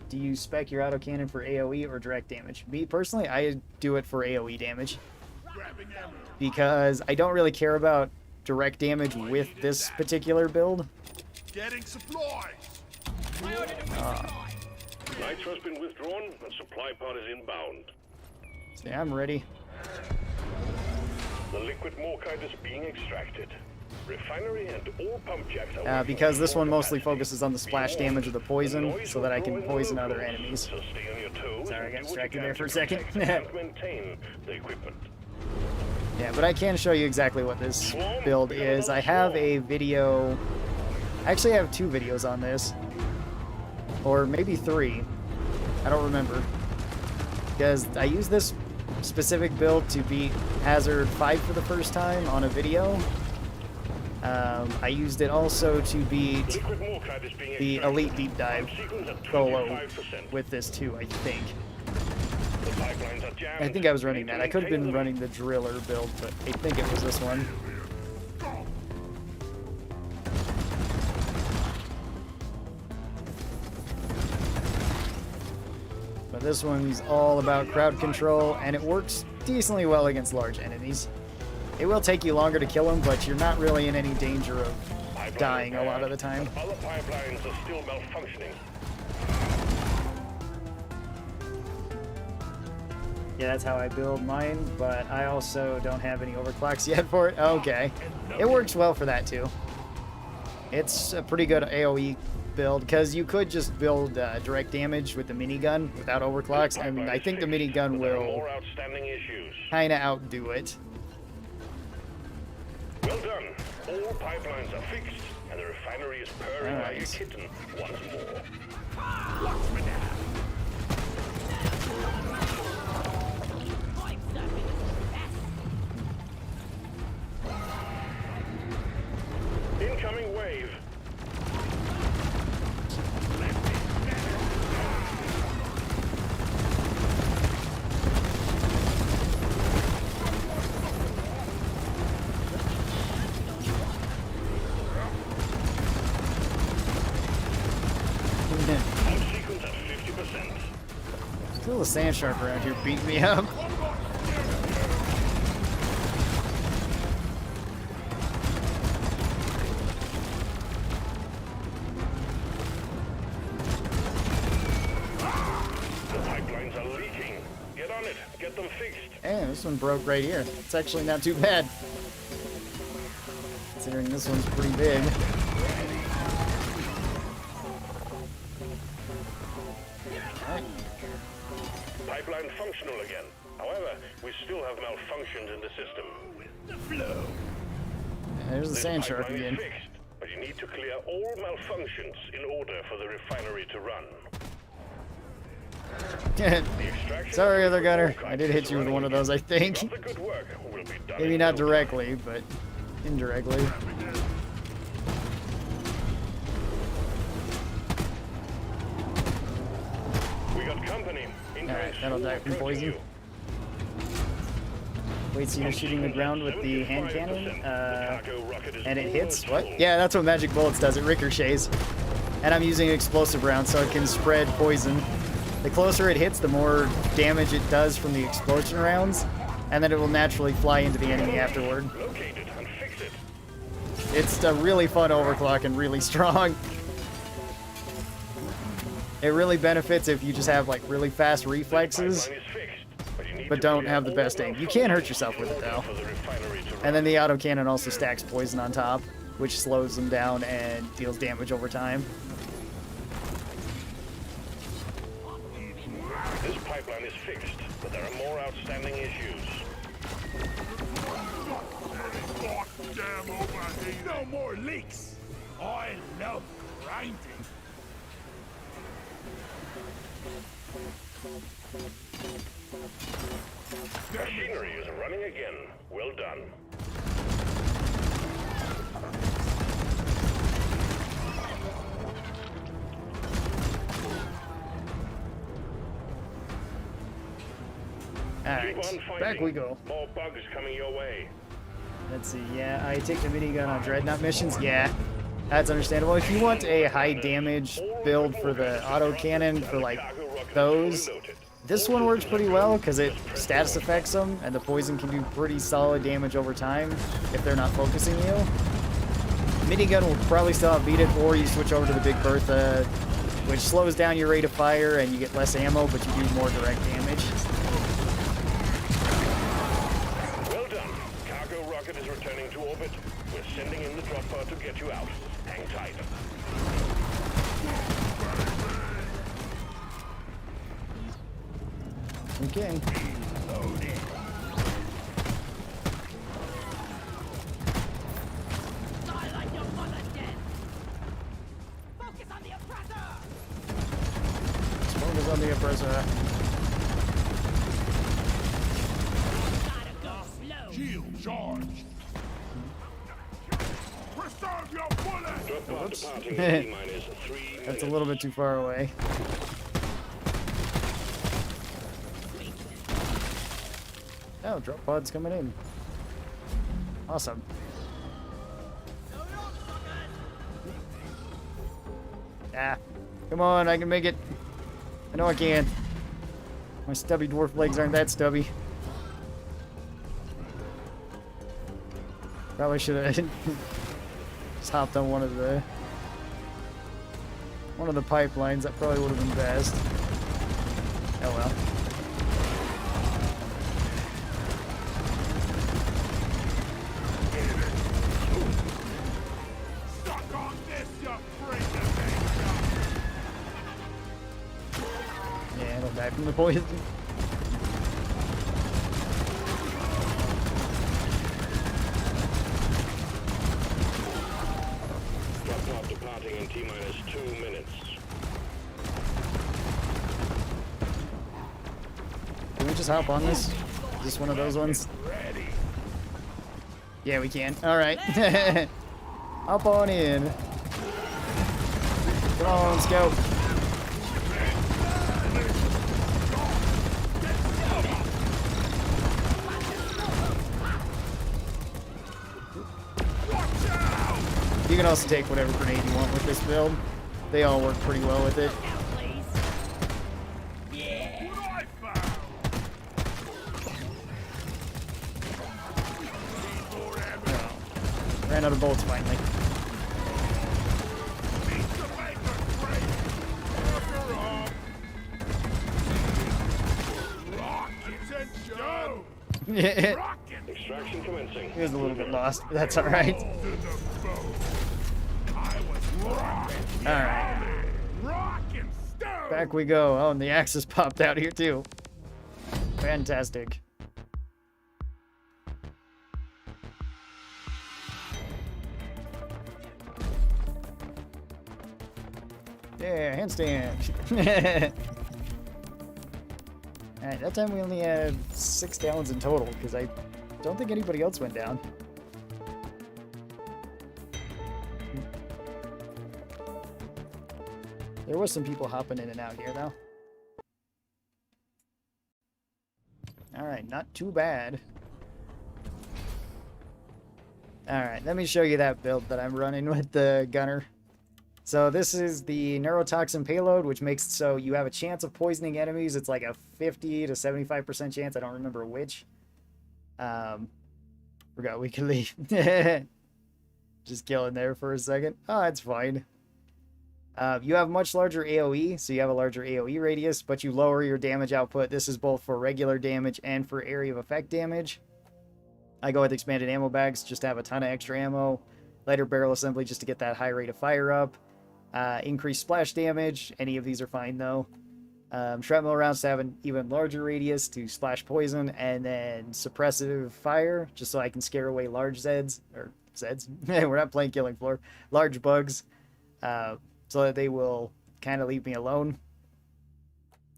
Do you spec your autocannon for AoE or direct damage? Me personally, I do it for AoE damage Grabbing ammo. because I don't really care about direct damage with this particular build. Getting supplies. Nitro's been withdrawn and supply pod is inbound. So yeah, I'm ready. The liquid morkite is being extracted. Refinery and all pump jacks are Because this one mostly focuses on the splash damage of the poison, so that I can poison other enemies. So stay on your toes. Sorry, I got and do what you distracted can there to for a second. protect and maintain the equipment. Yeah, but I can show you exactly what this build is. I have a video... I actually have 2 videos on this. Or maybe 3. I don't remember. Because I use this specific build to beat Hazard 5 for the first time on a video. I used it also to beat Liquid morkite is being the extracted. Elite Deep Dive Sequence at solo 25%. with this too, I think. The pipelines are jammed. I think I was We running need to that. I could have maintain been them. running the Driller build, but I think it was this one. But this one's all about crowd control, and it works decently well against large enemies. It will take you longer to kill them, but you're not really in any danger of Pipeline dying a lot of the repaired, time. but other pipelines are still malfunctioning. Yeah, that's how I build mine, but I also don't have any overclocks yet for it. Okay. It works well for that too. It's a pretty good AoE build, because you could just build direct damage with the minigun without overclocks, and I think the minigun There are will more outstanding issues. kind of outdo it. Well done. All pipelines are fixed, and the refinery is purring like a Alright. kitten once more. Pipe surfing is the best. Incoming wave. Sequence at 50%. Still a sand shark around here beating me up. The pipelines are leaking. Get on it. Get them fixed. And this one broke right here. It's actually not too bad, considering this one's pretty big. Pipeline functional again. However, we still have malfunctions in the system. There's the This sand shark pipeline again. is fixed, but you need to clear all malfunctions in order for the refinery to run. The extraction Sorry, of other gunner. morkite I did hit is you with running one of those, I again. think. Keep up the good work. We'll be done Maybe in not no time. directly, but indirectly. We got company. Alright, that'll die from poison. You. Wait, so you're shooting the ground with the hand cannon? Cargo rocket is And it hits? almost What? full. Yeah, that's what Magic Bullets does. It ricochets. And I'm using explosive rounds so it can spread poison. The closer it hits, the more damage it does from the explosion rounds. And then it will naturally fly into the enemy afterward. Locate it and fix it. It's a really fun overclock and really strong. It really benefits if you just have like really fast reflexes, Pipeline is fixed, but you need but to don't clear have the all best aim. You can hurt malfunctions yourself with in it order though. for the refinery to run. And then the autocannon also stacks poison on top, which slows them down and deals damage over time. This pipeline is fixed, but there are more outstanding issues. Damn over here. No more leaks. I love grinding. Machinery is running again. Well done. Alright, Keep on fighting. back we go. More bugs coming your way. Let's see, yeah, I take the minigun on Dreadnought missions, yeah. That's understandable. If you want a high damage build for the autocannon for like those, this one works pretty well because it status affects them and the poison can do pretty solid damage over time if they're not focusing you. Minigun will probably still outbeat it, or you switch over to the Big Bertha, which slows down your rate of fire and you get less ammo, but you do more direct damage. Well done. Cargo rocket is returning to orbit. We're sending in the drop pod to get you out. Hang tight. Okay. Die like your mother dead. Focus on the oppressor. Focus on the oppressor. Gotta go slow. Shield charged. Oops. Departing in T-minus 3 That's minutes. a little bit too far away. Oh, drop pod's coming in. Awesome. Ah, come on, I can make it. I know I can. My stubby dwarf legs aren't that stubby. Probably should have just hopped on one of the pipelines. That probably would have been best. Oh well. Suck on this, you freaking Yeah, it'll die from the poison. Drop departing in T-minus 2 minutes. Can we just hop on this? Is this one of those ones? ready. Yeah, we can. All right. Hop on in. Come on, scout. You can also take whatever grenade you want with this build. They all work pretty well with it. Now, please. Yeah. What I found. Need more ammo. Oh, ran out of bullets finally. Pizza maker great. Order up. Rockets and Joe. Yeah, Rockets. Extraction commencing. he was a little bit lost, but that's all right. To the bone. I was rocking. All right, Rockin' stone. back we go. Oh, and the axes popped out here too. Fantastic. Yeah, handstand. Alright, that time we only had 6 downs in total, because I don't think anybody else went down. There was some people hopping in and out here, though. Alright, not too bad. Alright, let me show you that build that I'm running with the gunner. So this is the neurotoxin payload, which makes so you have a chance of poisoning enemies. It's like a 50 to 75% chance. I don't remember which. Forgot we could leave. Just killing there for a second. Oh, it's fine. You have much larger AoE, so you have a larger AoE radius, but you lower your damage output. This is both for regular damage and for area of effect damage. I go with expanded ammo bags just to have a ton of extra ammo. Lighter barrel assembly just to get that high rate of fire up. Increased splash damage. Any of these are fine though. Shrapnel rounds to have an even larger radius to splash poison, and then suppressive fire just so I can scare away large Zeds. Or Zeds? We're not playing Killing Floor. Large bugs. So that they will kind of leave me alone.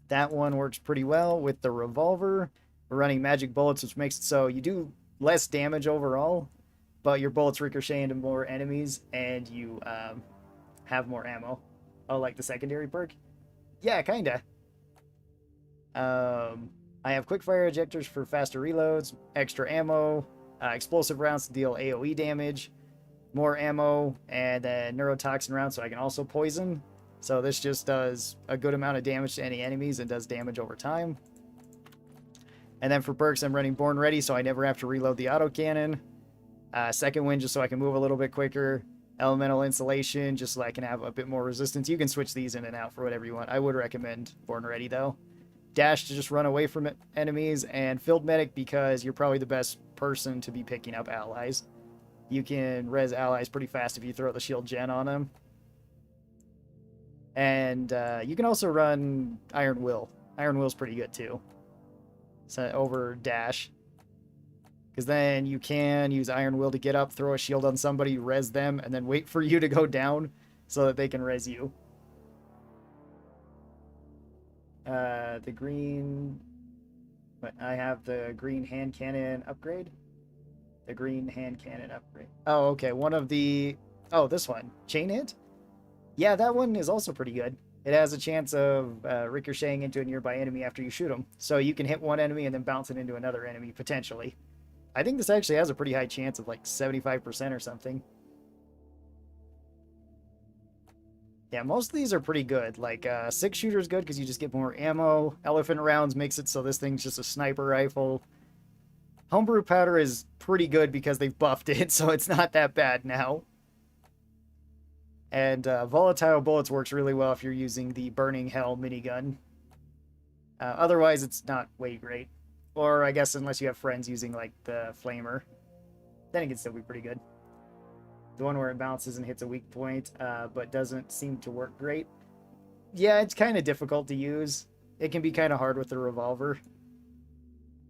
That one works pretty well with the revolver. We're running magic bullets, which makes it so you do less damage overall, but your bullets ricochet into more enemies, and you have more ammo. Oh, like the secondary perk? Yeah, kinda. I have quickfire ejectors for faster reloads, extra ammo, explosive rounds to deal AoE damage, more ammo, and then neurotoxin rounds so I can also poison. So this just does a good amount of damage to any enemies and does damage over time. And then for perks, I'm running Born Ready so I never have to reload the autocannon. Second Wind just so I can move a little bit quicker. Elemental Insulation just so I can have a bit more resistance. You can switch these in and out for whatever you want. I would recommend Born Ready though. Dash to just run away from enemies, and Field Medic because you're probably the best person to be picking up allies. You can res allies pretty fast if you throw the shield gen on them. And you can also run Iron Will. Iron Will's pretty good too. So over Dash. Because then you can use Iron Will to get up, throw a shield on somebody, res them, and then wait for you to go down so that they can res you. The green... But I have the green hand cannon upgrade. The green hand cannon upgrade. Oh, okay. One of the Oh, this one. Chain hit? Yeah, that one is also pretty good. It has a chance of ricocheting into a nearby enemy after you shoot them. So you can hit one enemy and then bounce it into another enemy, potentially. I think this actually has a pretty high chance of like 75% or something. Yeah, most of these are pretty good. Like, 6-shooter is good because you just get more ammo. Elephant rounds makes it so this thing's just a sniper rifle. Homebrew powder is pretty good because they've buffed it, so it's not that bad now. And volatile bullets works really well if you're using the Burning Hell minigun. Otherwise, it's not way great. Or, I guess, unless you have friends using, like, the flamer. Then it can still be pretty good. The one where it bounces and hits a weak point, but doesn't seem to work great. Yeah, it's kind of difficult to use. It can be kind of hard with the revolver.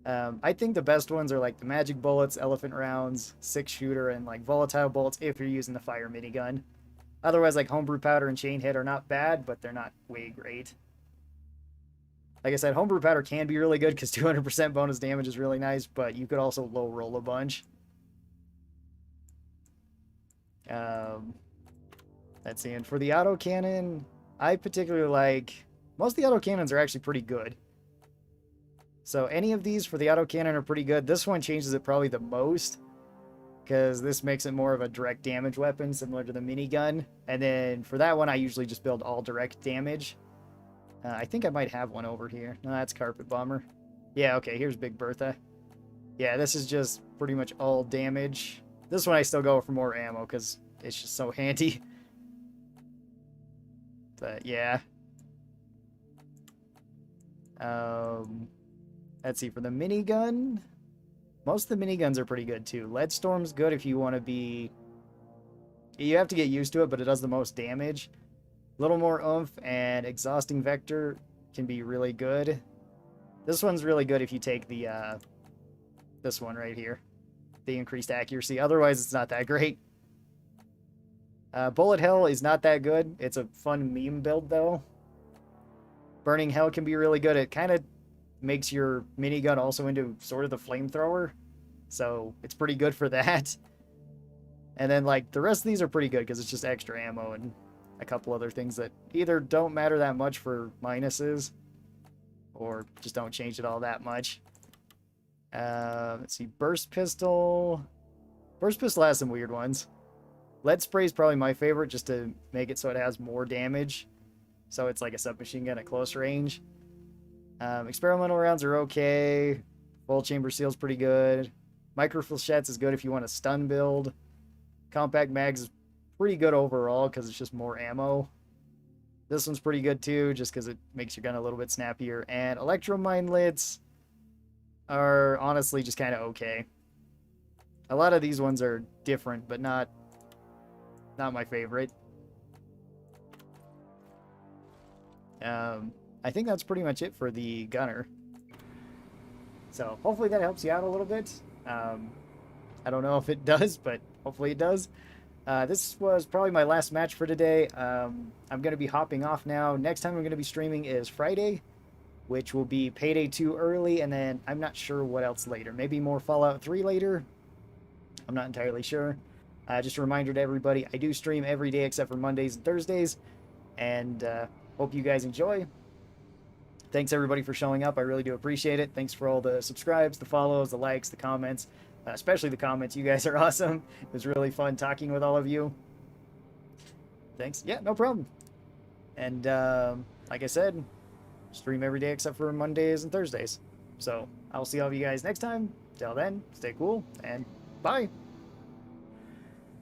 I think the best ones are like the magic bullets, elephant rounds, 6-shooter, and like volatile bullets if you're using the fire minigun. Otherwise, like homebrew powder and chain hit are not bad, but they're not way great. Like I said, homebrew powder can be really good because 200% bonus damage is really nice, but you could also low roll a bunch. Let's see, and for the autocannon, I particularly like... Most of the autocannons are actually pretty good. So any of these for the autocannon are pretty good. This one changes it probably the most, because this makes it more of a direct damage weapon, similar to the minigun. And then for that one, I usually just build all direct damage. I think I might have one over here. No, that's Carpet Bomber. Yeah, okay, here's Big Bertha. Yeah, this is just pretty much all damage. This one I still go for more ammo because it's just so handy. But yeah. Let's see, for the minigun, most of the miniguns are pretty good too. Leadstorm's good if you want to be... You have to get used to it, but it does the most damage. A little more oomph, and Exhausting Vector can be really good. This one's really good if you take the, this one right here. The increased accuracy. Otherwise, it's not that great. Bullet Hell is not that good. It's a fun meme build, though. Burning Hell can be really good. It kind of makes your minigun also into sort of the flamethrower. So, it's pretty good for that. And then, like, the rest of these are pretty good because it's just extra ammo and a couple other things that either don't matter that much for minuses or just don't change it all that much. Let's see, Burst Pistol. Burst Pistol has some weird ones. Lead Spray is probably my favorite just to make it so it has more damage. So it's like a submachine gun at close range. Experimental rounds are okay. Full Chamber Seal's pretty good. Micro Flechettes is good if you want a stun build. Compact Mags is pretty good overall because it's just more ammo. This one's pretty good too just because it makes your gun a little bit snappier. And Electro Mindlets are honestly just kind of okay. A lot of these ones are different, but not my favorite. I think that's pretty much it for the gunner. So hopefully that helps you out a little bit. I don't know if it does, but hopefully it does. This was probably my last match for today. I'm going to be hopping off now. Next time I'm going to be streaming is Friday, which will be Payday 2 early, and then I'm not sure what else later. Maybe more Fallout 3 later. I'm not entirely sure. Just a reminder to everybody, I do stream every day except for Mondays and Thursdays, and hope you guys enjoy. Thanks everybody for showing up. I really do appreciate it. Thanks for all the subscribes, the follows, the likes, the comments, especially the comments. You guys are awesome. It was really fun talking with all of you. Thanks. Yeah, no problem. And like I said, stream every day except for Mondays and Thursdays. So I'll see all of you guys next time. Till then, stay cool and bye.